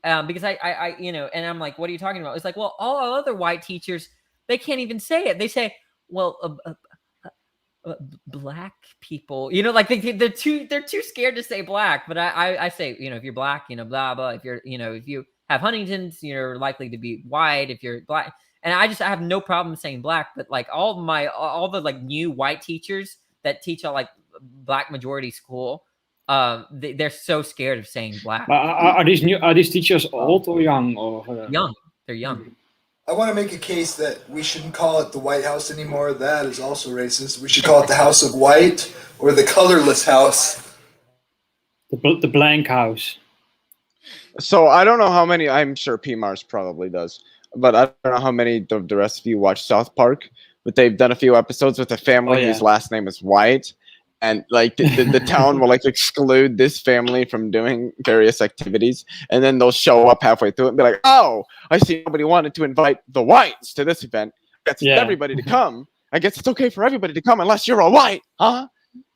Because I and I'm like, what are you talking about? It's like, well, all other white teachers, they can't even say it. They say, well, black people, like they're too scared to say black. But I say, if you're black, blah blah. If you're, if you have Huntington's, you're likely to be white. If you're black, and I have no problem saying black. But like all the like new white teachers that teach at like black majority school, they're so scared of saying black. Are these teachers old or young or young? They're young. I want to make a case that we shouldn't call it the White House anymore. That is also racist. We should call it the House of White or the colorless house. The blank house. So I don't know how many. I'm sure PMars probably does, but I don't know how many of the rest of you watch South Park. But they've done a few episodes with a family whose last name is White. And like the town will like exclude this family from doing various activities, and then they'll show up halfway through it and be like, "Oh, I see nobody wanted to invite the whites to this event. I guess it's everybody to come. I guess it's okay for everybody to come unless you're a white, huh?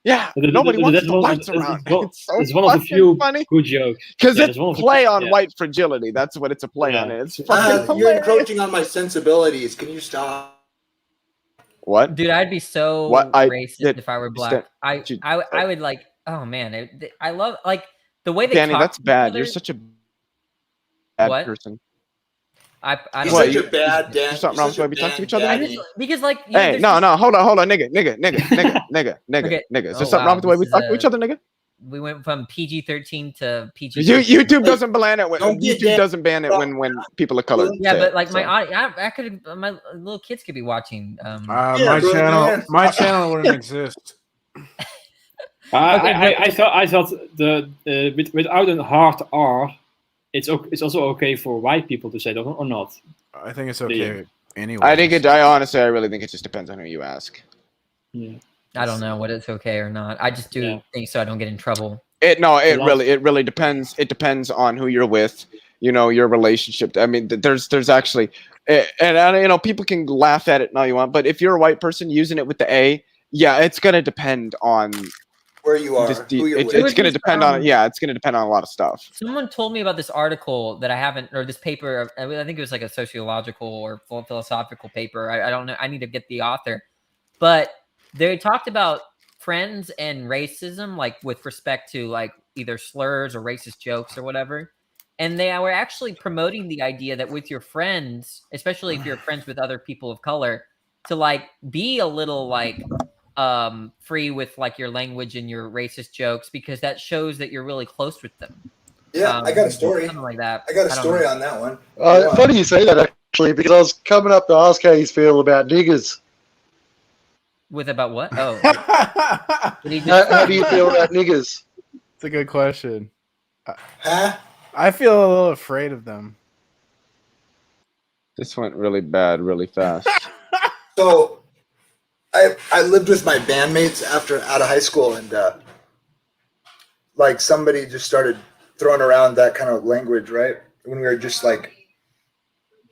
Yeah, nobody wants the whites around. It's one of the few funny good jokes because it's play on white fragility. That's what it's a play on. It's fucking you're encroaching on my sensibilities. Can you stop? What, dude? I'd be so racist if I were black. I would like. Oh man, I love like the way they Danny, talk that's bad. Other. You're such a bad person. He's such a bad Dan. Something wrong with the way we talk to each other? Because like, hey, no, hold on, nigga. Is there something wrong with the way we talk to each other, nigga? We went from PG-13 to PG. YouTube doesn't ban it when YouTube doesn't ban it when people of color. Yeah, but like my little kids could be watching. My channel wouldn't exist. I thought without a hard R, it's also okay for white people to say that or not. I think it's okay anyway. I honestly really think it just depends on who you ask. Yeah. I don't know what it's okay or not. I just do things so I don't get in trouble. It really depends. It depends on who you're with, your relationship. I mean, there's actually, and people can laugh at it and all you want, but if you're a white person using it with the A, it's gonna depend on where you are. It's gonna depend on it's gonna depend on a lot of stuff. Someone told me about this article that I haven't, or this paper. I think it was like a sociological or philosophical paper. I don't know. I need to get the author, but they talked about friends and racism, like with respect to like either slurs or racist jokes or whatever. And they were actually promoting the idea that with your friends, especially if you're friends with other people of color, to like be a little like free with like your language and your racist jokes, because that shows that you're really close with them. Yeah, I got a story. Something like that. I got a story on that one. Funny you say that, actually, because I was coming up to ask how you feel about niggers. With about what? Oh. How do you feel about niggers? It's a good question. Huh? I feel a little afraid of them. This went really bad, really fast. So, I lived with my bandmates out of high school, and like somebody just started throwing around that kind of language, right? When we were just like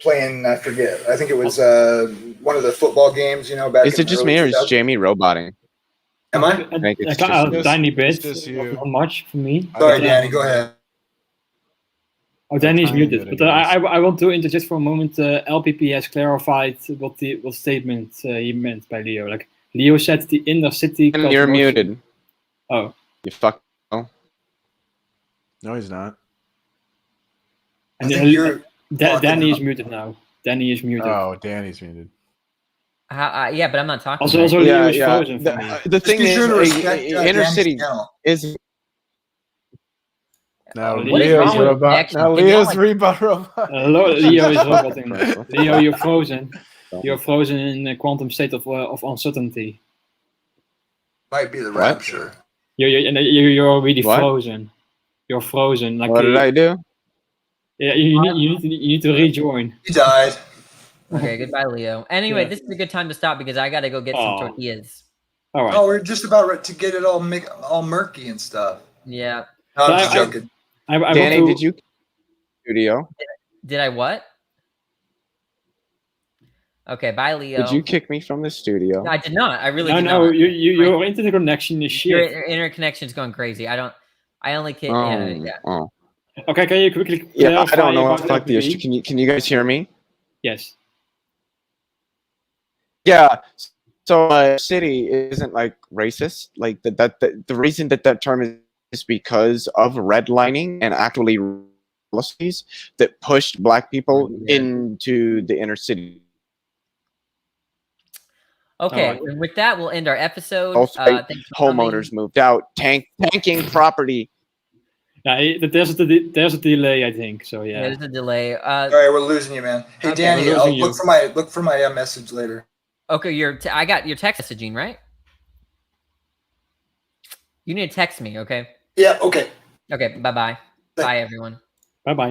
playing, I forget. I think it was one of the football games, back. Is it just me or is Jamie roboting? Am I? A tiny bit. Not much for me. Sorry, Danny. Go ahead. Oh, Danny's muted. But I want to interject for a moment. LPP has clarified what statement he meant by Leo. Like Leo said, the inner city. And you're muted. Oh, you fuck. No, he's not. And Danny is muted now. Danny is muted. Oh, Danny's muted. Yeah, but I'm not talking. Also, Leo is frozen. The thing is, inner city is. Now Leo's robot. Now Leo's robot. Leo is roboting. Leo, you're frozen. You're frozen in a quantum state of uncertainty. Might be the rapture. You're already frozen. You're frozen. Like what did I do? Yeah, you need to rejoin. He died. Okay, goodbye, Leo. Anyway, this is a good time to stop because I got to go get some tortillas. All right. Oh, we're just about to get it all murky and stuff. Yeah. No, I'm just joking. Danny, did you? studio. Did I what? Okay, bye, Leo. Did you kick me from the studio? No, I did not. I really did no. not. Your internet connection is shit. Your interconnection's going crazy. I only kick. Oh. Okay, can you quickly clarify? Yeah, I don't know what about the fuck the FPV? issue. Can you guys hear me? Yes. Yeah. So city isn't like racist. Like the reason that term is because of redlining and actually policies that pushed black people into the inner city. Okay, and with that, we'll end our episode. Homeowners moved out, tanking property. Yeah, there's a delay, I think. So yeah. There's a delay. All right, we're losing you, man. Hey, Okay. Danny, I'll look for my message later. Okay, I got your text messaging, right? You need to text me, okay? Yeah. Okay. Okay. Bye-bye. Bye, everyone. Bye-bye.